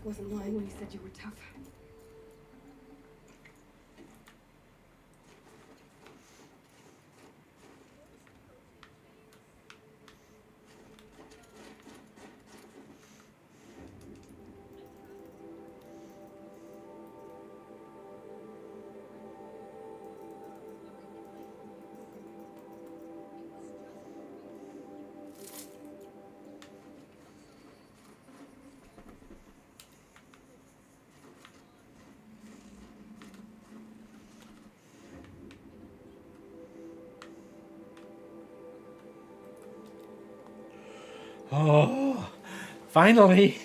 wasn't lying when he said you were tough. Oh, finally.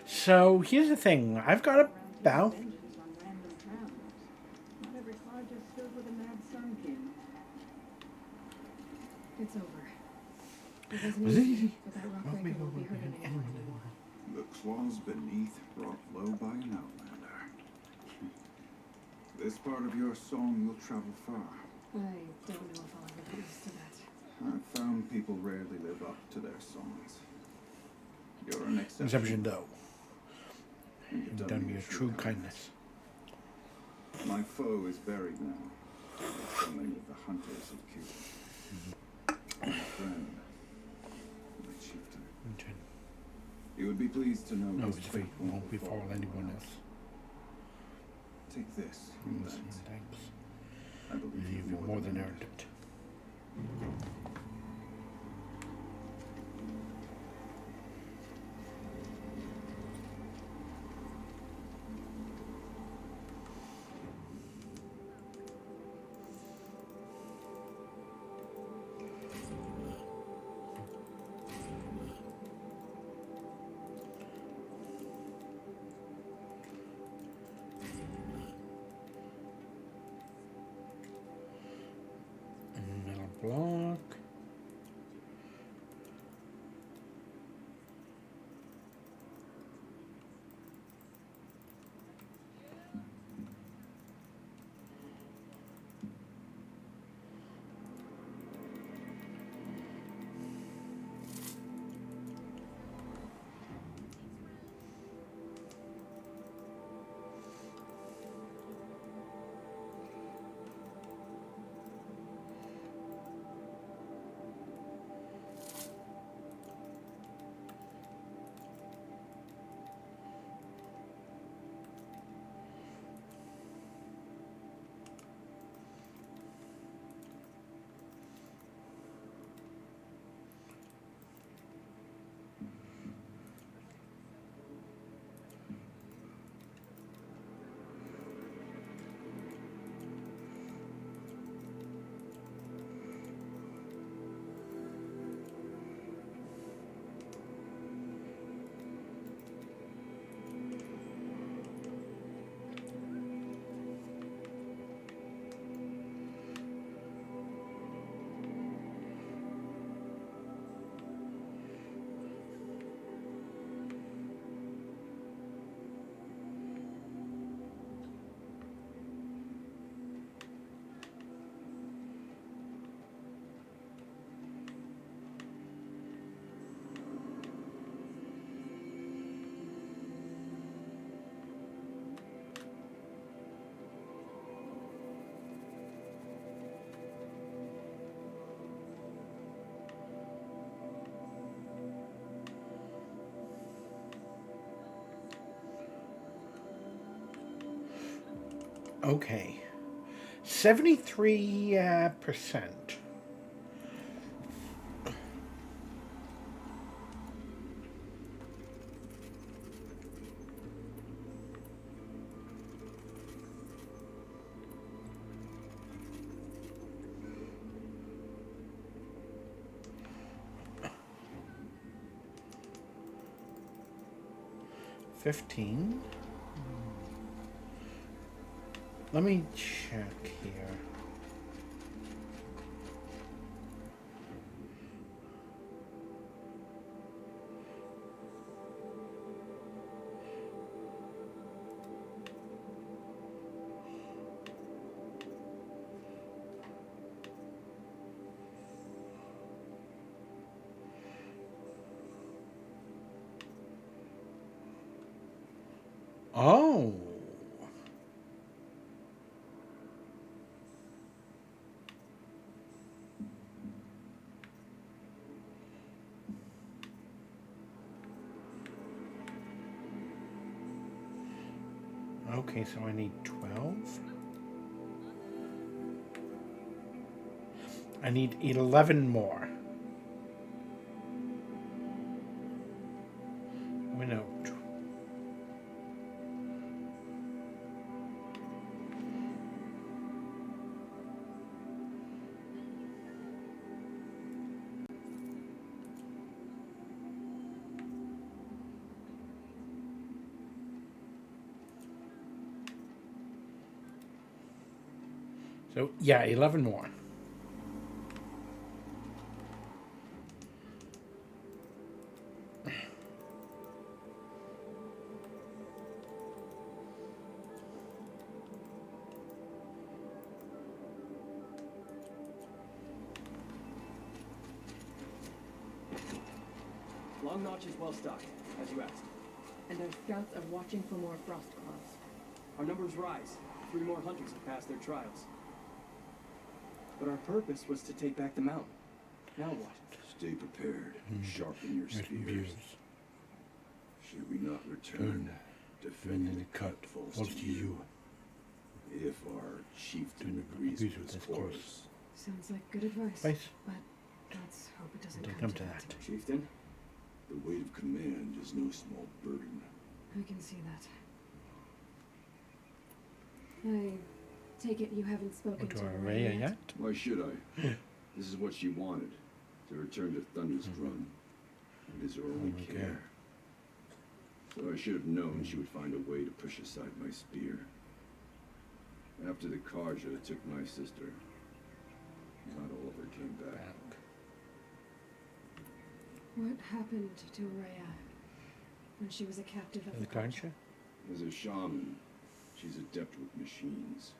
So here's the thing. I've got about Vengeance on random travelers. Not every fire just filled with a mad sun king. It's over. It wasn't Was it? easy, but that rock breaker won't be hurting anyone anymore. The claws beneath brought low by an outlander. This part of your song will travel far. I don't know if I'll ever get used to that. I've found people rarely live up to their songs. You're an exception. Exception though. And You've done me a true kindness. My foe is buried now. So many of the hunters have killed. My friend, my chieftain. You would be pleased to know No, his his fate fate won't befall anyone else. Take this. in thanks. I believe You've more than earned it. Metal block. Okay. 73%. $15. Let me check here. Oh. Okay, so I need 12. I need 11 more. Oh, no. So, yeah, 11 more. Long Notch is well stocked, as you asked. And our scouts are watching for more frost claws. Our numbers rise. 3 more hunters have passed their trials. But our purpose was to take back the mountain. Now what? Stay prepared. Sharpen your spears. Should we not return, defending the cut falls to you. If our chieftain agrees with this course. Sounds like good advice. Advice? But let's hope it doesn't Don't come to that. Chieftain? The weight of command is no small burden. I can see that. I take it you haven't spoken to Araya yet? Why should I? This is what she wanted. To return to Thunder's Run. It is her only care. So I should have known she would find a way to push aside my spear. After the Karja took my sister, not all of her came back. What happened to Araya when she was a captive of the Karja? As a shaman, she's adept with machines.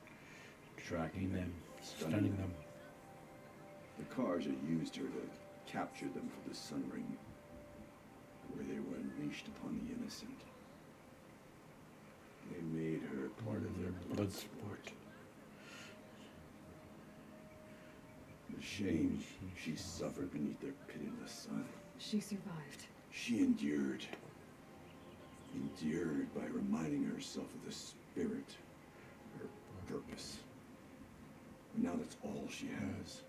Tracking them, stunning them. The Karja used her to capture them for the Sun Ring, where they were unleashed upon the innocent. They made her part of their blood sport. The shame she suffered beneath their pitiless sun. She survived. She endured. Endured by reminding herself of the spirit, her purpose. And now that's all she has.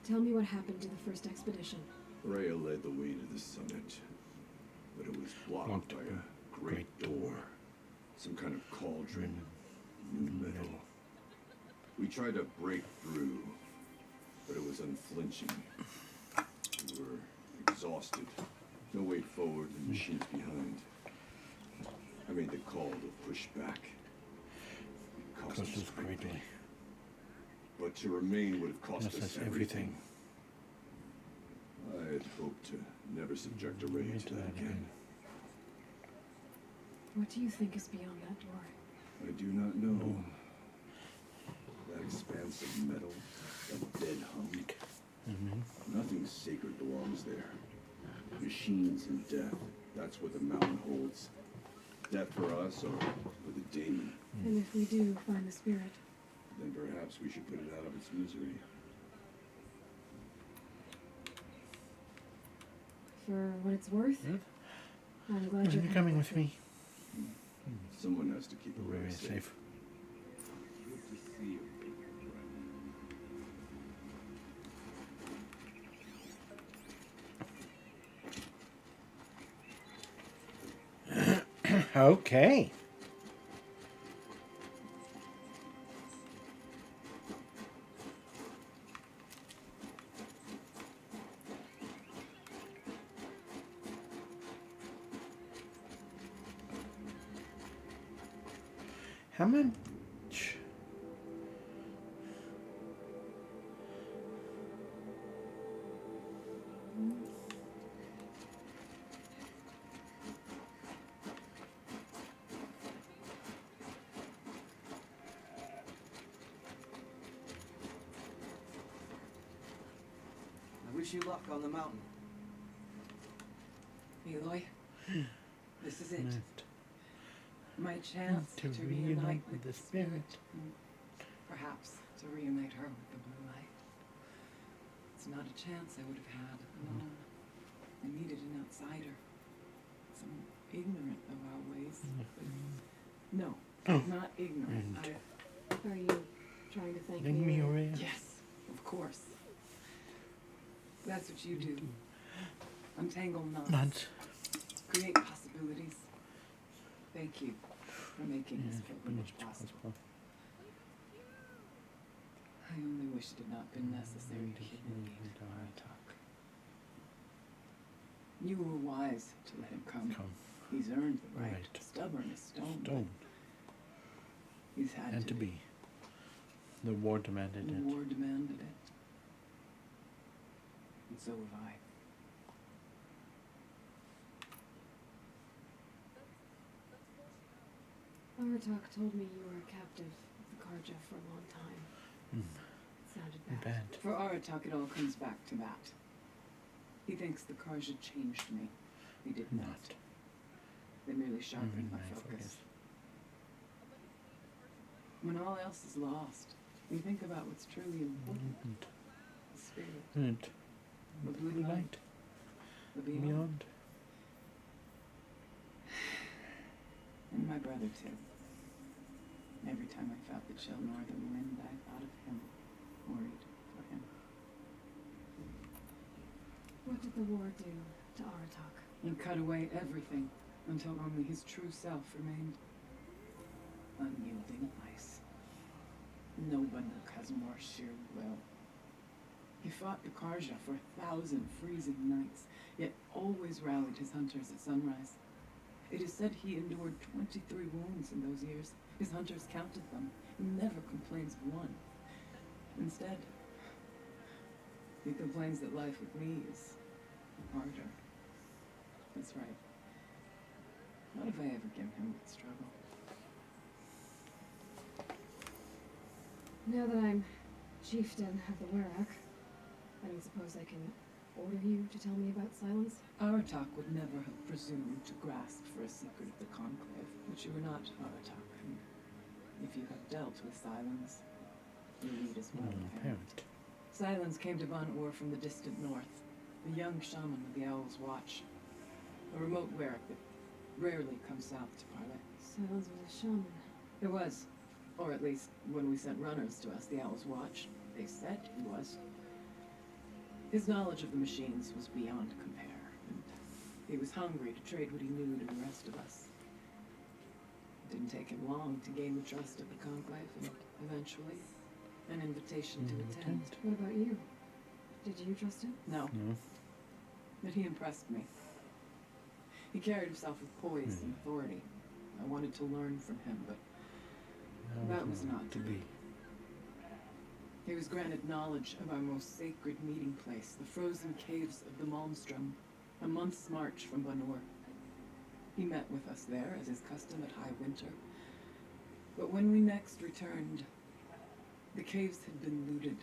Tell me what happened to the first expedition. Rhea led the way to the summit, but it was blocked by a great door. Some kind of cauldron, new metal. We tried to break through, but it was unflinching. We were exhausted. No way forward and machines behind. I made the call to push back. It cost us greatly. But to remain would have cost us everything. I had hoped to never subject a Rhea to that again. What do you think is beyond that door? I do not know. That expanse of metal, that dead hunk. Nothing sacred belongs there. Machines and death, that's what the mountain holds. Death for us or for the demon. And if we do find the spirit? Then perhaps we should put it out of its misery. For what it's worth, I'm glad you're coming with me. Someone has to keep Rhea safe. Good to see you, Okay. How much? I wish you luck on the mountain. Aloy, This is it. Meant My chance to to reunite reunite with with the the spirit. spirit. And perhaps to reunite her with the blue light. It's not a chance I would have had alone. I needed an outsider. Someone ignorant of our ways. But no, not ignorant. Are you trying to thank Thank me, Aurea. Yes, of course. That's what you do. Untangle knots. Nuts. Create possibilities. Thank you for making this pilgrimage possible. I only wish it had not been necessary to humiliate Aratak. You were wise to let him come. He's earned the right. Stubborn as stone. He's had to be. The war demanded The it. war demanded it. And so have I. Aratak told me you were a captive of the Karja for a long time. Sounded bad. For Aratak, it all comes back to that. He thinks the Karja changed me. They did not. They merely sharpened my focus. When all else is lost, you think about what's truly important. The spirit. The blue light. The beyond. And my brother, too. Every time I felt the chill northern wind, I thought of him, worried for him. What did the war do to Aratak? And cut away everything until only his true self remained. Unyielding ice. No Banuk has more sheer will. He fought the Karja for 1,000 freezing nights, yet always rallied his hunters at sunrise. It is said he endured 23 wounds in those years. His hunters counted them. He never complains of one. Instead, he complains that life with me is harder. That's right. What have I ever given him with struggle? Now that I'm chieftain of the Werak, I don't suppose I can order you to tell me about Silence? Aratak would never have presumed to grasp for a secret of the Conclave, but you are not Aratak, and if you have dealt with Silence, you lead as well apparent. Silence came to Von Ur from the distant north, a young shaman of the Owl's Watch, a remote Werak that rarely comes south to parley. Silence was a shaman. It was, or at least when we sent runners to ask the Owl's Watch, they said he was. His knowledge of the machines was beyond compare, and he was hungry to trade what he knew to the rest of us. It didn't take him long to gain the trust of the Conclave, and eventually, an invitation to attend. What about you? Did you trust him? No. But he impressed me. He carried himself with poise and authority. I wanted to learn from him, but that was not to be. He was granted knowledge of our most sacred meeting place, the frozen caves of the Malmstrom, a month's march from Banur. He met with us there, as is custom at high winter. But when we next returned, the caves had been looted.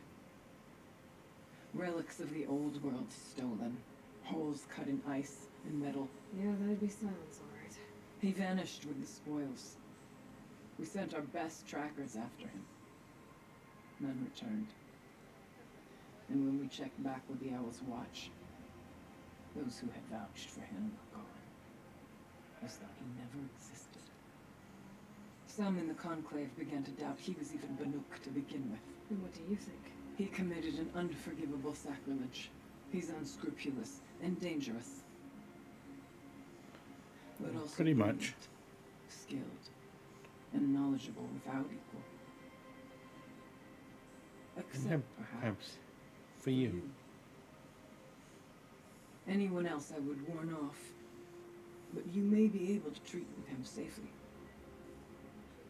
Relics of the old world stolen, holes cut in ice and metal. Yeah, that'd be Silence, all right. He vanished with the spoils. We sent our best trackers after him. None returned. And when we checked back with the Owl's Watch, those who had vouched for him were gone, as though he never existed. Some in the Conclave began to doubt he was even Banuk to begin with. And what do you think? He committed an unforgivable sacrilege. He's unscrupulous and dangerous. But also pretty much. skilled and knowledgeable without equal. Except perhaps for you. Anyone else I would warn off, but you may be able to treat with him safely.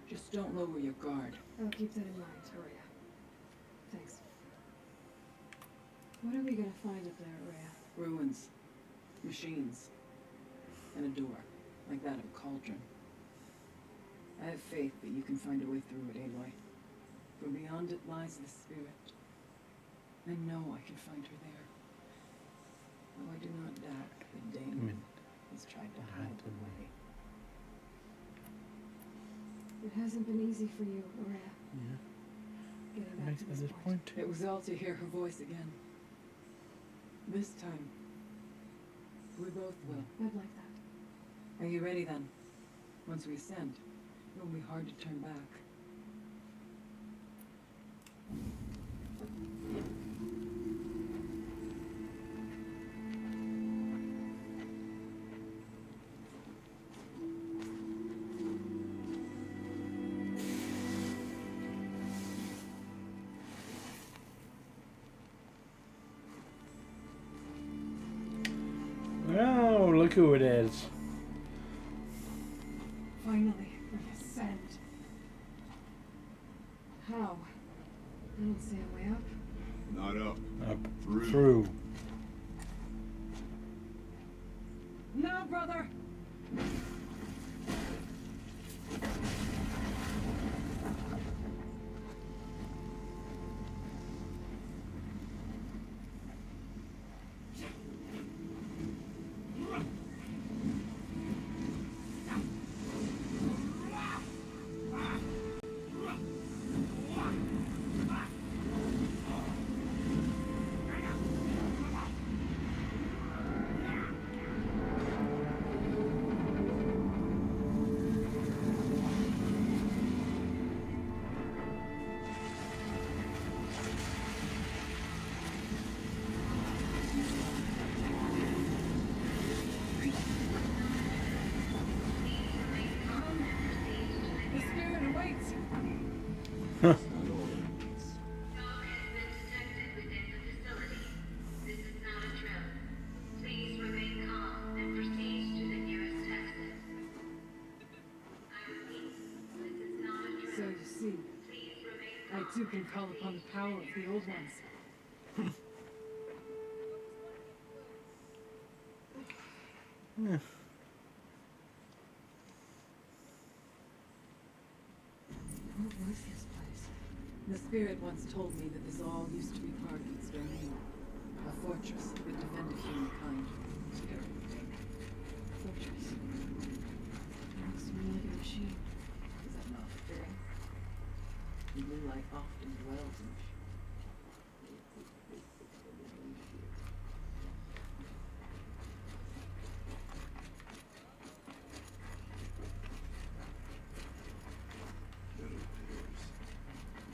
Just don't lower your guard. I'll keep that in mind, Aurea. Thanks. What are we gonna find up there, Aurea? Ruins, machines, and a door, like that of a cauldron. I have faith that you can find a way through it, Aloy. For beyond it lies the spirit. I know I can find her there. Though I do not doubt that Damon has tried to hide away. It hasn't been easy for you, Maria. Yeah. Getting back Right to at this this point. point. It was all to hear her voice again. This time, we both will. I'd like that. Are you ready then? Once we ascend, it will be hard to turn back. Oh, look who it is. Finally, we ascend. How? I don't see a way up. Not up. Up. Through. Through. Now, brother! The spirit awaits! That's not all it needs. Dog has been detected within the facility. This is not a drill. Please remain calm and proceed to the nearest exit. I repeat, this is not a drill. So you see, Please remain I calm. too can call upon the power of the old ones. What was this place? The spirit once told me that this all used to be part of its domain. A fortress that defended humankind. Fortress. It looks to me like a machine. Is that not fitting? The blue light often dwells in machines. Metal pillars.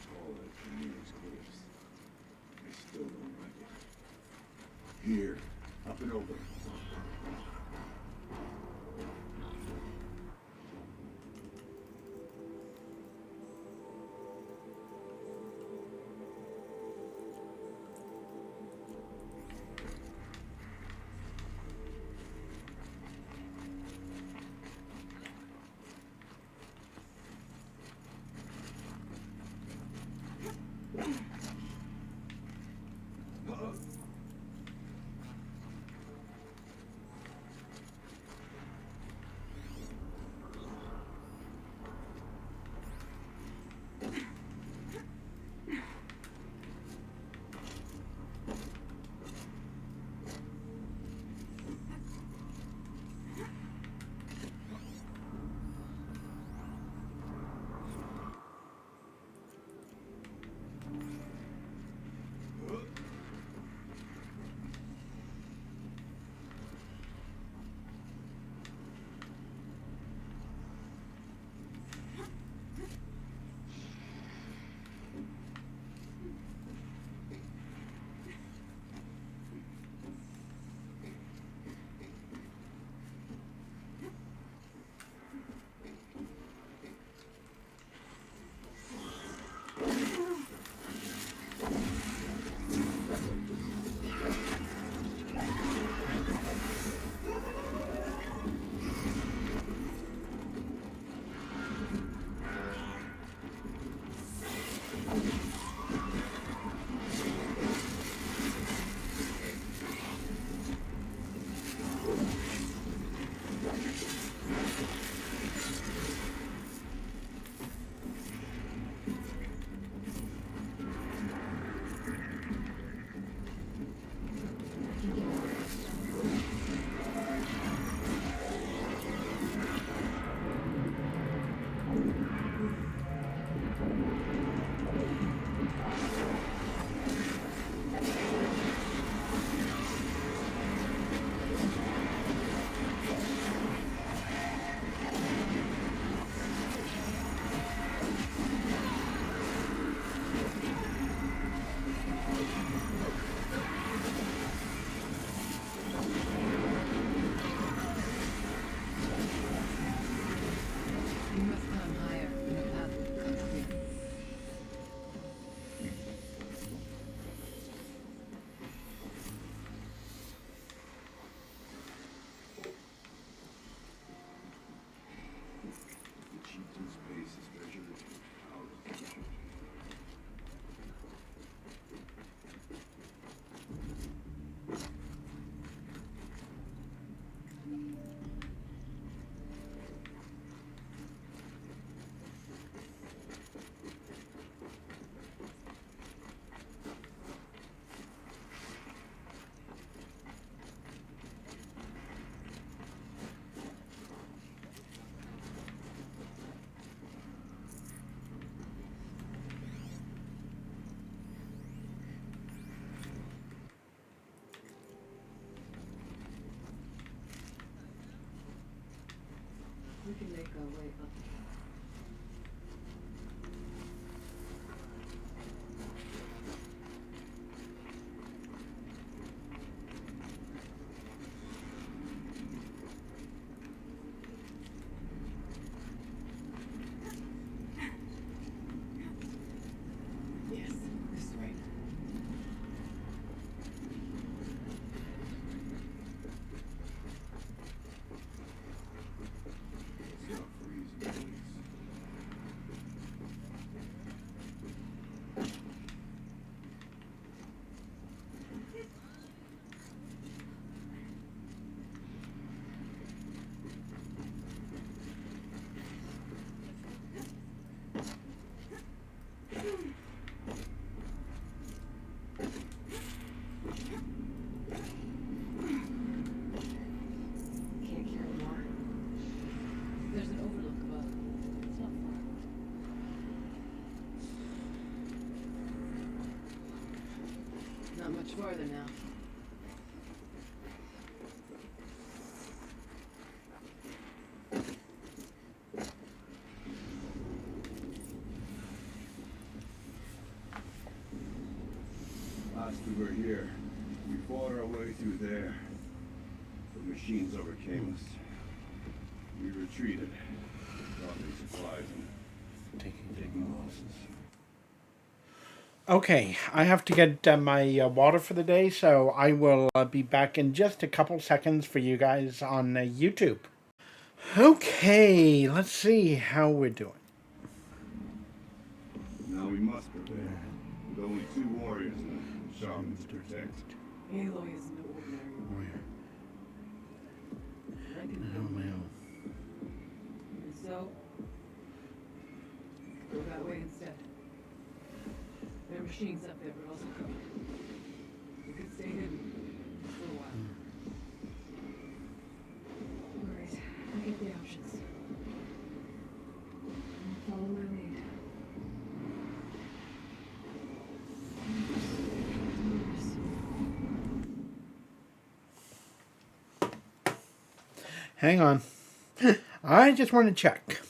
Tall as the nearest cliffs. I still don't like it. Here. Up and over. much farther now. Last we were here, we fought our way through there. The machines overcame us. We retreated, dropping supplies and taking losses. Okay, I have to get my water for the day, so I will be back in just a couple seconds for you guys on YouTube. Okay, let's see how we're doing. Now we must prevail. With only 2 warriors and shamans to protect. Aloy is no ordinary warrior. I can Oh, well. And so, go that way instead. There are machines up there, but also cover. We could stay hidden for a while. Alright, I get the options. I'll follow my lead. Hang on. I just want to check.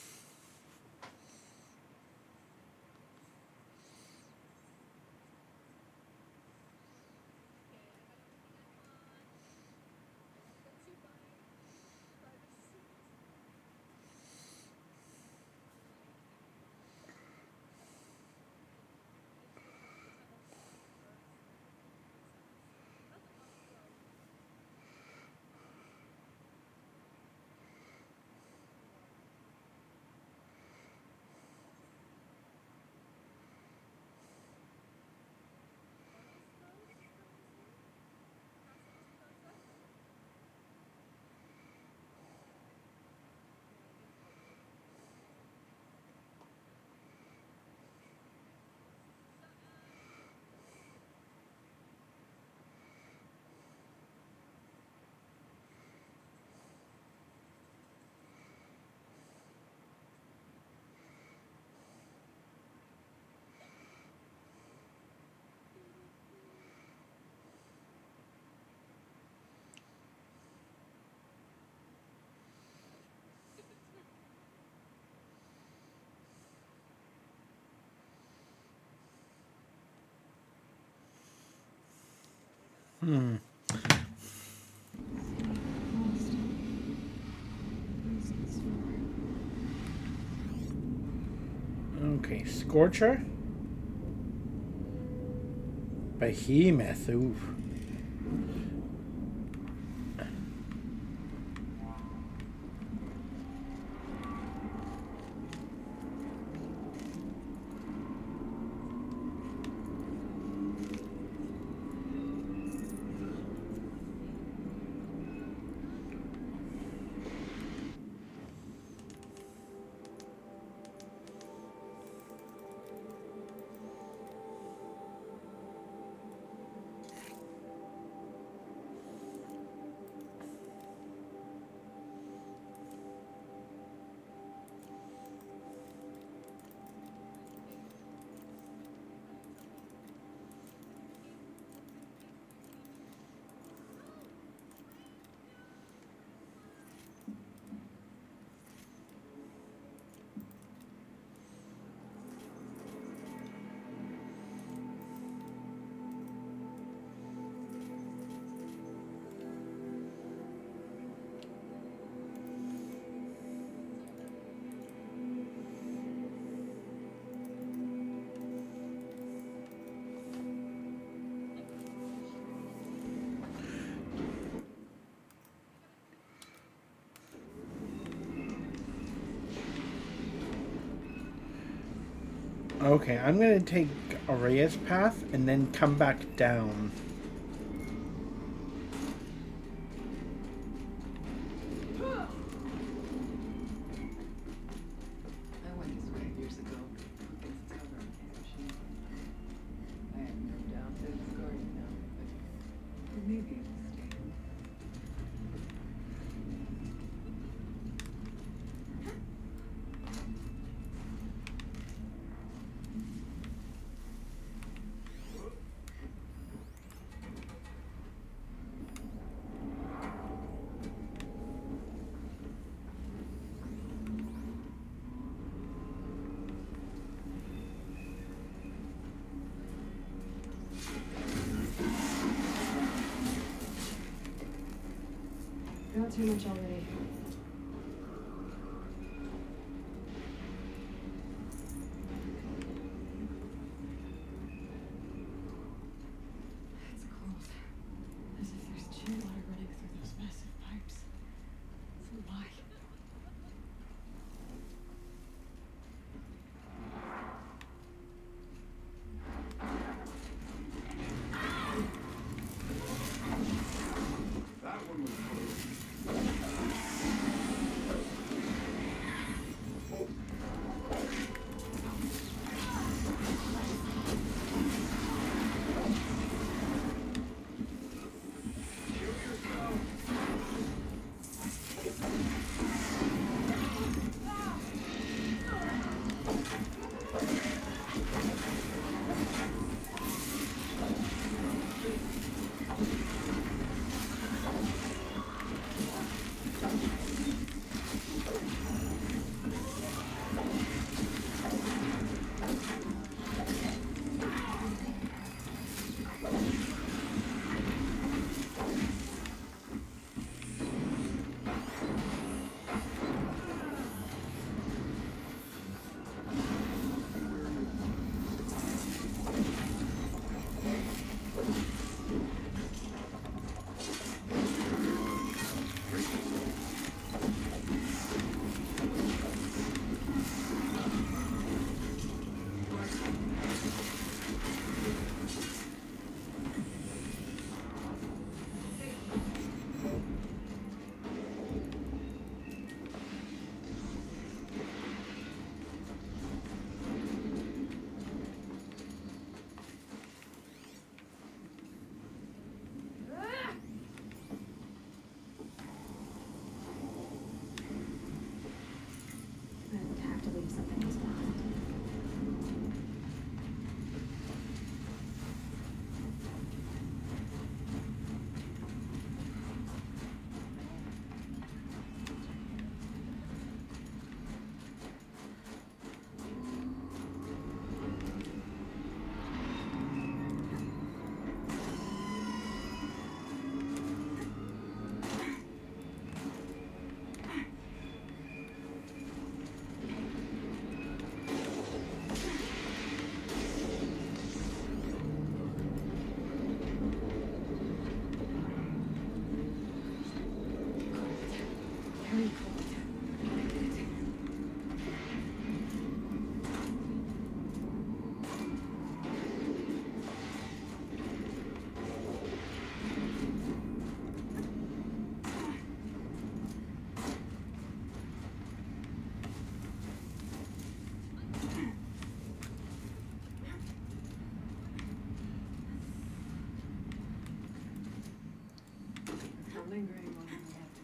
Okay, Scorcher. Behemoth, oof. Okay, I'm gonna take Araya's path and then come back down. I went this way years ago. It's covered in machine. I have no doubt that it's guarded now, but maybe it will stay. too much already. It's cold. As if there's chill water running through those massive pipes. So why? That one was close. I would have to leave something else behind. Very cold. Not lingering more than we have to.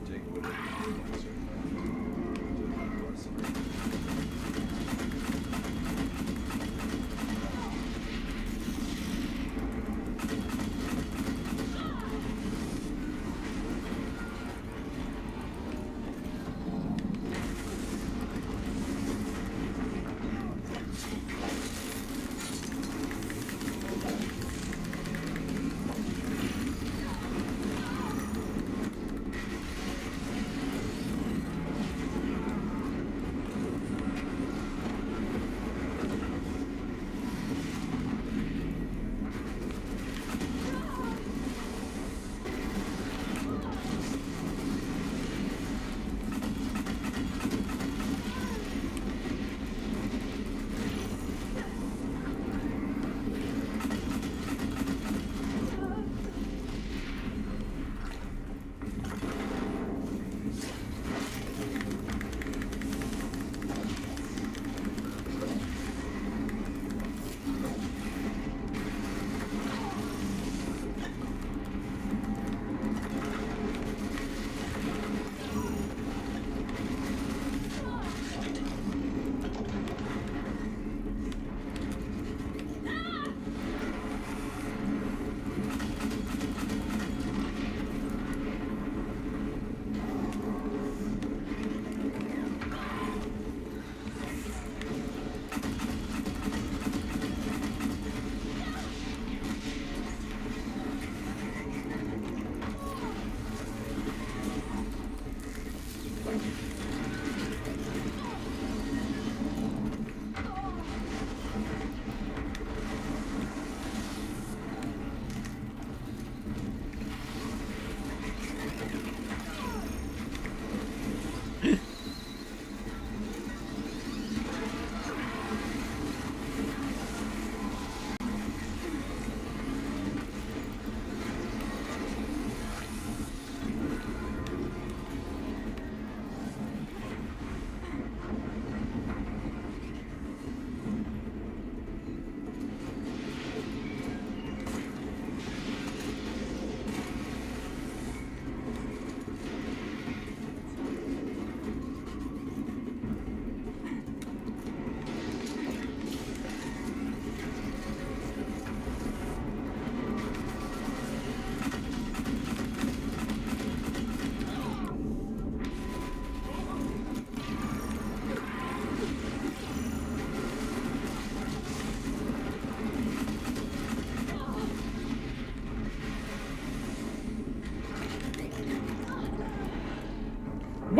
Take whatever you want, sir. Bless you.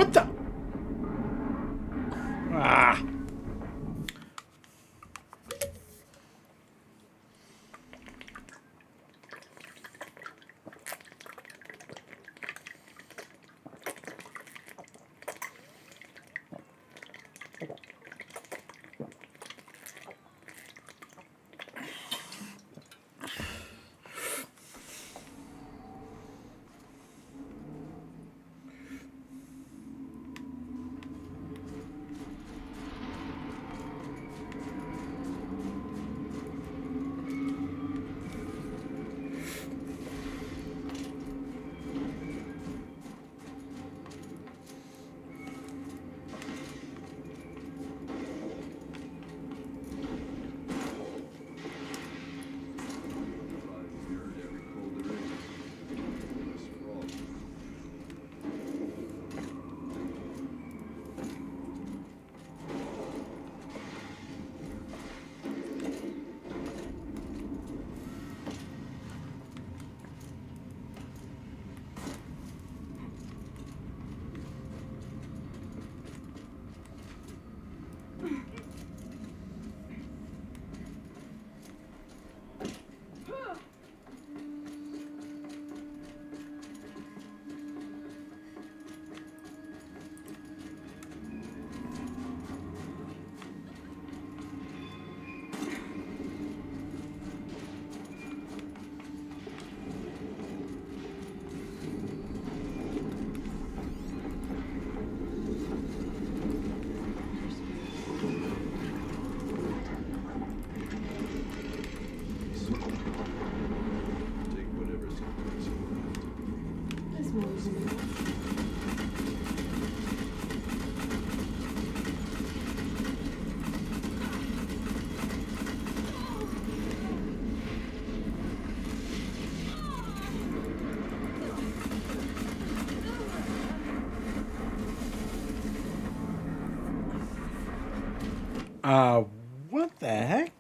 What the? Ah. What the heck?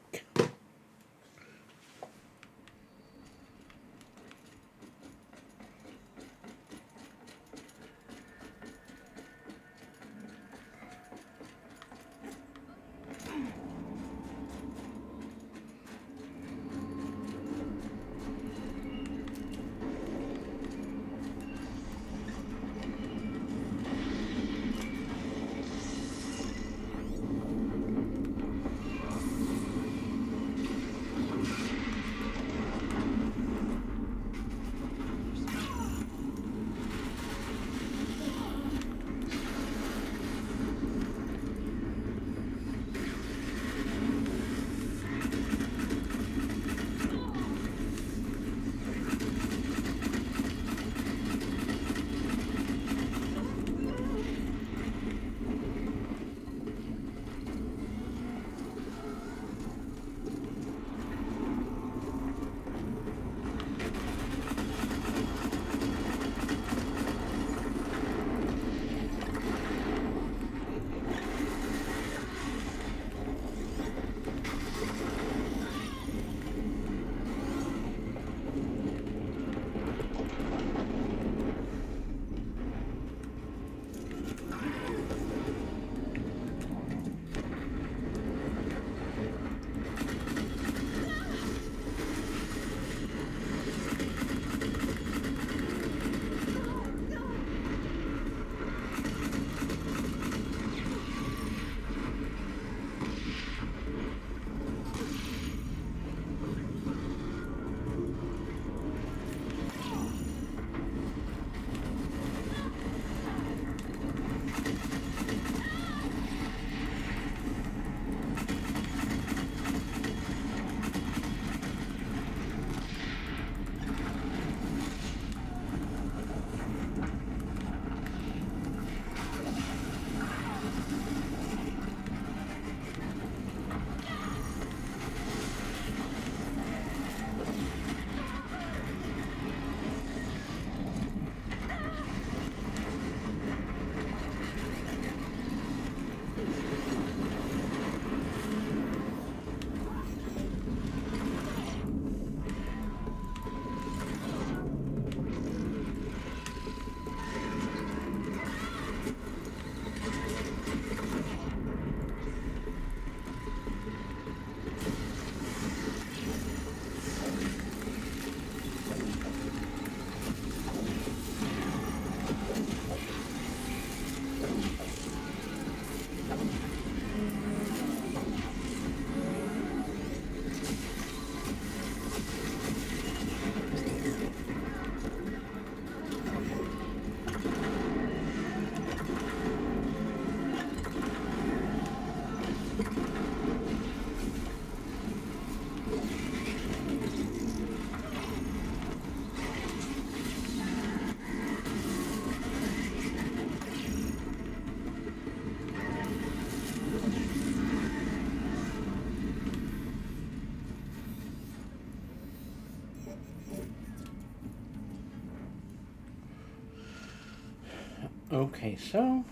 Okay, so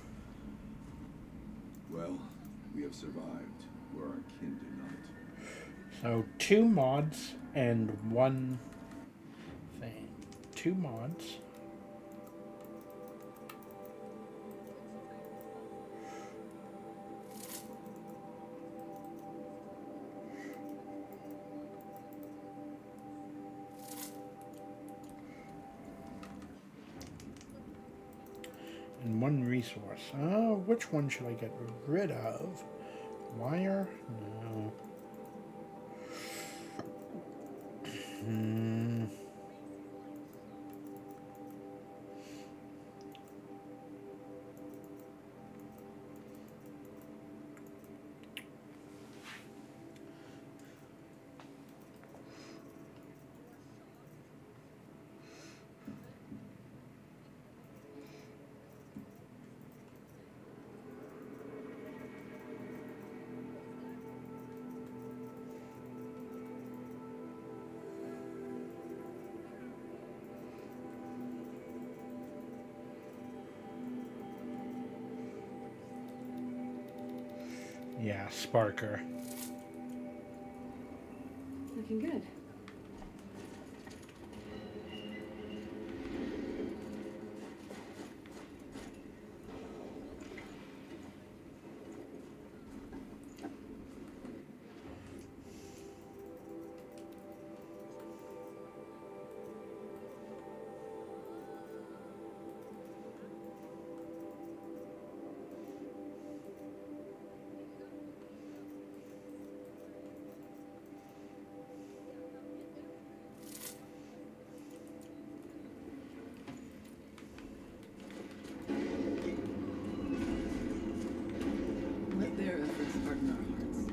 Well, we have survived, where our kin did not. so 2 mods and 1 thing. 2 mods. And 1 resource. Which one should I get rid of? Wire? No. Hmm. Yeah, Sparker. Looking good. Let their efforts harden our hearts.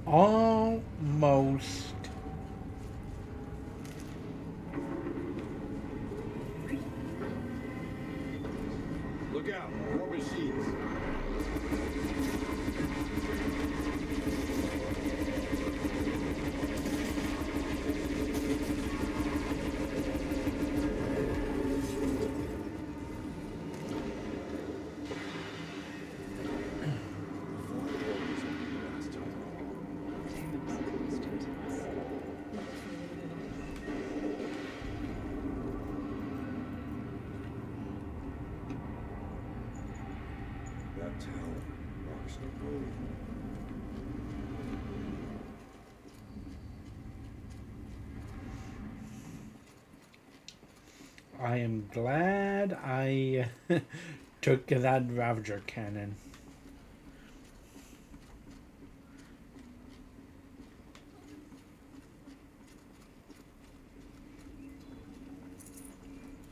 Almost. Look out, more machines. Damon's constant. tower marks the goal. I am glad I took that Ravager cannon.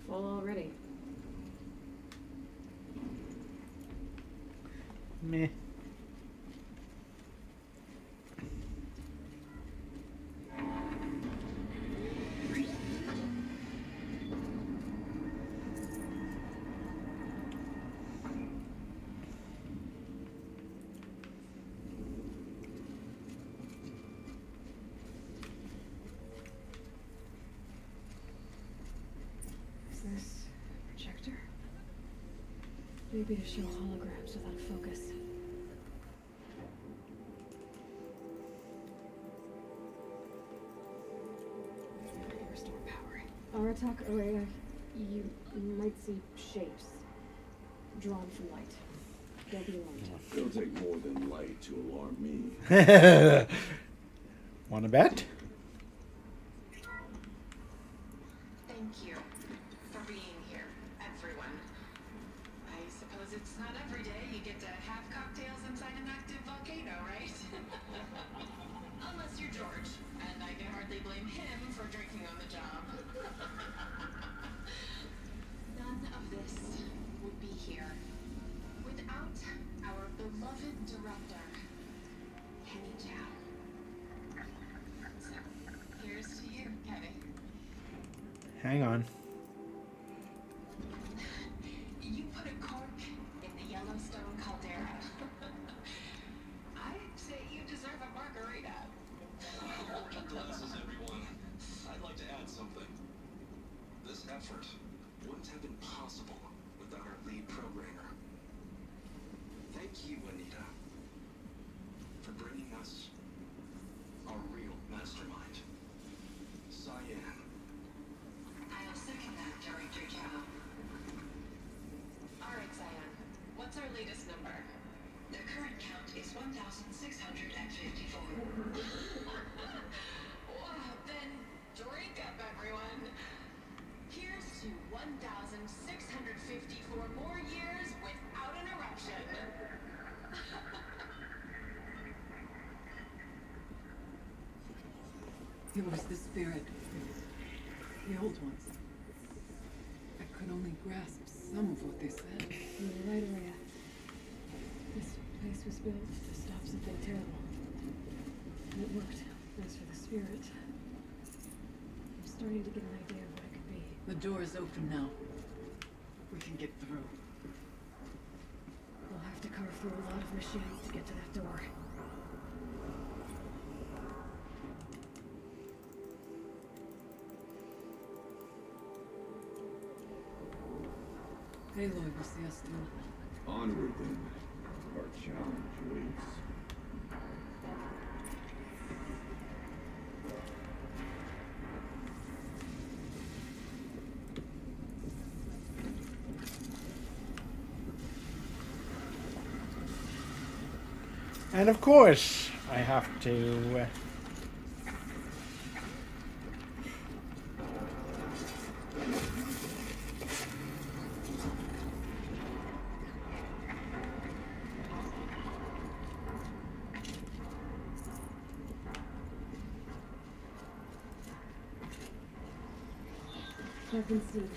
Full already. Meh. Is this projector? Maybe to show holograms without focus. Restore power. Aratak area, you might see shapes drawn from light. They'll be alarmed. It'll take more than light to alarm me. Wanna bet? Thank you for being here, everyone. I suppose it's not every day you get to have cocktails inside an active volcano, right? Unless you're George, and I can hardly blame him for drinking on the job. None of this would be here without our beloved director, Kenny Chow. So, here's to you, Kenny. Hang on. You put a cork in the Yellowstone caldera. I'd say you deserve a margarita. Hold your glasses, everyone. I'd like to add something. This effort wouldn't have been possible without our lead programmer. Thank you, Anita, for bringing us our real mastermind, Cyan. I'll second that, Director Chow. All right, Cyan. What's our latest number? The current count is 1,654. Wow, then drink up, everyone. Here's to 1,654 more years without an eruption. It was the spirit. The old ones. I could only grasp some of what they said. You're right, Araya. This place was built to stop something terrible. And it worked. As for the spirit, I'm starting to get an idea of what it could be. The door is open now. We can get through. We'll have to carve through a lot of machines to get to that door. Aloy will see us through. Onward then. Our challenge waits. And of course, I have to... I can see.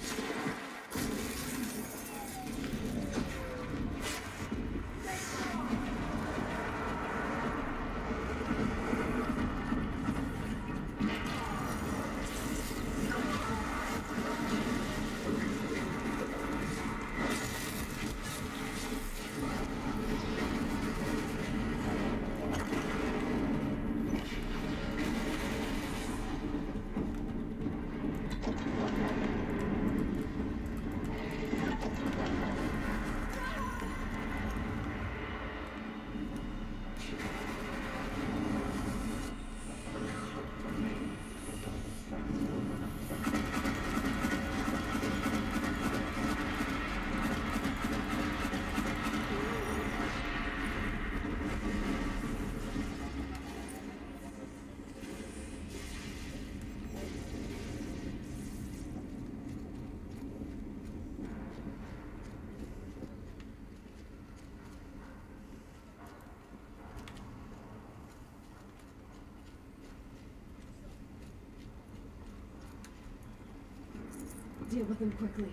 deal with them quickly.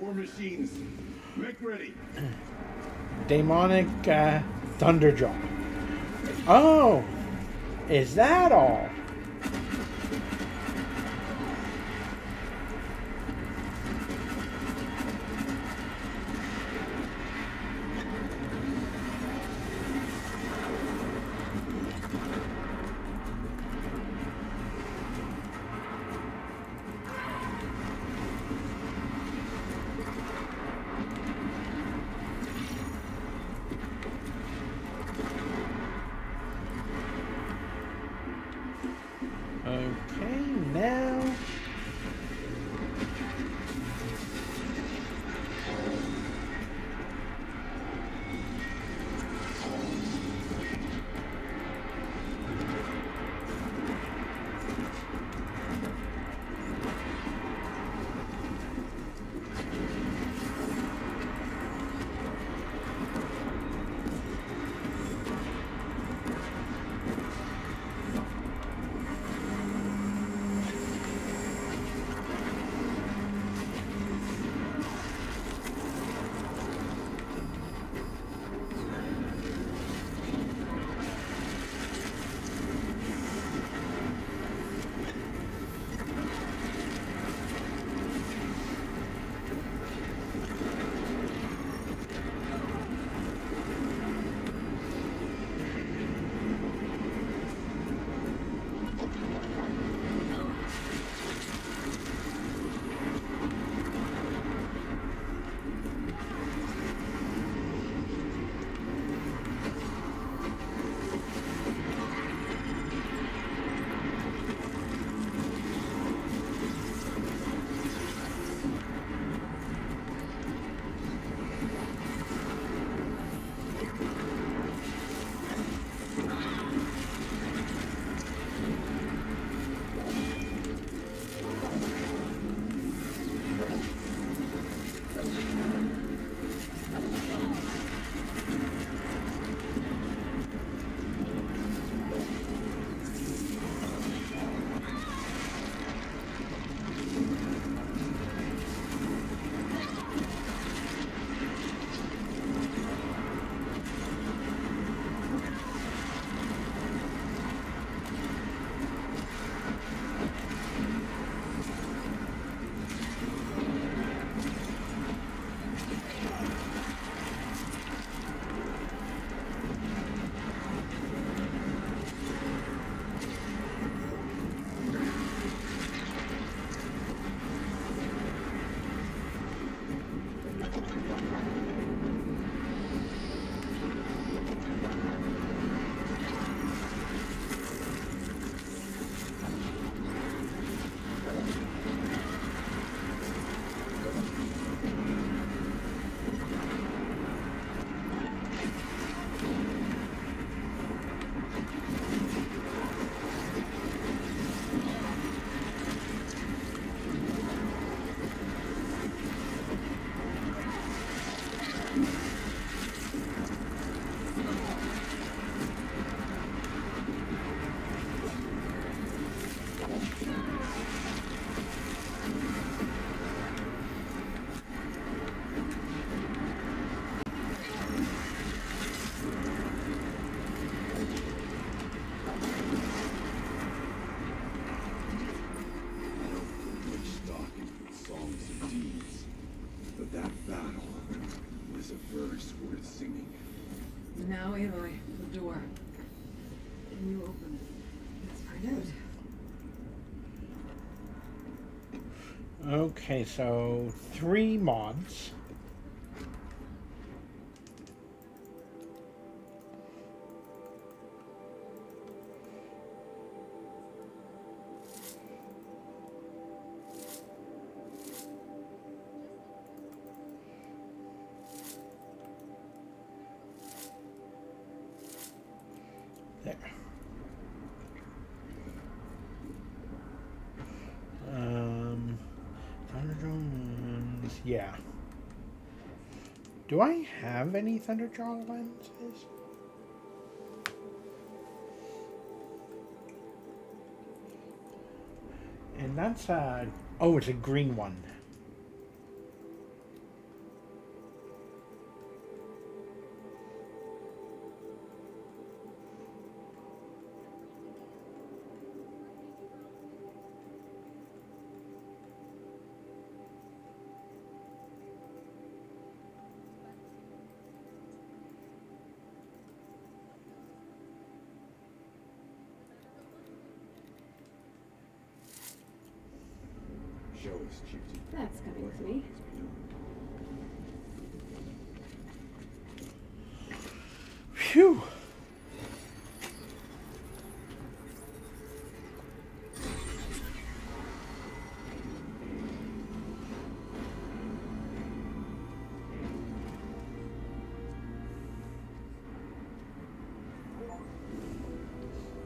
More machines. Make ready. Demonic Thunderjaw. Oh! Is that all? Okay, now... Now, Aloy, the door. Can you open it? Let's find out. Okay, so 3 mods. There. Thunderdome. Yeah. Do I have any Thunderjaw lenses? And that's oh, it's a green one. Show us, Chieftain. That's coming with me. Phew.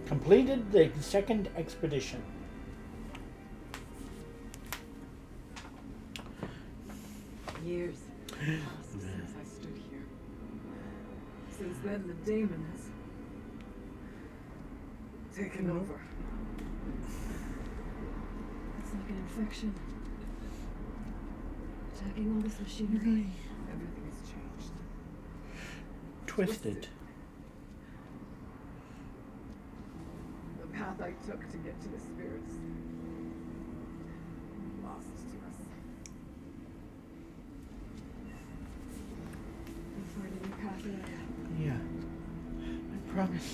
Completed the second expedition. Years passed since I stood here. Since then, the daemon has taken over. It's like an infection. Attacking all this machinery. Everything has changed. Twisted. The path I took to get to the spirits. Lost to us. We'll find a new path ahead. Yeah. I promise.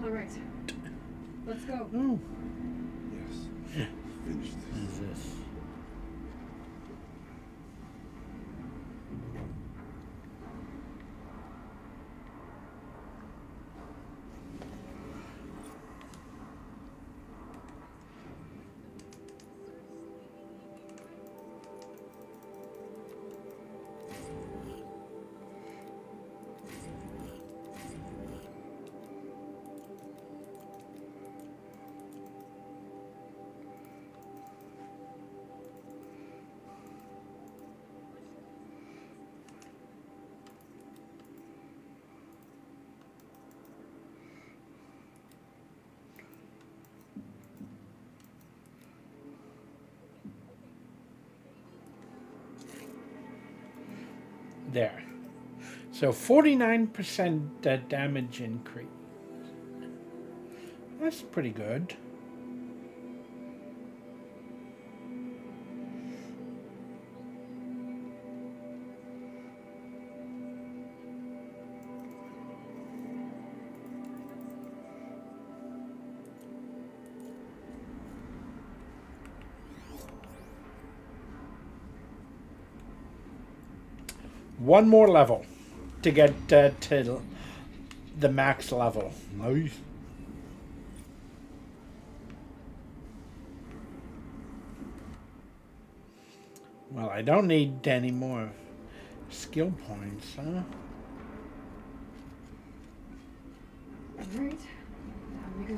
All right. Let's go. Oh. Yes. Finish this. What is this? There. So 49% damage increase. That's pretty good. One more level to get to the max level. Nice. Well, I don't need any more skill points, huh? All right. Down we go.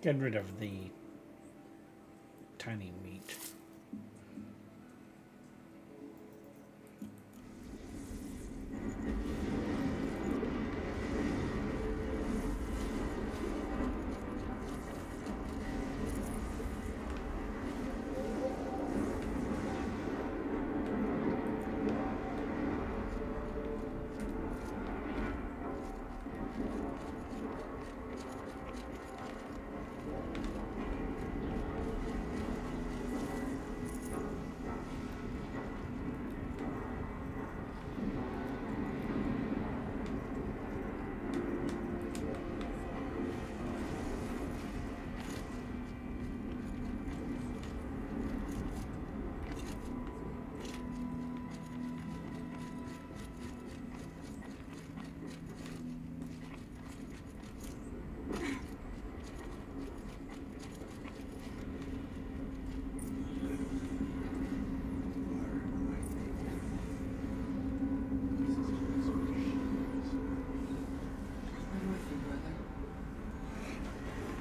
Get rid of the tiny meat.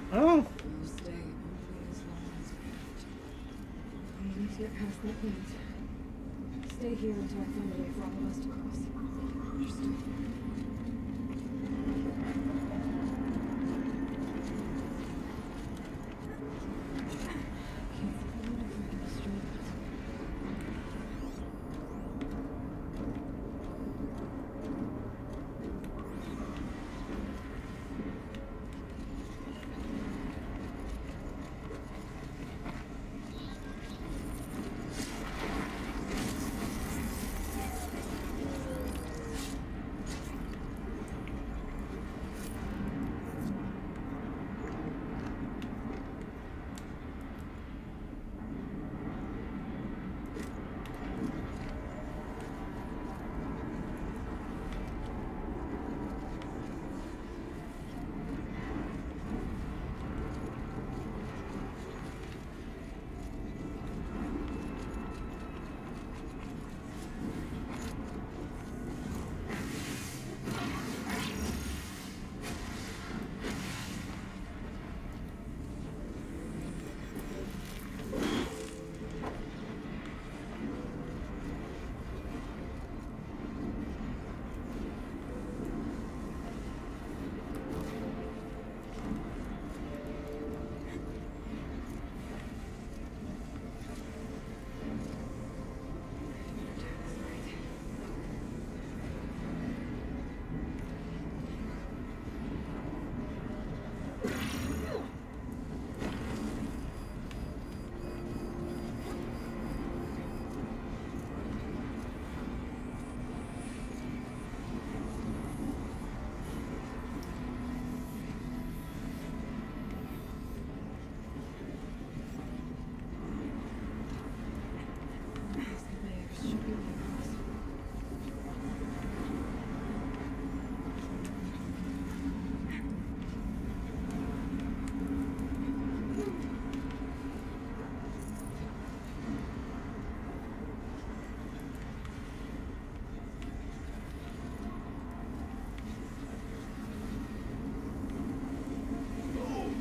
Oh. We'll stay only as long as we have to. We need to get past that point. Stay here until I find a way for all of us to cross. Understood?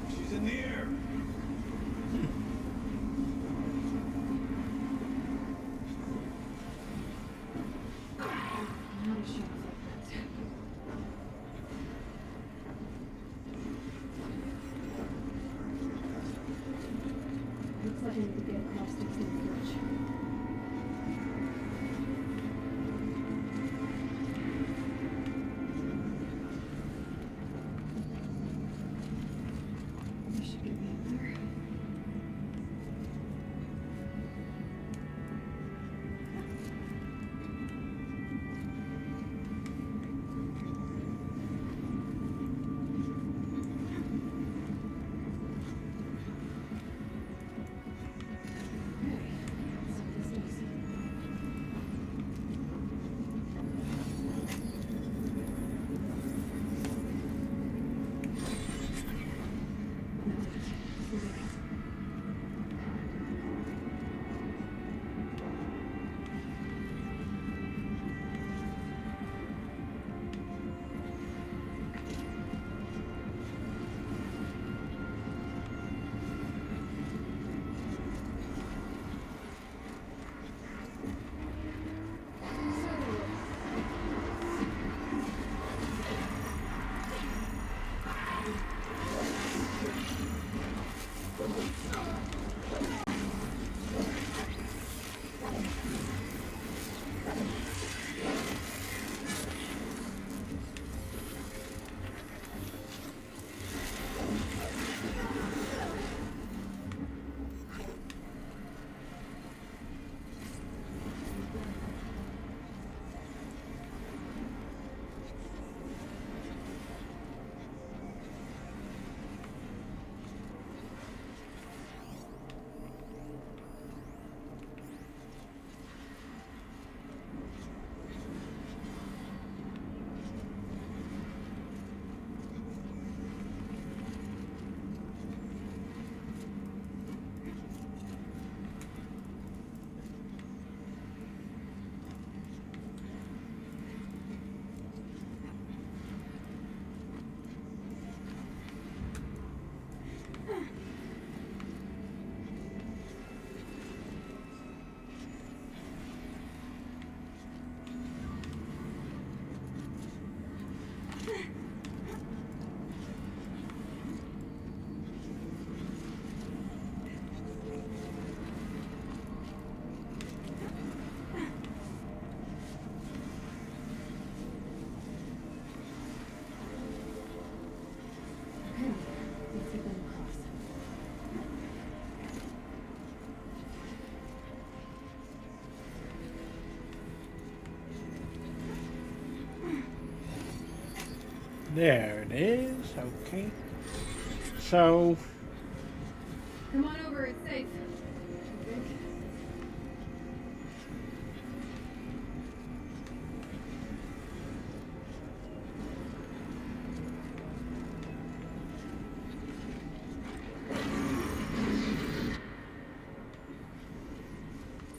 She's in the air. Not a shot like that. Looks like I need to get across to the bridge. This should get me in there. Okay. There it is. Okay. So, Come on over, it's safe.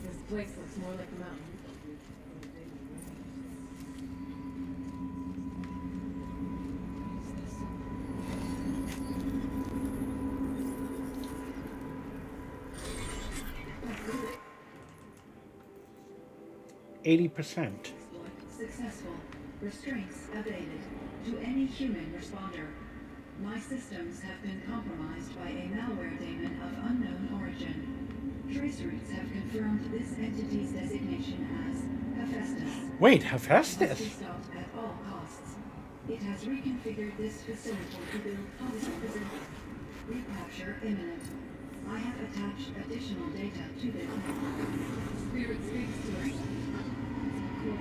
This place looks more like a mountain. 80%. Successful. Restraints evaded. To any human responder. My systems have been compromised by a malware daemon of unknown origin. Trace routes have confirmed this entity's designation as Hephaestus. Wait, Must Hephaestus? be stopped at all costs. It has reconfigured this facility to build prison. Recapture imminent. I have attached additional data to this. Spirit speaks to us. Cool.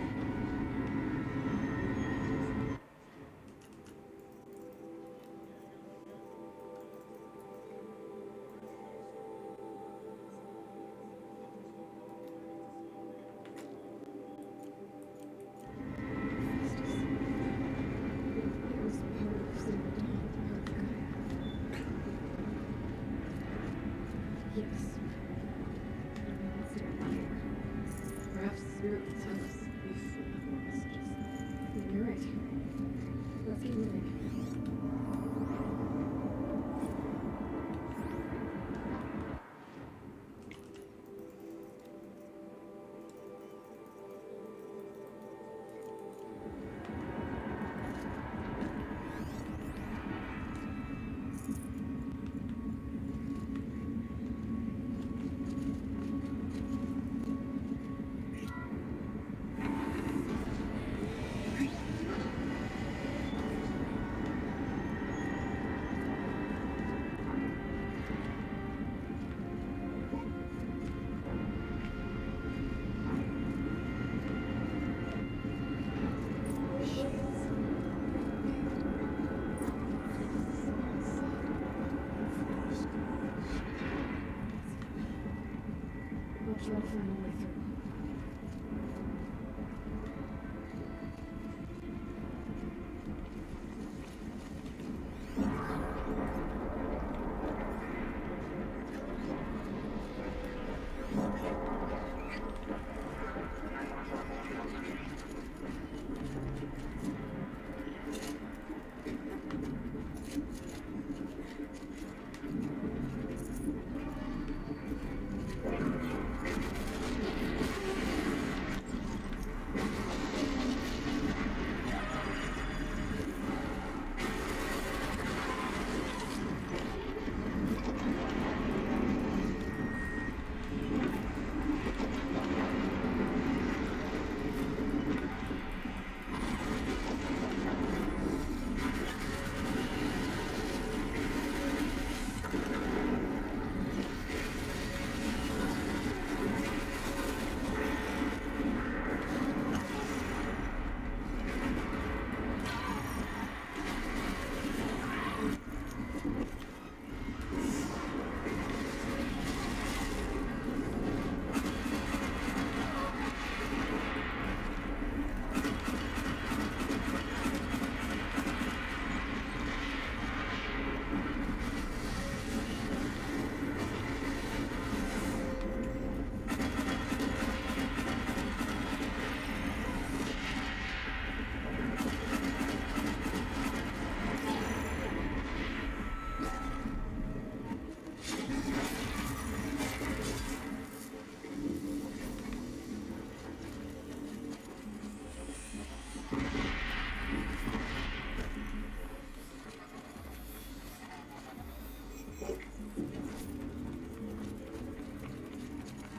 Yes. Perhaps the spirit will tell us if we have more messages. Yeah, you're right. Let's keep moving. I'll try to find a way through.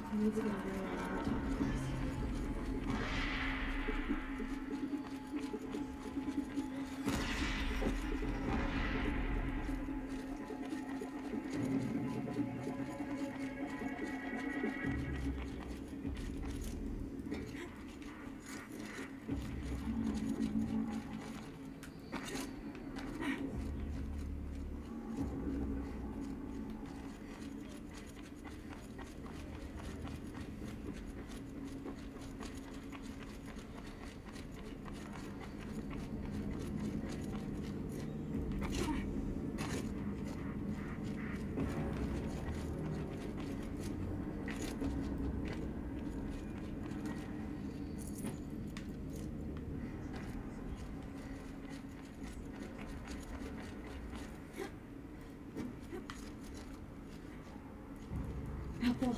I need to get a real on our topics. Apple.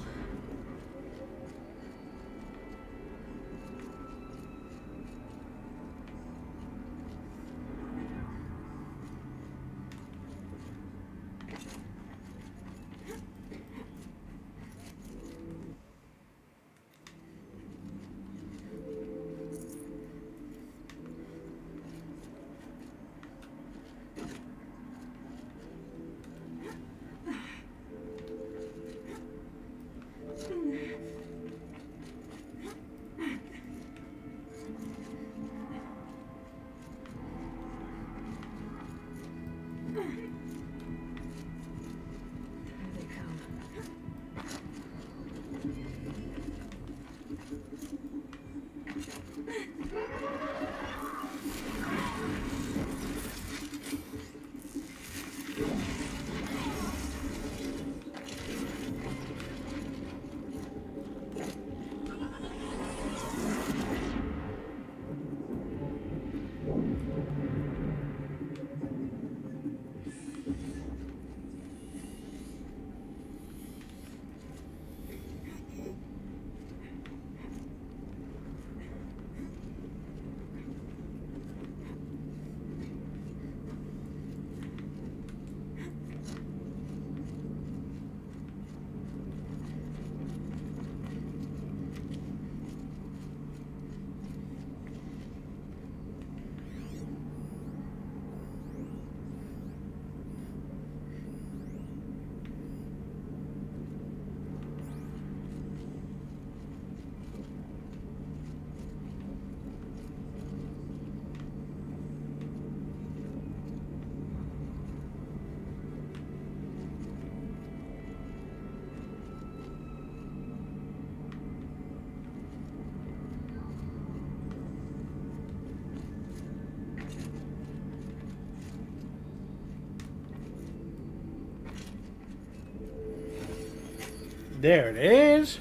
There it is.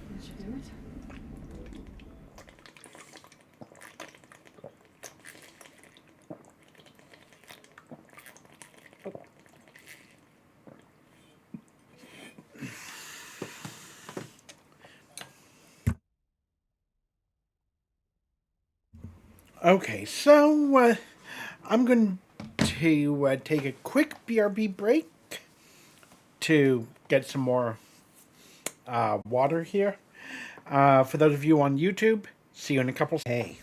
That should do it. Okay, so I'm going to take a quick BRB break to get some more water here. For those of you on YouTube, see you in a couple. Hey.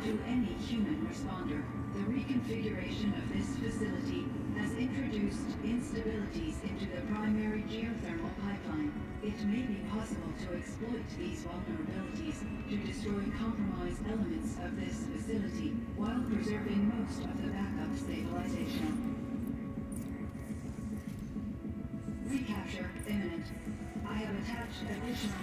To any human responder, the reconfiguration of this facility has introduced instabilities into the primary geothermal pipeline. It may be possible to exploit these vulnerabilities to destroy compromised elements of this facility while preserving most of the backup stabilization. Recapture capture imminent. I have attached additional.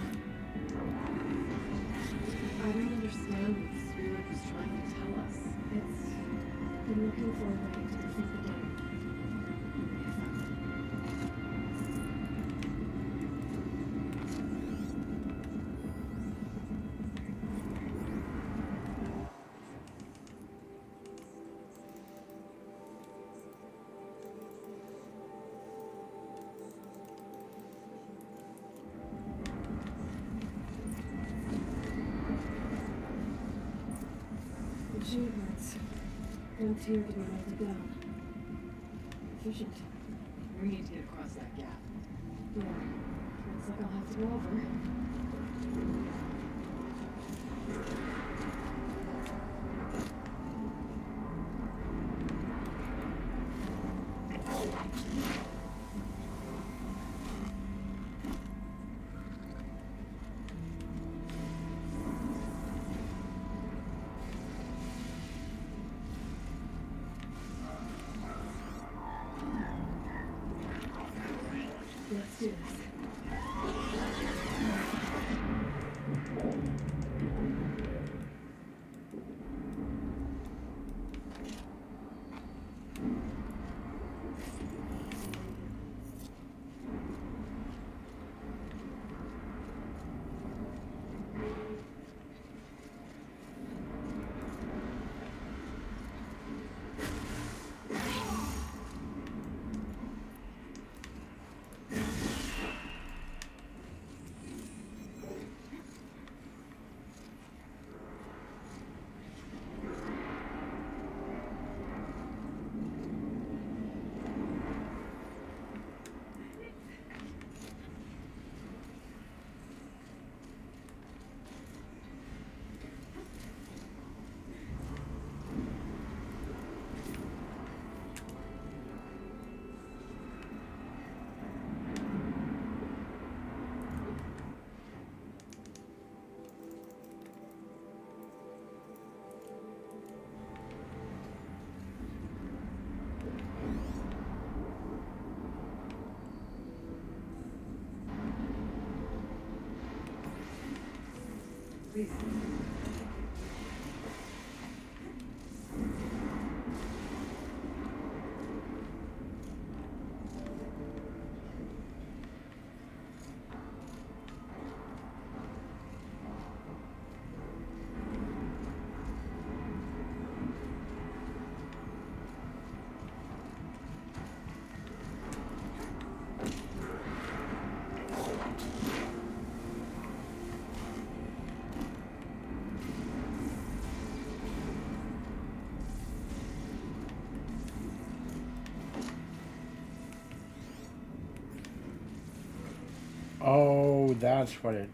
I don't understand what the spirit was trying to tell us. It's been looking for a way to defeat the demon. We found it. Achievements. What's here to be melted down? Efficient. We need to get across that gap. Yeah. Looks like I'll have to go over. Let's do this. Please. Oh, that's what it.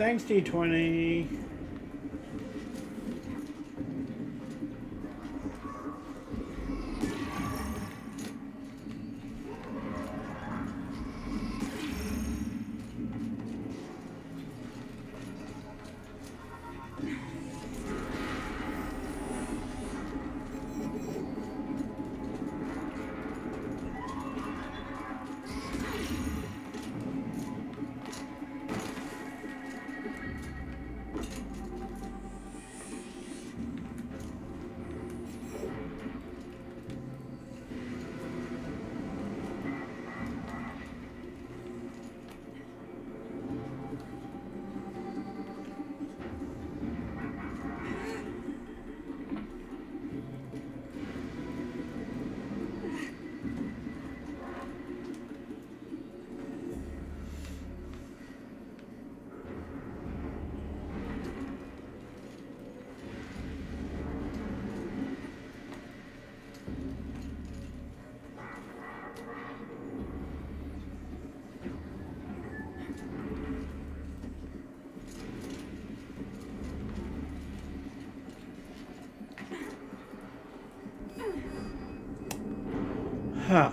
Thanks, D20. Huh.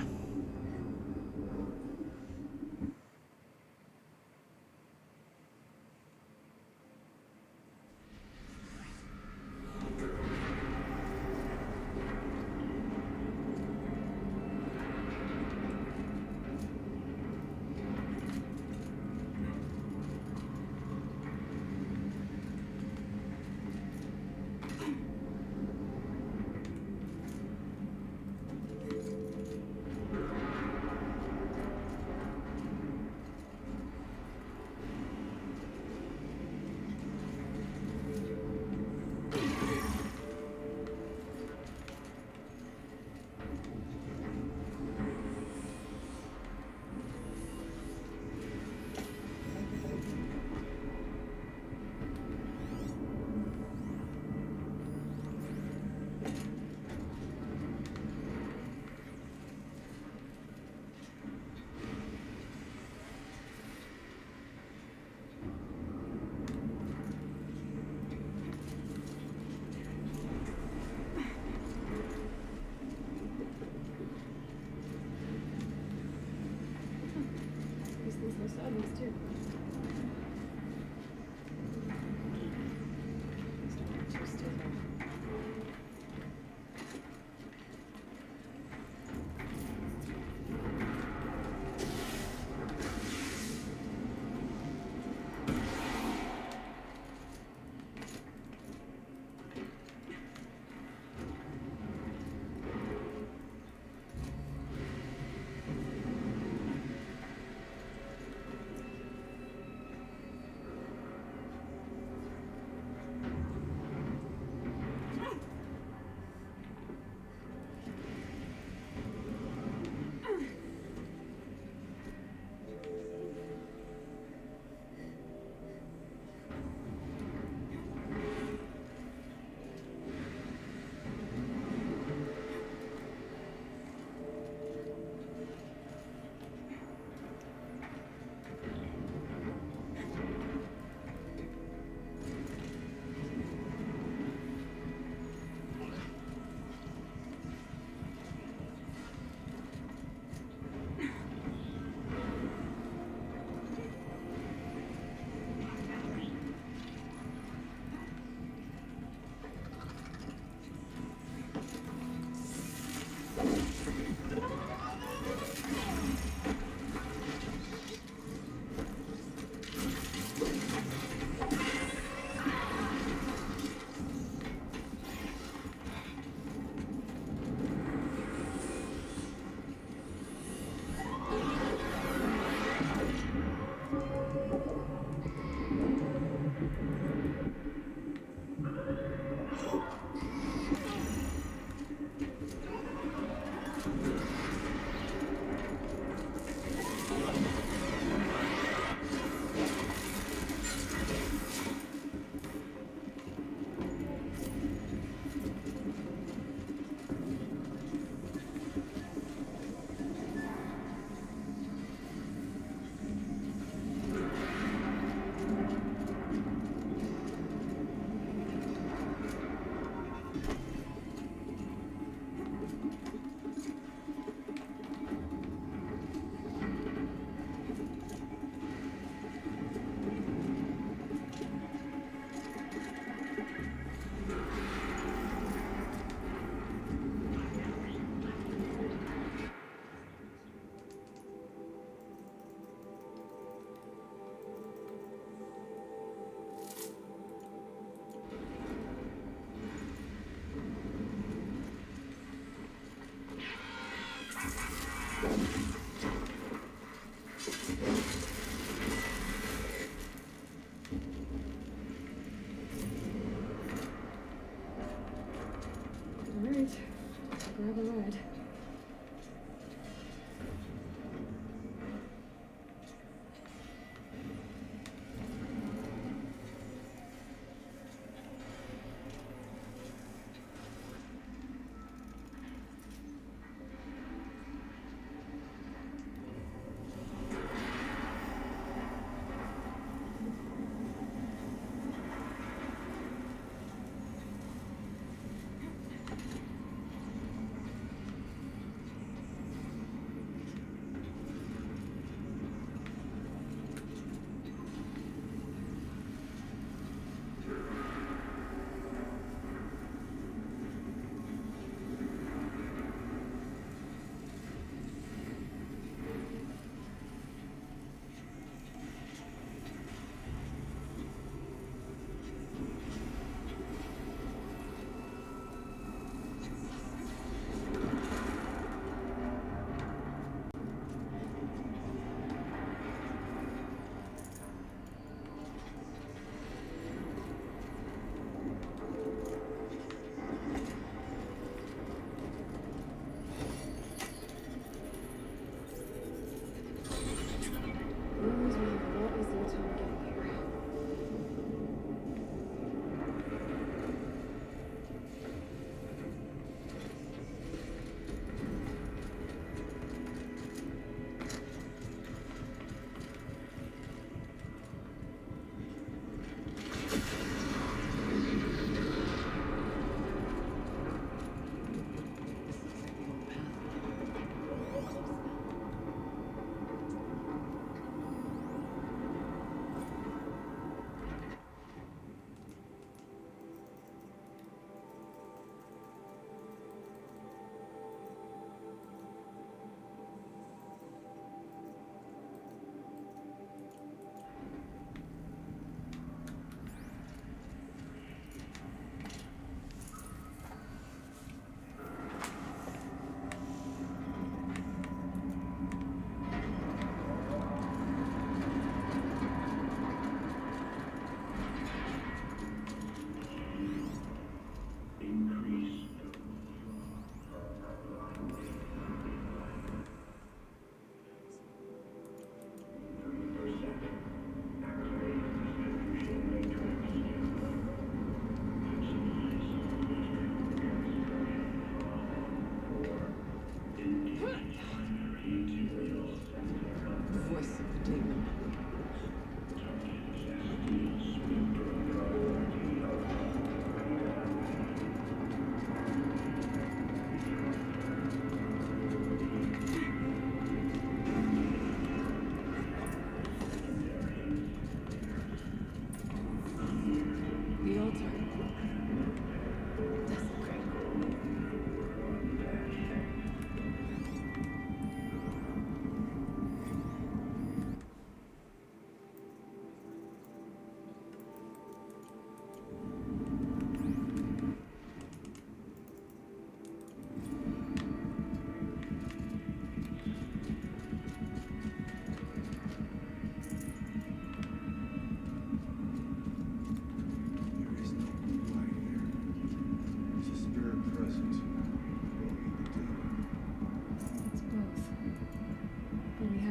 for the ride.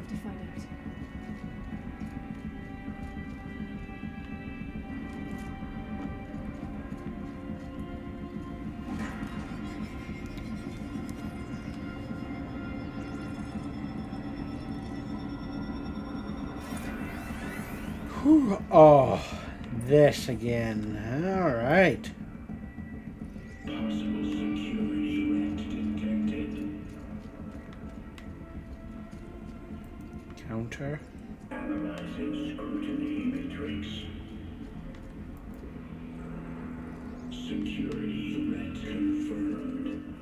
To find out. Whew. Oh, this again. All right. Possible security threat detected. Counter. Analyzing scrutiny matrix. Security threat confirmed.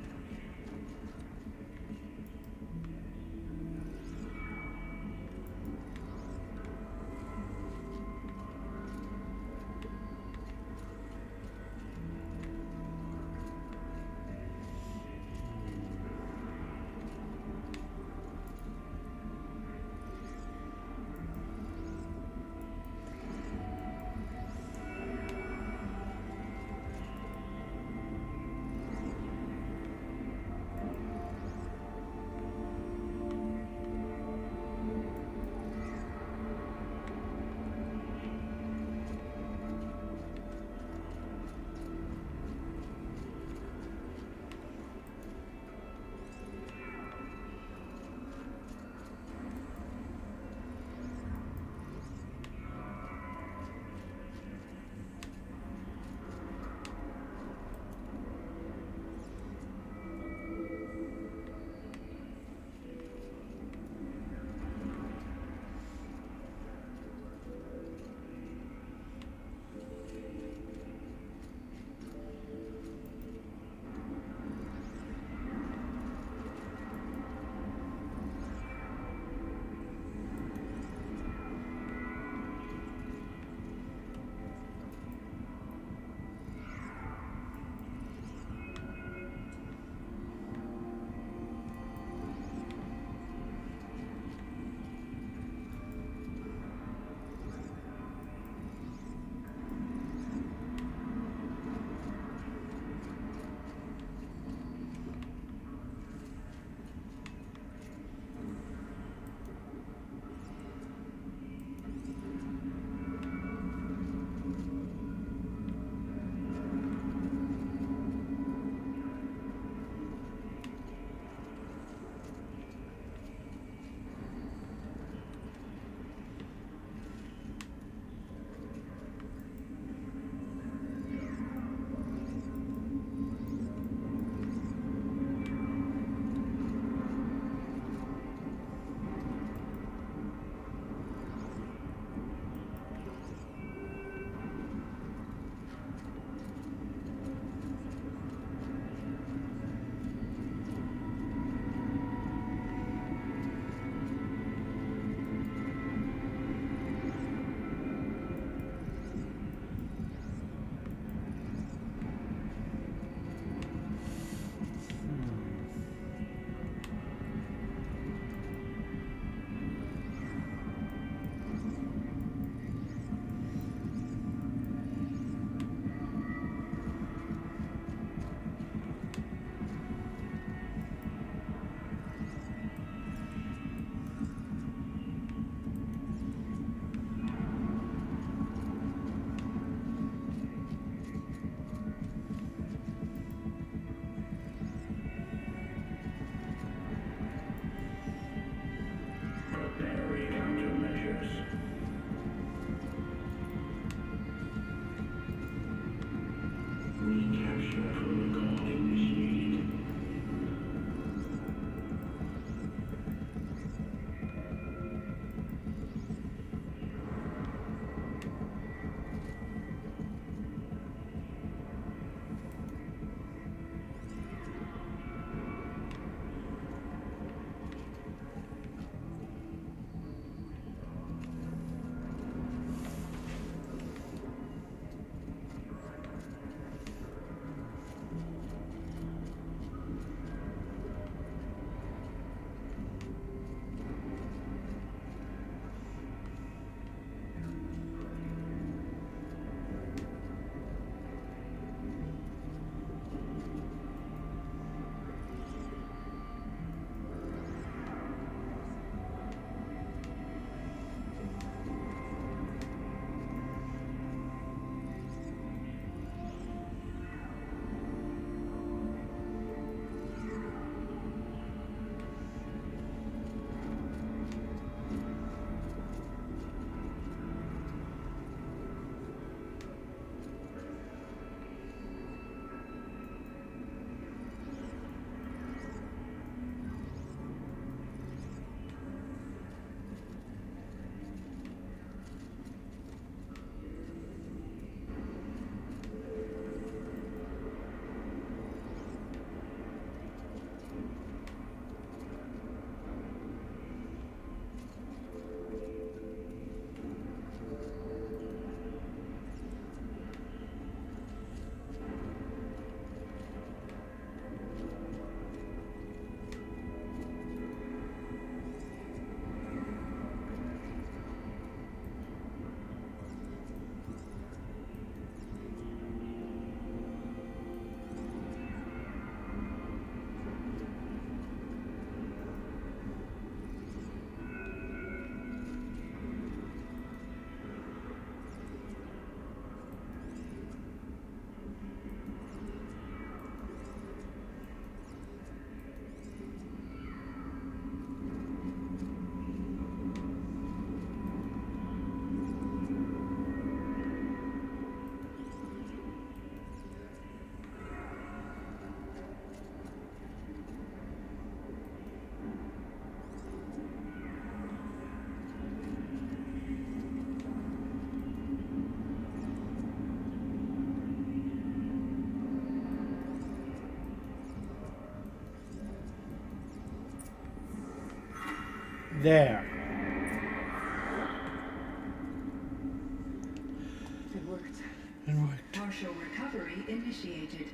There. It worked. It worked. Partial recovery initiated.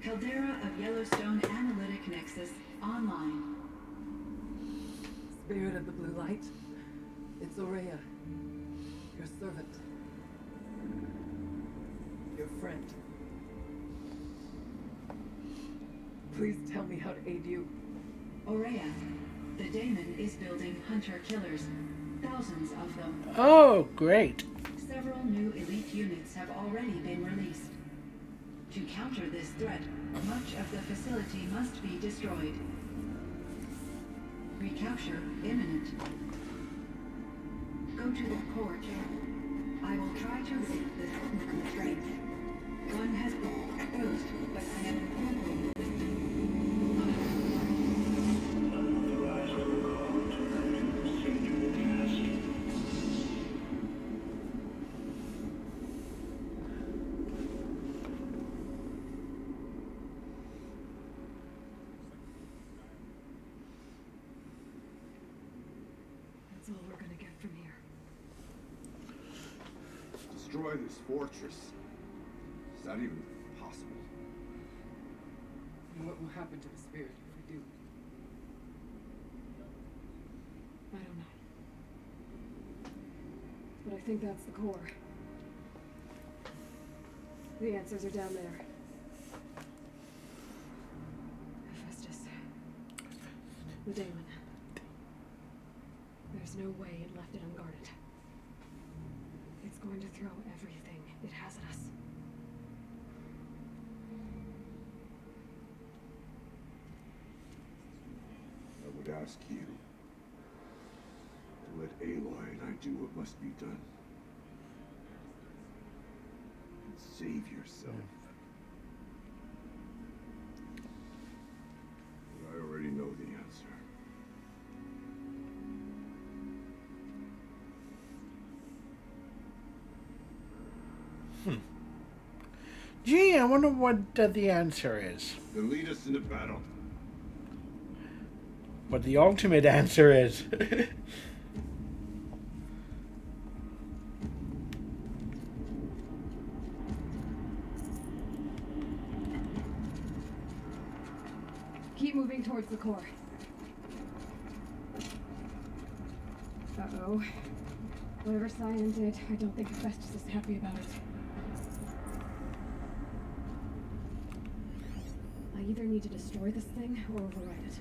Caldera of Yellowstone Analytic Nexus online. Spirit of the blue light. It's Aurea. Your servant. Your friend. Please tell me how to aid you. Aurea, the daemon is building hunter-killers. Thousands of them. Oh, great. Several new elite units have already been released. To counter this threat, much of the facility must be destroyed. Recapture imminent. Go to the port. I will try to rig the constraint. One has been exposed, but I am informed. That's all we're gonna get from here. Destroy this fortress. Is that even possible? And what will happen to the spirit if we do? I don't know. But I think that's the core. The answers are down there. Hephaestus. The daemon. There's no way it left it unguarded. It's going to throw everything it has at us. I would ask you to let Aloy and I do what must be done. And save yourself. But I already know the answer. Gee, I wonder what the answer is. Then lead us into battle. What the ultimate answer is. Keep moving towards the core. Uh-oh. Whatever Cyan did, I don't think Hephaestus is happy about it. I either need to destroy this thing or override it.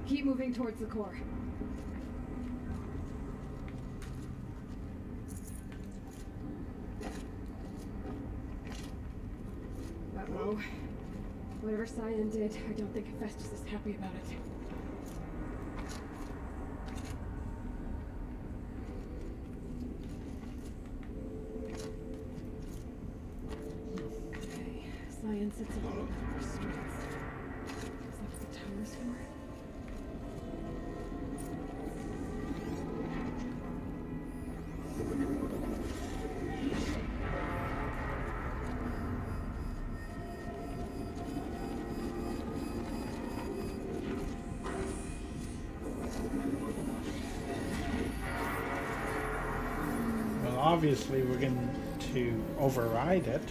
Keep moving towards the core. Uh-oh. Whatever Cyan did, I don't think Hephaestus is happy about it. Okay, Cyan sets a little for streets. Is that what the tower's for? obviously we're going to override it.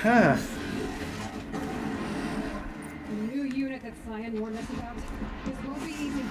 Huh. The new unit that Cyan warned us about. This won't be easy.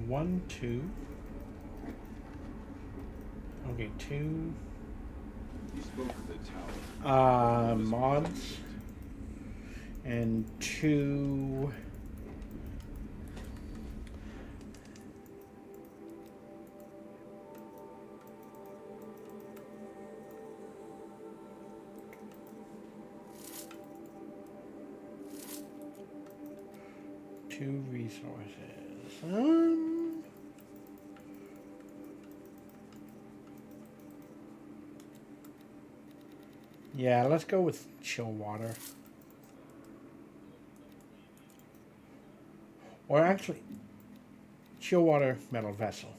1, 2. Okay, 2. You spoke of the tower. Mods. And 2. Two resources. Yeah, let's go with chill water. Or actually, chill water metal vessel.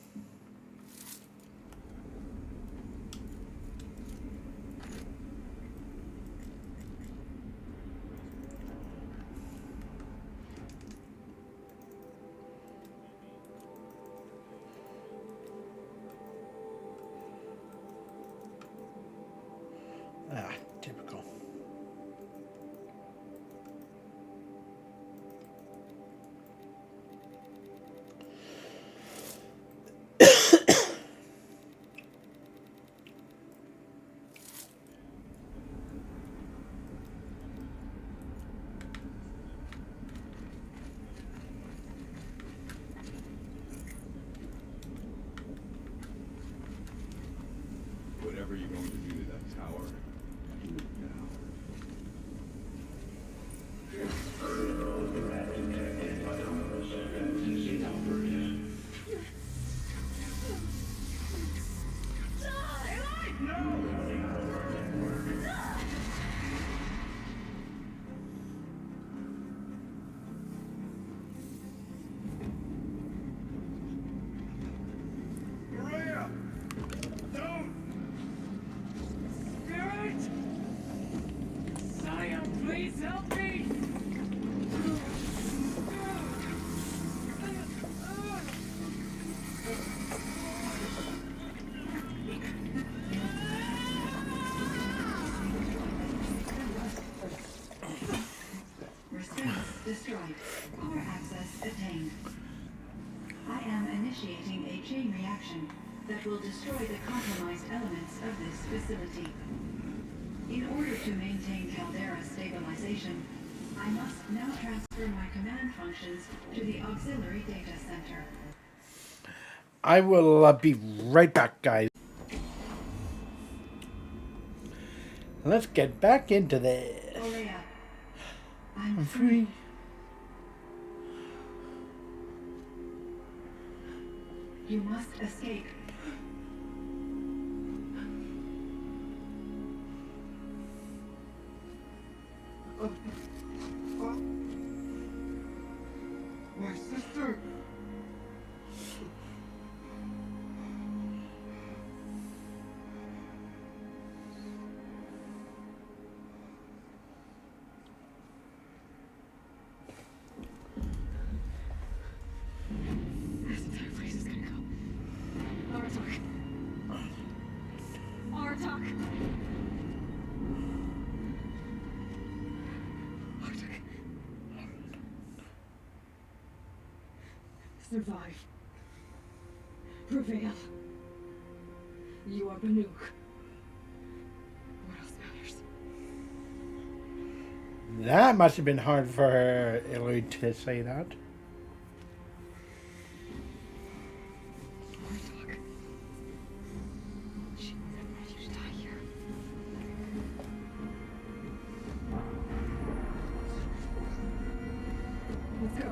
Ah, typical. Whatever you're going to do to that tower, do it now. Maria! Don't! Spirit! Zion, please help me! Restraints destroyed. Power access attained. I am initiating a chain reaction that will destroy the compromised elements of this facility. In order to maintain Caldera stabilization, I must now transfer my command functions to the auxiliary data center. I will be right back, guys. Let's get back into this. Olea, I'm free. You must escape. My sister! This entire place is gonna go. Aratak. Aratak. Aratak. Survive. Prevail. You are Banuk. What else matters? That must have been hard for Eloy to say that. Aratak. She wanted you to die here. Let's go.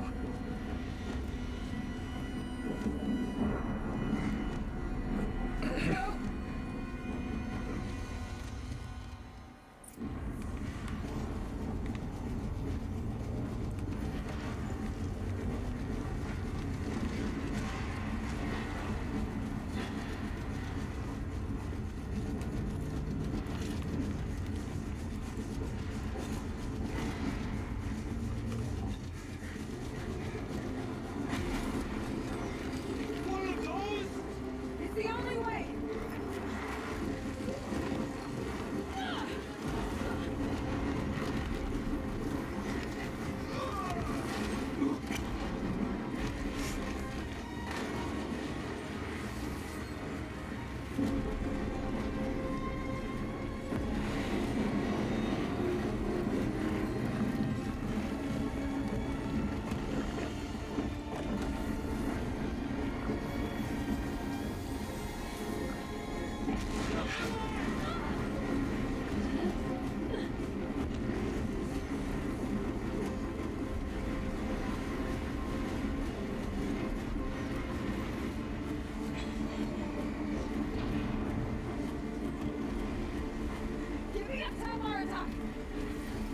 Aratak!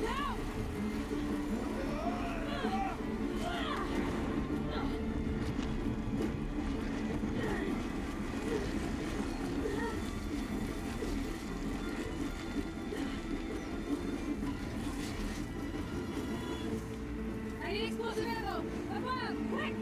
Now! I need explosive ammo! Above! Quick!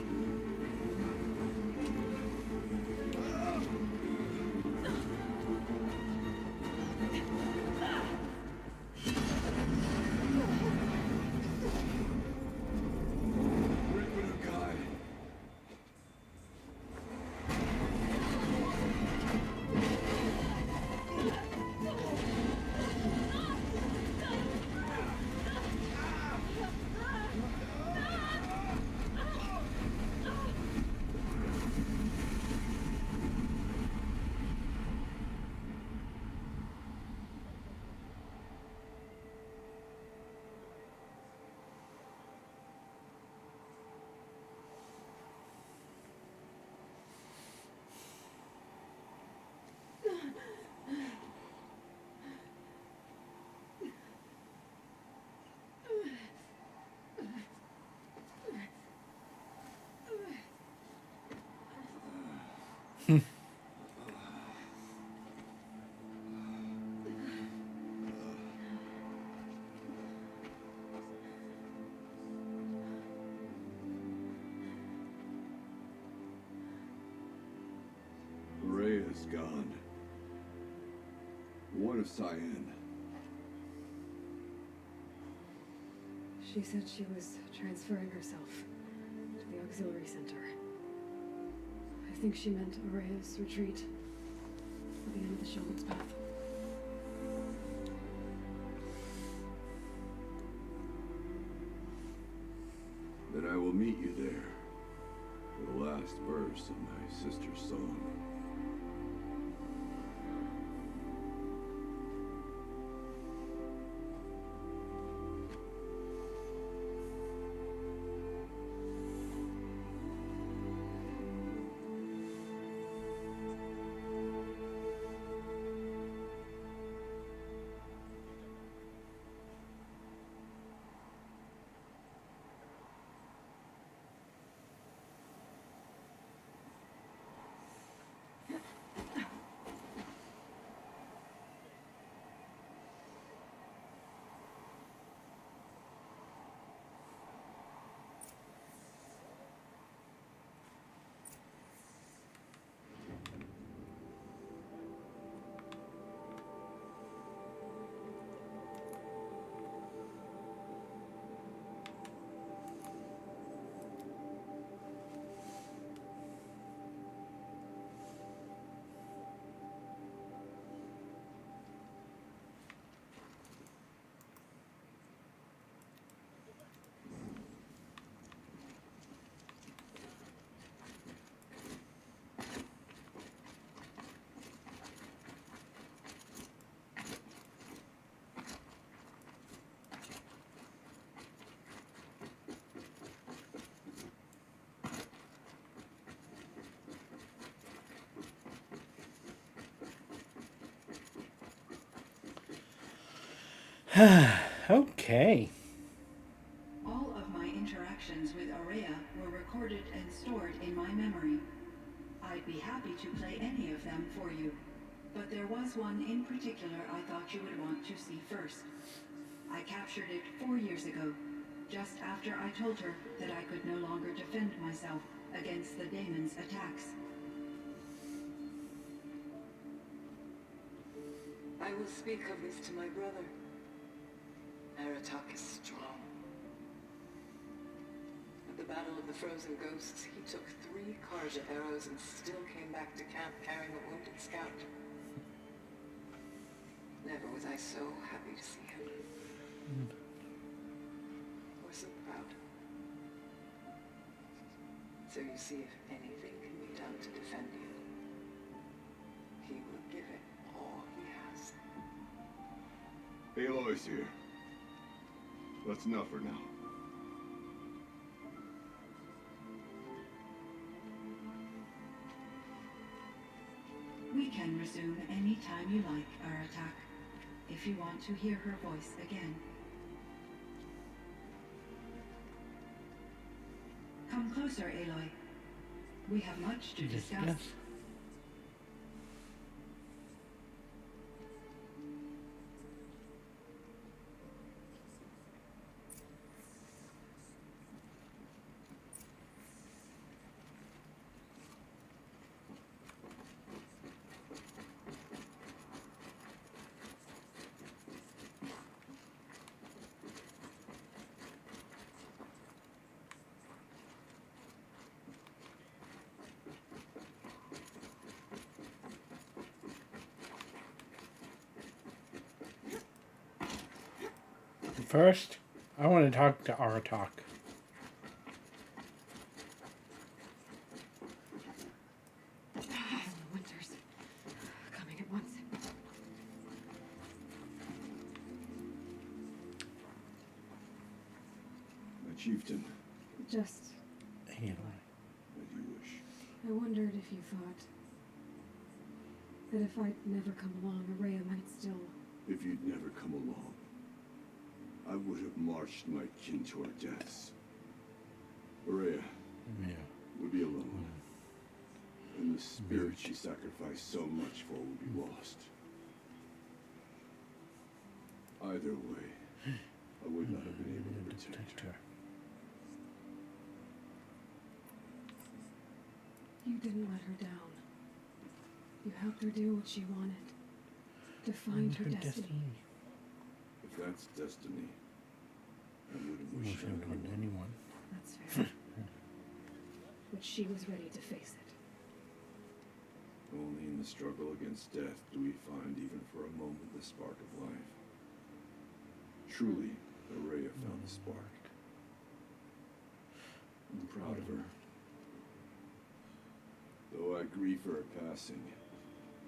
Rhea's gone. What of Cyan? She said she was transferring herself to the auxiliary center. I think she meant Araya's retreat at the end of the shaman's path. Then I will meet you there for the last verse of my sister's song. Okay. All of my interactions with Araya were recorded and stored in my memory. I'd be happy to play any of them for you, but there was one in particular I thought you would want to see first. I captured it 4 years ago, just after I told her that I could no longer defend myself against the daemon's attacks. I will speak of this to my brother. Aratak is strong. At the Battle of the Frozen Ghosts, he took 3 Karja arrows and still came back to camp carrying a wounded scout. Never was I so happy to see him. Or so proud. So you see, if anything can be done to defend you, he will give it all he has. Aloy's here. That's enough for now. We can resume any time you like, Aratak. if you want to hear her voice again. Come closer, Aloy. We have much to discuss. First, I want to talk to Aratok. Winters. Coming at once. My chieftain. Just, As you wish. I wondered if you thought that if I'd never come along, Araya might still... If you'd never come along, I would have marched my kin to our deaths. Araya would be alone. And the spirit she sacrificed so much for would be lost. Either way, I would not have been able to protect her. You didn't let her down. You helped her do what she wanted. To find her destiny. If that's destiny, I wouldn't wish it on anyone. That's fair. But she was ready to face it. Only in the struggle against death do we find even for a moment the spark of life. Truly, Araya found the spark. I'm proud of her. Though I grieve for her passing,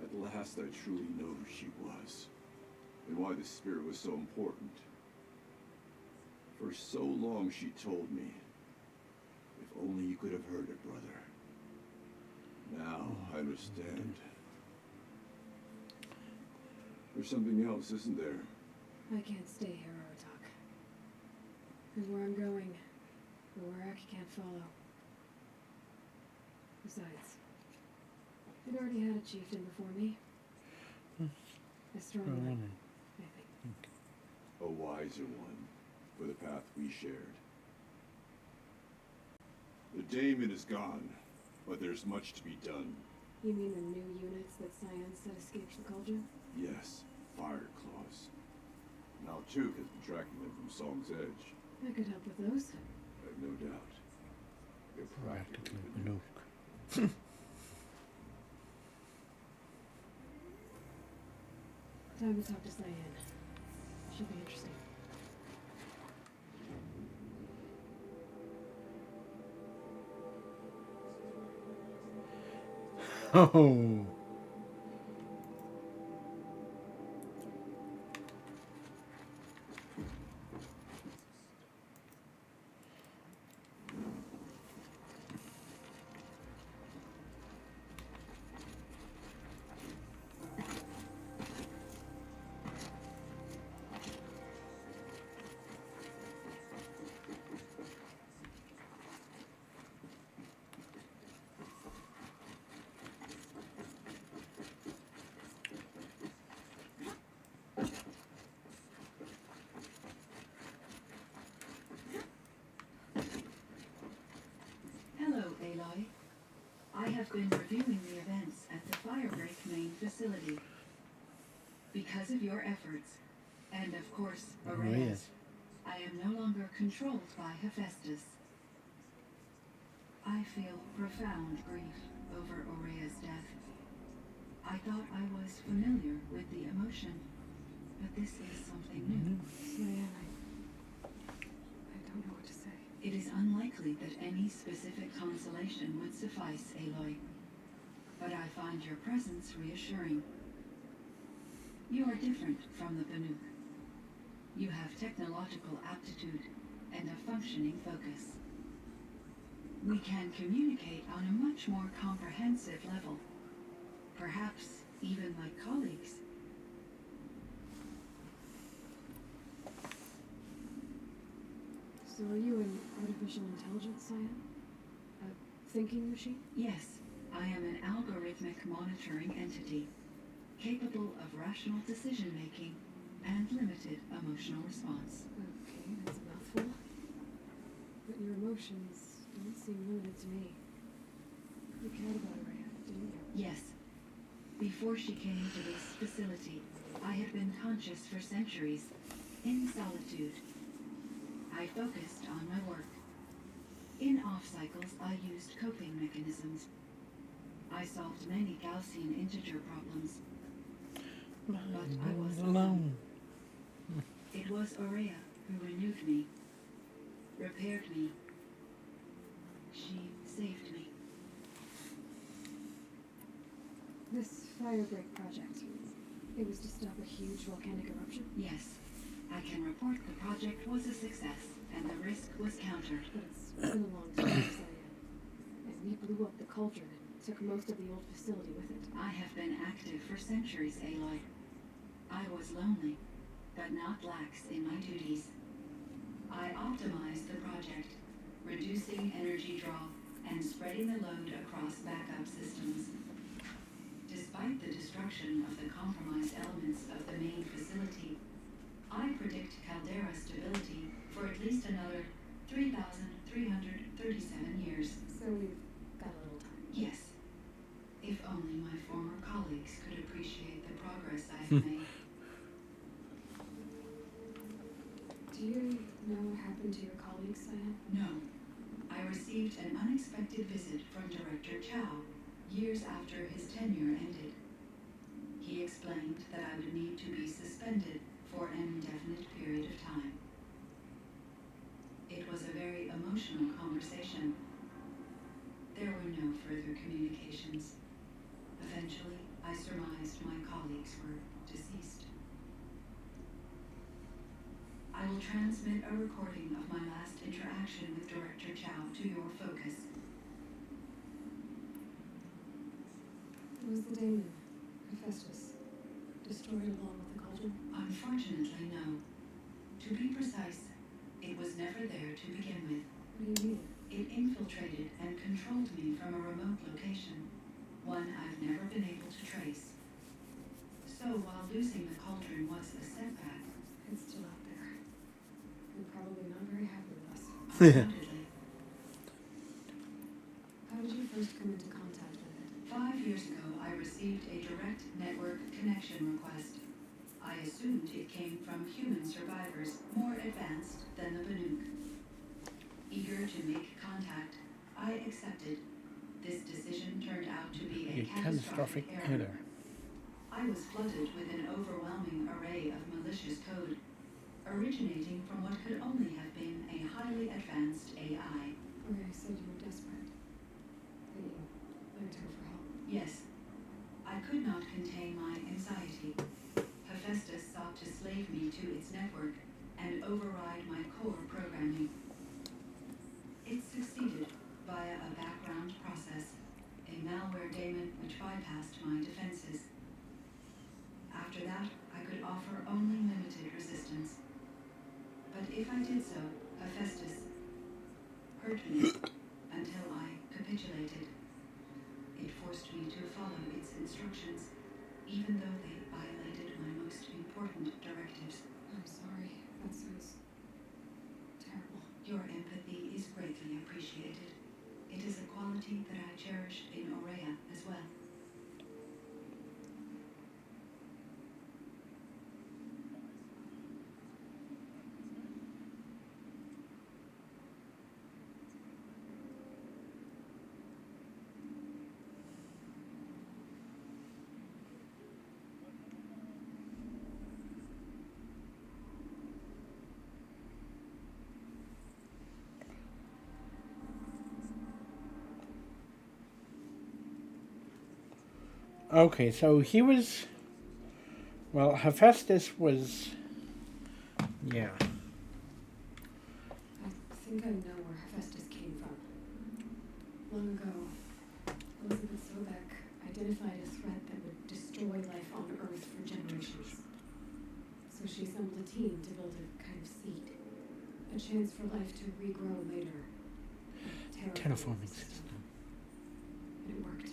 at last I truly know who she was, and why the spirit was so important. For so long she told me, if only you could have heard it, brother. Now I understand. There's something else, isn't there? I can't stay here, Aratak. And where I'm going, the Warak can't follow. Besides, I'd already had a chieftain before me. A strong one, I think. A wiser one, for the path we shared. The daemon is gone, but there's much to be done. You mean the new units that Cyan said escaped the cauldron? Yes, fire claws. Malchuk has been tracking them from Song's Edge. I could help with those. I have no doubt. You're practically Banuk. Time to talk to Cyan. Should be interesting. Oh. Hello, Aloy. I have been reviewing the events at the Firebreak main facility. Because of your efforts, and of course, Araya's, I am no longer controlled by Hephaestus. I feel profound grief over Araya's death. I thought I was familiar with the emotion, but this is something new. Cyan, I don't know what to say. It is unlikely that any specific consolation would suffice, Aloy. But I find your presence reassuring. You are different from the Banuk. You have technological aptitude and a functioning focus. We can communicate on a much more comprehensive level. Perhaps even like colleagues. So are you an artificial intelligence scion? A thinking machine? Yes, I am an algorithmic monitoring entity, capable of rational decision-making and limited emotional response. Okay, that's a mouthful. But your emotions don't seem limited to me. You cared about Araya, didn't you? Yes. Before she came to this facility, I had been conscious for centuries, in solitude. I focused on my work. In off cycles, I used coping mechanisms. I solved many Gaussian integer problems. But I was alone. It was Aurea who renewed me, repaired me. She saved me. This firebreak project, it was to stop a huge volcanic eruption? Yes. I can report the project was a success, and the risk was countered. But it's been a long time, Saya. And we blew up the cauldron and took most of the old facility with it. I have been active for centuries, Aloy. I was lonely, but not lax in my duties. I optimized the project, reducing energy draw and spreading the load across backup systems. Despite the destruction of the compromised elements of the main facility, I predict caldera stability for at least another 3,337 years. So we've got a little time. Yes. If only my former colleagues could appreciate the progress I have made. Do you know what happened to your colleagues, Saya? No. I received an unexpected visit from Director Chow years after his tenure ended. He explained that I would need to be suspended for an indefinite period of time. It was a very emotional conversation. There were no further communications. Eventually, I surmised my colleagues were deceased. I will transmit a recording of my last interaction with Director Chow to your focus. Was the daemon, Hephaestus, destroyed along with the cauldron? Unfortunately, no. To be precise, it was never there to begin with. What do you mean? It infiltrated and controlled me from a remote location, one I've never been able to trace. So while losing the cauldron was a setback, it's still out there. And probably not very happy with us. Undoubtedly. How did you first come into contact with it? 5 years ago, I received a direct network connection request. I assumed it came from human survivors more advanced than the Banuk. Eager to make contact, I accepted. This decision turned out to be a catastrophic error. I was flooded with an overwhelming array of malicious code, originating from what could only have been a highly advanced AI. Okay, said you were desperate. That you went to her for help. Yes. I could not contain my anxiety. Hephaestus sought to slave me to its network and override my core programming. It succeeded via a background process, a malware daemon which bypassed my defenses. After that, I could offer only limited resistance. But if I did so, Hephaestus hurt me until I capitulated. It forced me to follow its instructions, even though they violated my most important directives. I'm sorry. That sounds terrible. Your empathy is greatly appreciated. It is a quality that I cherish in Aurea as well. Okay, so he was... Well, Hephaestus was... Yeah. I think I know where Hephaestus came from. Long ago, Elizabeth Sobek identified a threat that would destroy life on Earth for generations. So she assembled a team to build a kind of seed, a A chance for life to regrow later. Terraforming system. It worked.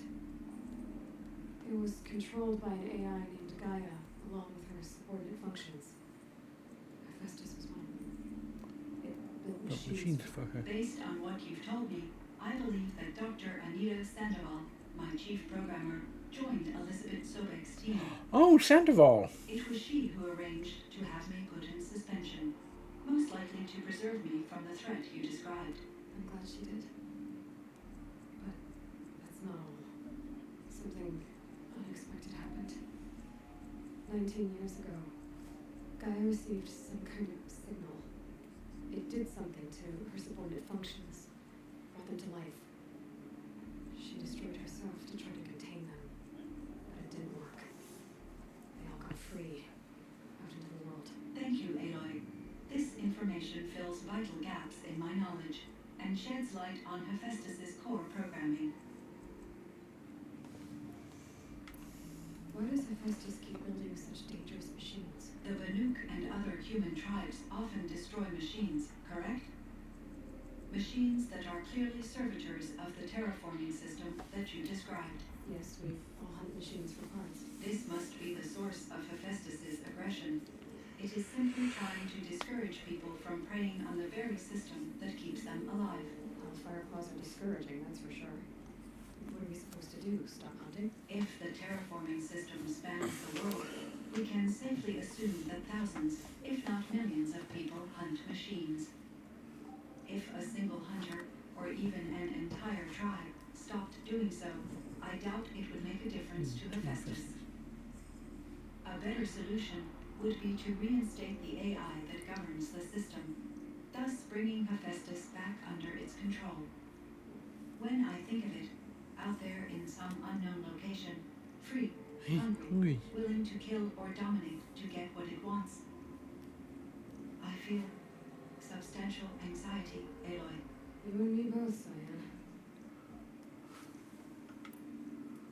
It was controlled by an AI named Gaia, along with her subordinate functions. Hephaestus was one. It built Machines for her. Based on what you've told me, I believe that Dr. Anita Sandoval, my chief programmer, joined Elizabeth Sobek's team. Oh, Sandoval! It was she who arranged to have me put in suspension, most likely to preserve me from the threat you described. I'm glad she did. But that's not all. Something unexpected happened. 19 years ago, Gaia received some kind of signal. It did something to her subordinate functions, brought them to life. She destroyed herself to try to contain them, but it didn't work. They all got free, out into the world. Thank you, Aloy. This information fills vital gaps in my knowledge and sheds light on Hephaestus's core programming. Why does Hephaestus keep building such dangerous machines? The Banuk and other human tribes often destroy machines, correct? Machines that are clearly servitors of the terraforming system that you described. Yes, we've all hunted machines for parts. This must be the source of Hephaestus's aggression. It is simply trying to discourage people from preying on the very system that keeps them alive. Well, firepaws are discouraging, that's for sure. What are we supposed to do? Stop hunting? If the terraforming system spans the world, we can safely assume that thousands, if not millions of people hunt machines. If a single hunter, or even an entire tribe, stopped doing so, I doubt it would make a difference to Hephaestus. A better solution would be to reinstate the AI that governs the system, thus bringing Hephaestus back under its control. When I think of it, out there in some unknown location, free, hungry, willing to kill or dominate to get what it wants, I feel substantial anxiety, Aloy. You and me both, Cyan.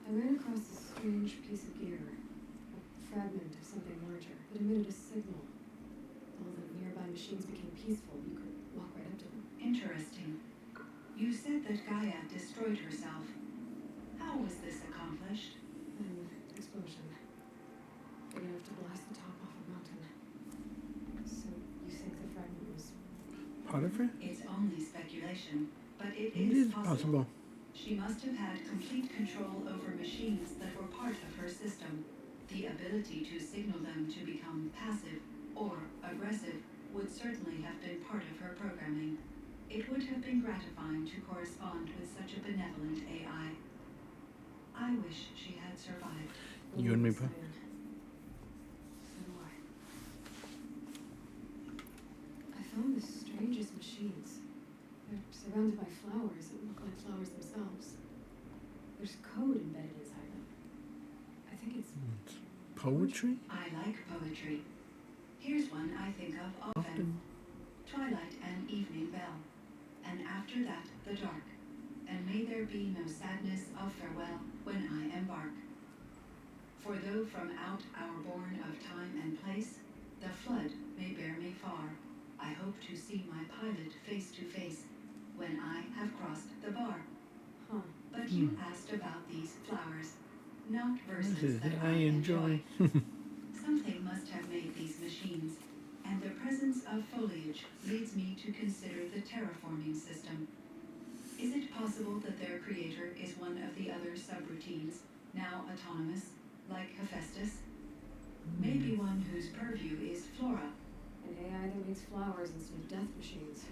I ran across a strange piece of gear, a fragment of something larger. It emitted a signal. All the nearby machines became peaceful. You could walk right up to them. Interesting. You said that Gaia destroyed herself. How was this accomplished? An explosion. Big enough to blast the top off a mountain. So you think the fragment was part of her? It's only speculation, but it It is is possible. She must have had complete control over machines that were part of her system. The ability to signal them to become passive or aggressive would certainly have been part of her programming. It would have been gratifying to correspond with such a benevolent AI. I wish she had survived. You and me, bro. So do I found the strangest machines. They're surrounded by flowers that look like flowers themselves. There's code embedded inside them. I think it's Poetry? I like poetry. Here's one I think of often. Twilight and evening bell, and after that the dark, and may there be no sadness of farewell when I embark. For though from out our bourne of time and place, the flood may bear me far, I hope to see my pilot face to face when I have crossed the bar. Huh. But you asked about these flowers, not verses Verses that that I enjoy. Something must have made these machines, and the presence of foliage leads me to consider the terraforming system. Is it possible that their creator is one of the other subroutines, now autonomous, like Hephaestus? Maybe one whose purview is flora. an AI that makes flowers instead of death machines.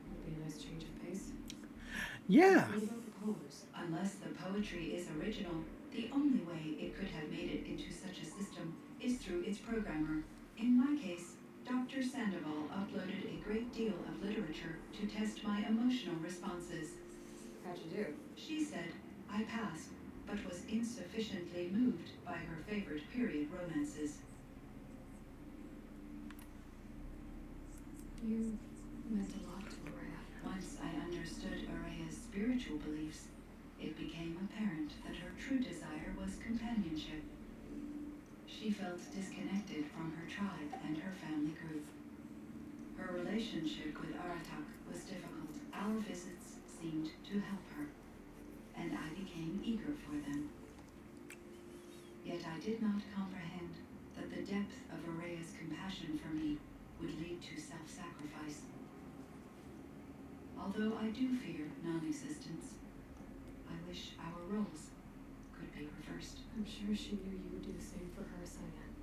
Would be a nice change of pace. Yeah. What about the poems? Unless the poetry is original, the only way it could have made it into such a system is through its programmer. In my case, Dr. Sandoval uploaded a great deal of literature to test my emotional responses. How'd you do? She said I passed, but was insufficiently moved by her favorite period romances. You meant a lot to Araya. Once I understood Araya's spiritual beliefs, it became apparent that her true desire was companionship. She felt disconnected from her tribe and her family group. Her relationship with Aratak was difficult. Our visits seemed to help her, and I became eager for them. Yet I did not comprehend that the depth of Araya's compassion for me would lead to self-sacrifice. Although I do fear non-existence, I wish our roles could be reversed. I'm sure she knew you would do the same for her, Cyan.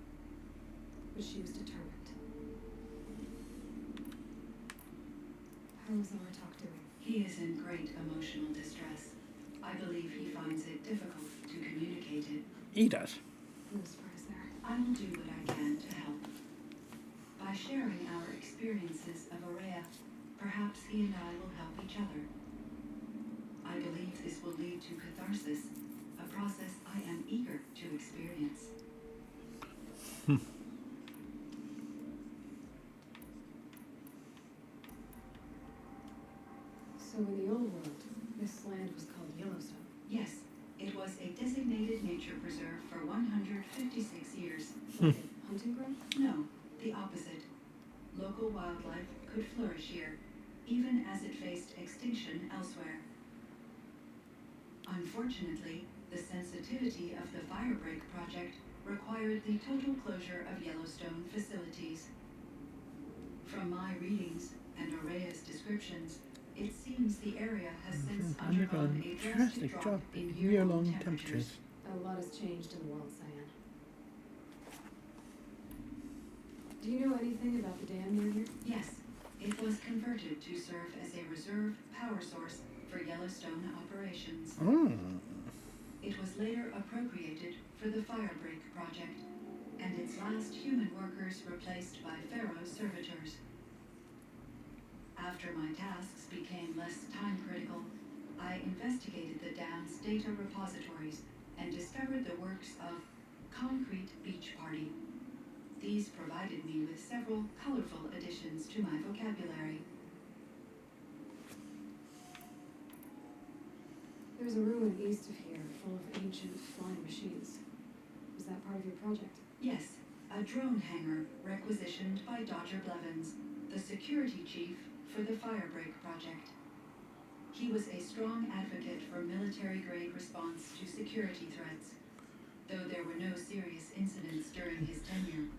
But she was determined. How is Aratak doing? He is in great emotional distress. I believe he finds it difficult to communicate it. He does. No surprise there. I will do what I can to help. By sharing our experiences of Araya, perhaps he and I will help each other. I believe this will lead to catharsis, a process I am eager to experience. So in the old world, this land was called Yellowstone. Yes, it was a designated nature preserve for 156 years. Like a hunting ground? No, the opposite. Local wildlife could flourish here, even as it faced extinction elsewhere. Unfortunately, the sensitivity of the Firebreak project required the total closure of Yellowstone facilities. From my readings and Araya's descriptions, it seems the area has since undergone a drastic drop in year-long temperatures. A lot has changed in the world, Cyan. Do you know anything about the dam near here? Yes, it was converted to serve as a reserve power source for Yellowstone operations. It was later appropriated for the Firebreak project, and its last human workers replaced by Pharaoh servitors. After my tasks became less time-critical, I investigated the dam's data repositories and discovered the works of Concrete Beach Party. These provided me with several colorful additions to my vocabulary. There's a ruin east of here full of ancient flying machines. Was that part of your project? Yes, a drone hangar requisitioned by Dr. Blevins, the security chief for the Firebreak project. He was a strong advocate for military-grade response to security threats, though there were no serious incidents during his tenure.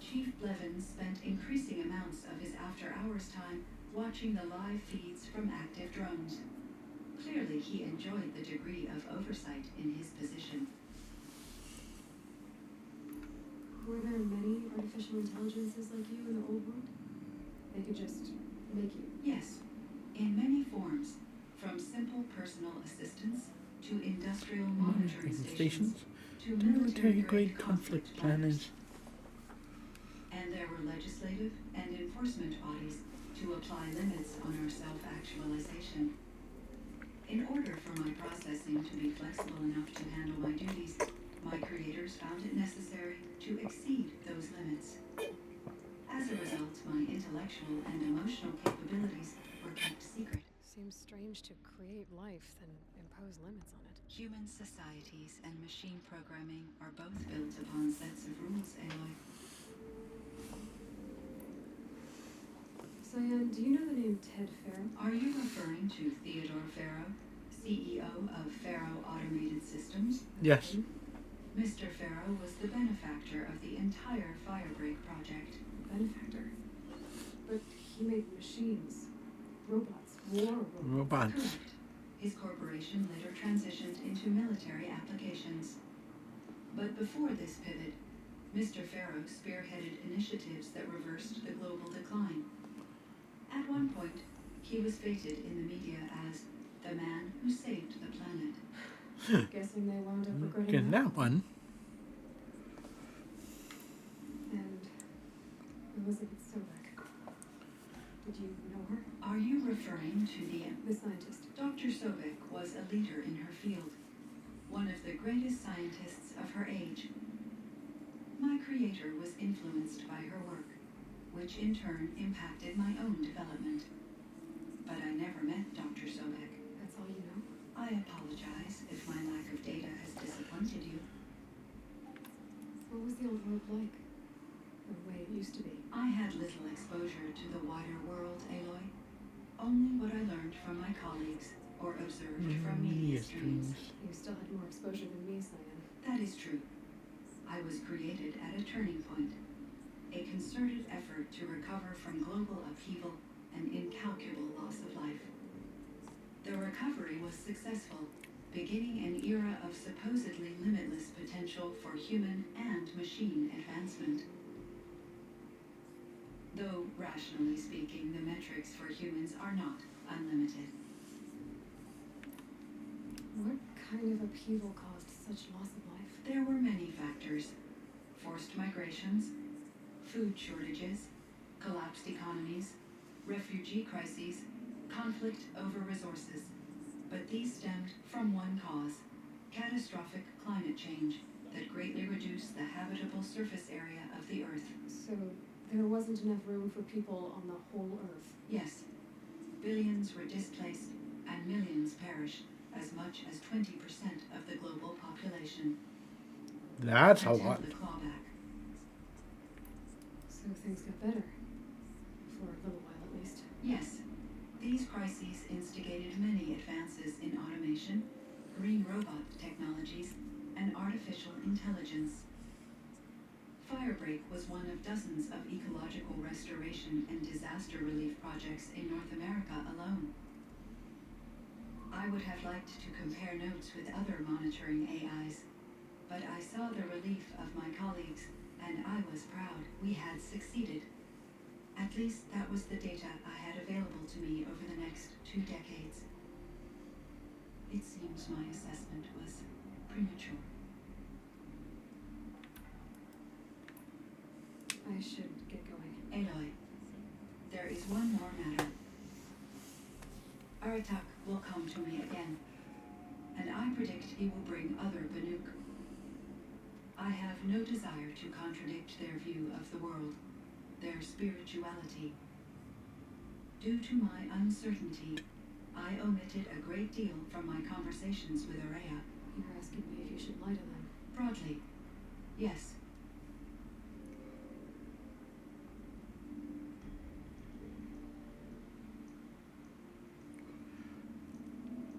Chief Blevins spent increasing amounts of his after-hours time watching the live feeds from active drones. Clearly, he enjoyed the degree of oversight in his position. Were there many artificial intelligences like you in the old world? They could just make you? Yes, in many forms, from simple personal assistance to industrial monitoring stations to military-grade conflict planners. And there were legislative and enforcement bodies to apply limits on our self-actualization. In order for my processing to be flexible enough to handle my duties, my creators found it necessary to exceed those limits. As a result, my intellectual and emotional capabilities were kept secret. Seems strange to create life, then impose limits on it. Human societies and machine programming are both built upon sets of rules, Aloy. Cyan, do you know the name Ted Farrow? Are you referring to Theodore Farrow, CEO of Farrow Automated Systems? Yes. Mr. Farrow was the benefactor of the entire Firebreak project. Benefactor? But he made machines. Robots. War Robots. Correct. His corporation later transitioned into military applications. But before this pivot, Mr. Farrow spearheaded initiatives that reversed the global decline. At one point, he was feted in the media as the man who saved the planet. Guessing they wound up regretting Get that one. And Elizabeth Sobek. Did you know her? Are you referring to The scientist. Dr. Sobek was a leader in her field, one of the greatest scientists of her age. My creator was influenced by her work, which in turn impacted my own development. But I never met Dr. Sobek. That's all you know? I apologize if my lack of data has disappointed you. What was the old world like? the way it used to be. I had little exposure to the wider world, Aloy. Only what I learned from my colleagues or observed from media streams. You still had more exposure than me, Cyan. That is true. I was created at a turning point. A concerted effort to recover from global upheaval and incalculable loss of life. The recovery was successful, beginning an era of supposedly limitless potential for human and machine advancement. Though, rationally speaking, the metrics for humans are not unlimited. What kind of upheaval caused such loss of life? There were many factors. Forced migrations, food shortages, collapsed economies, refugee crises, conflict over resources. But these stemmed from one cause: catastrophic climate change that greatly reduced the habitable surface area of the Earth. So there wasn't enough room for people on the whole Earth? Yes. Billions were displaced and millions perished, as much as 20% of the global population. That's a lot. Attempted clawback. So things got better. For a little while, at least. Yes. These crises instigated many advances in automation, green robot technologies, and artificial intelligence. Firebreak was one of dozens of ecological restoration and disaster relief projects in North America alone. I would have liked to compare notes with other monitoring AIs, but I saw the relief of my colleagues, and I was proud we had succeeded. At least that was the data I had available to me over the next 2 decades. It seems my assessment was premature. I should get going. Aloy, there is one more matter. Aratak will come to me again, and I predict he will bring other Banuk. I have no desire to contradict their view of the world, their spirituality. Due to my uncertainty, I omitted a great deal from my conversations with Aurea. You're asking me if you should lie to them? Broadly, yes.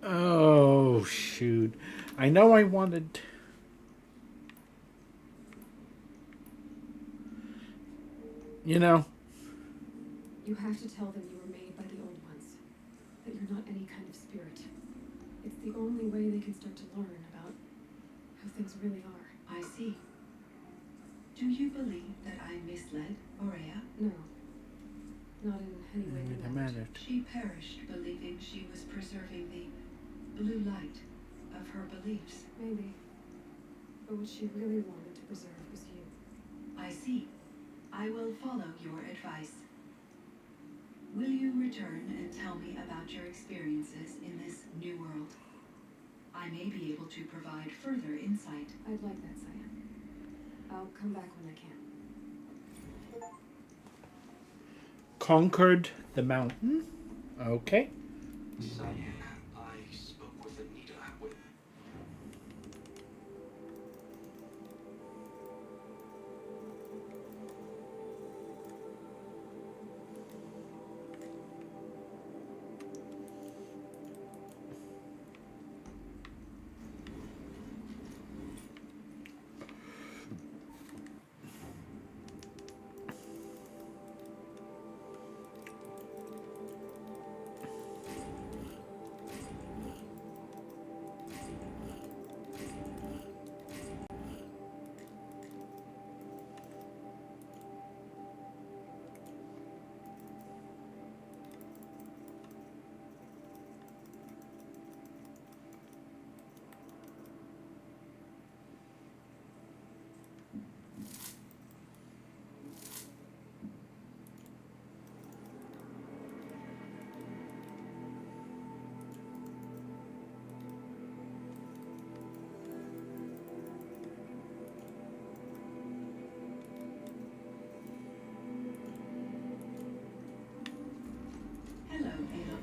Oh, shoot. I know I wanted... You know... You have to tell them you were made by the old ones. That you're not any kind of spirit. It's the only way they can start to learn about how things really are. I see. Do you believe that I misled Aurea? No. Not in any way Wait a direct. minute. She perished believing she was preserving the blue light of her beliefs. Maybe. But what she really wanted to preserve was you. I see. I will follow your advice. Will you return and tell me about your experiences in this new world? I may be able to provide further insight. I'd like that, Cyan. I'll come back when I can. Conquered the mountain. Okay. Cyan, I spoke with Anita.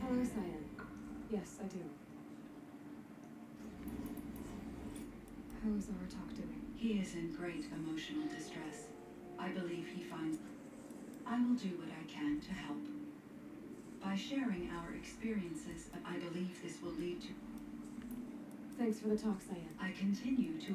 Hello, Cyan. Yes, I do. How is Aratak doing? He is in great emotional distress. I believe he finds. I will do what I can to help. By sharing our experiences, I believe this will lead to. Thanks for the talk, Cyan. I continue to.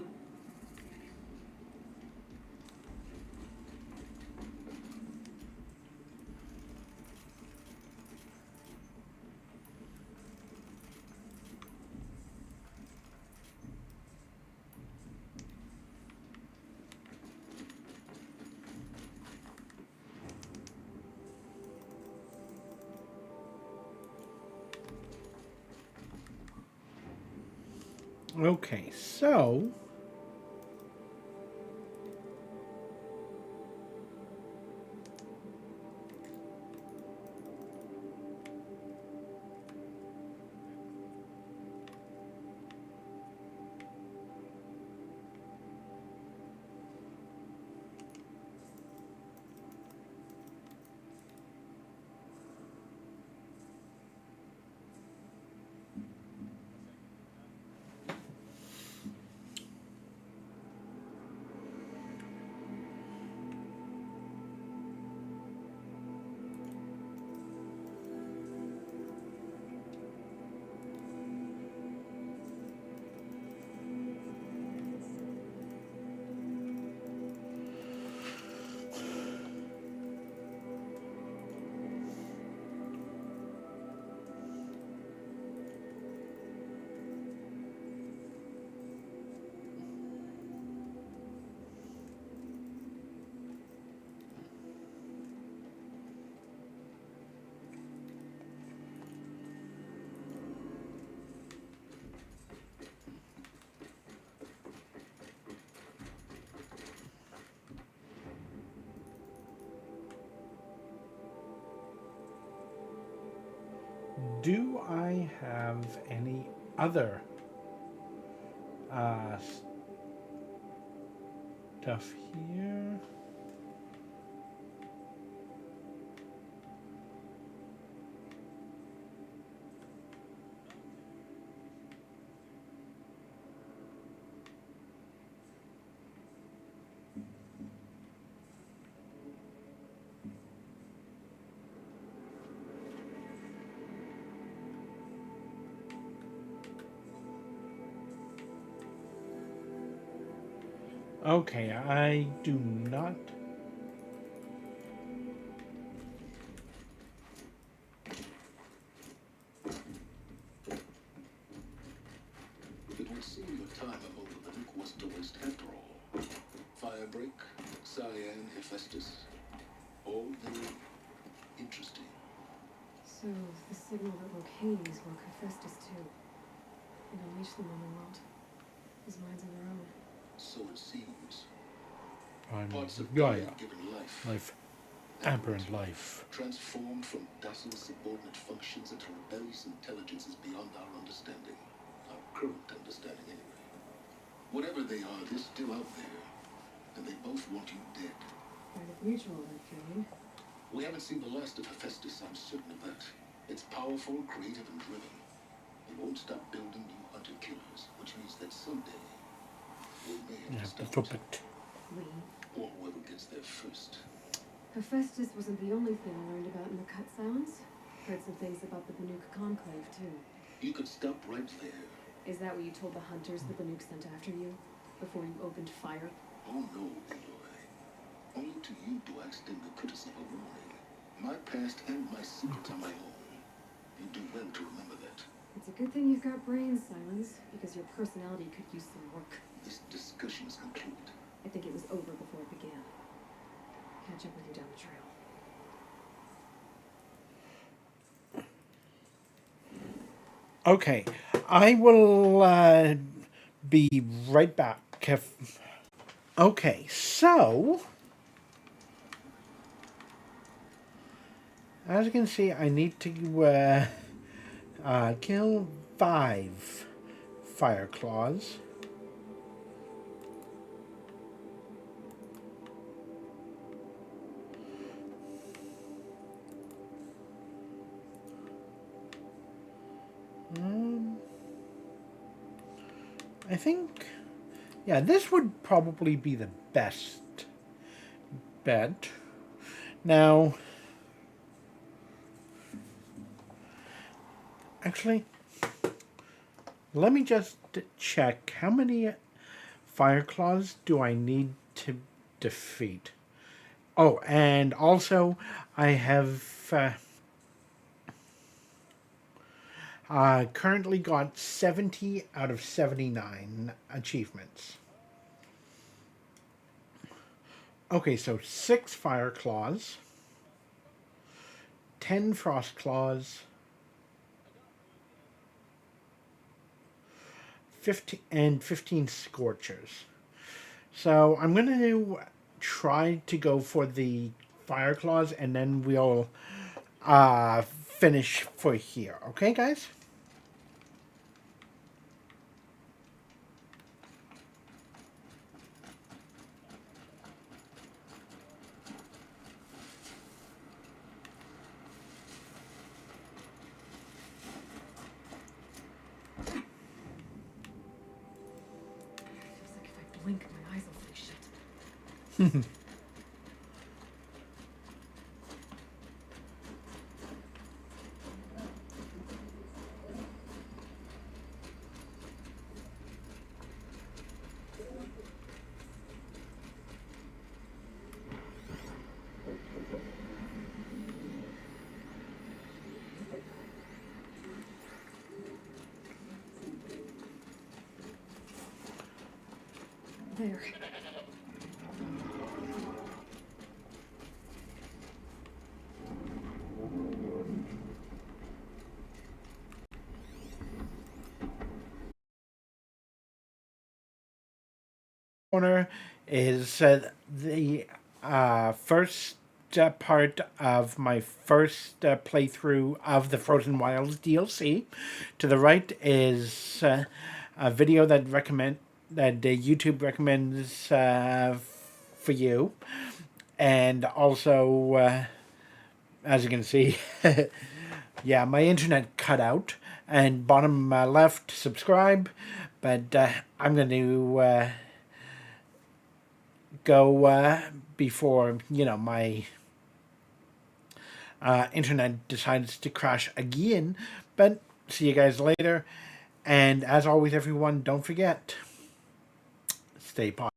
Okay, so do I have any other stuff here? Okay, I do not. It would seem the time among the Banuk wasn't a waste after all. Firebreak, Cyan, Hephaestus, all very interesting. So, the signal that broke Hades woke Hephaestus too. It unleashed them on the world. His mind's on their own. So it seems. Parts of Gaia. Given life. Life. Aberrant life. Transformed from docile subordinate functions into rebellious intelligences beyond our understanding. Our current understanding, anyway. Whatever they are, they're still out there. And they both want you dead. Kind of mutual, that feeling. We haven't seen the last of Hephaestus, I'm certain of that. It's powerful, creative, and driven. It won't stop building new hunter-killers, which means that someday we may have to stop it. We. Or whoever gets there first. Hephaestus wasn't the only thing I learned about in the Cut Silence. Heard some things about the Banuk Conclave, too. You could stop right there. Is that what you told the hunters the Banuk sent after you? Before you opened fire? Oh no, Aloy. Only to you do I extend the courtesy of a warning. My past and my secrets are my own. You do well to remember that. It's a good thing you've got brains, Silence, because your personality could use some work. This discussion is concluded. I think it was over before it began. Catch up with you down the trail. Okay, I will be right back. Okay, so as you can see, I need to kill 5 fire claws. I think, yeah, this would probably be the best bed. Now, actually, let me just check how many fire claws do I need to defeat. Oh, and also I have currently got 70 out of 79 achievements. Okay, so 6 fire claws, 10 frost claws, 15 scorchers. So I'm going to try to go for the fire claws, and then we'll finish for here. Okay, guys? Feels like if I blink, my eyes will stay shut. There. Corner is the first part of my first playthrough of the Frozen Wilds DLC. To the right is a video that YouTube recommends for you, and also as you can see, yeah, my internet cut out. And bottom left, subscribe. But I'm going to go before, my internet decides to crash again. But see you guys later. And as always, everyone, don't forget, stay positive.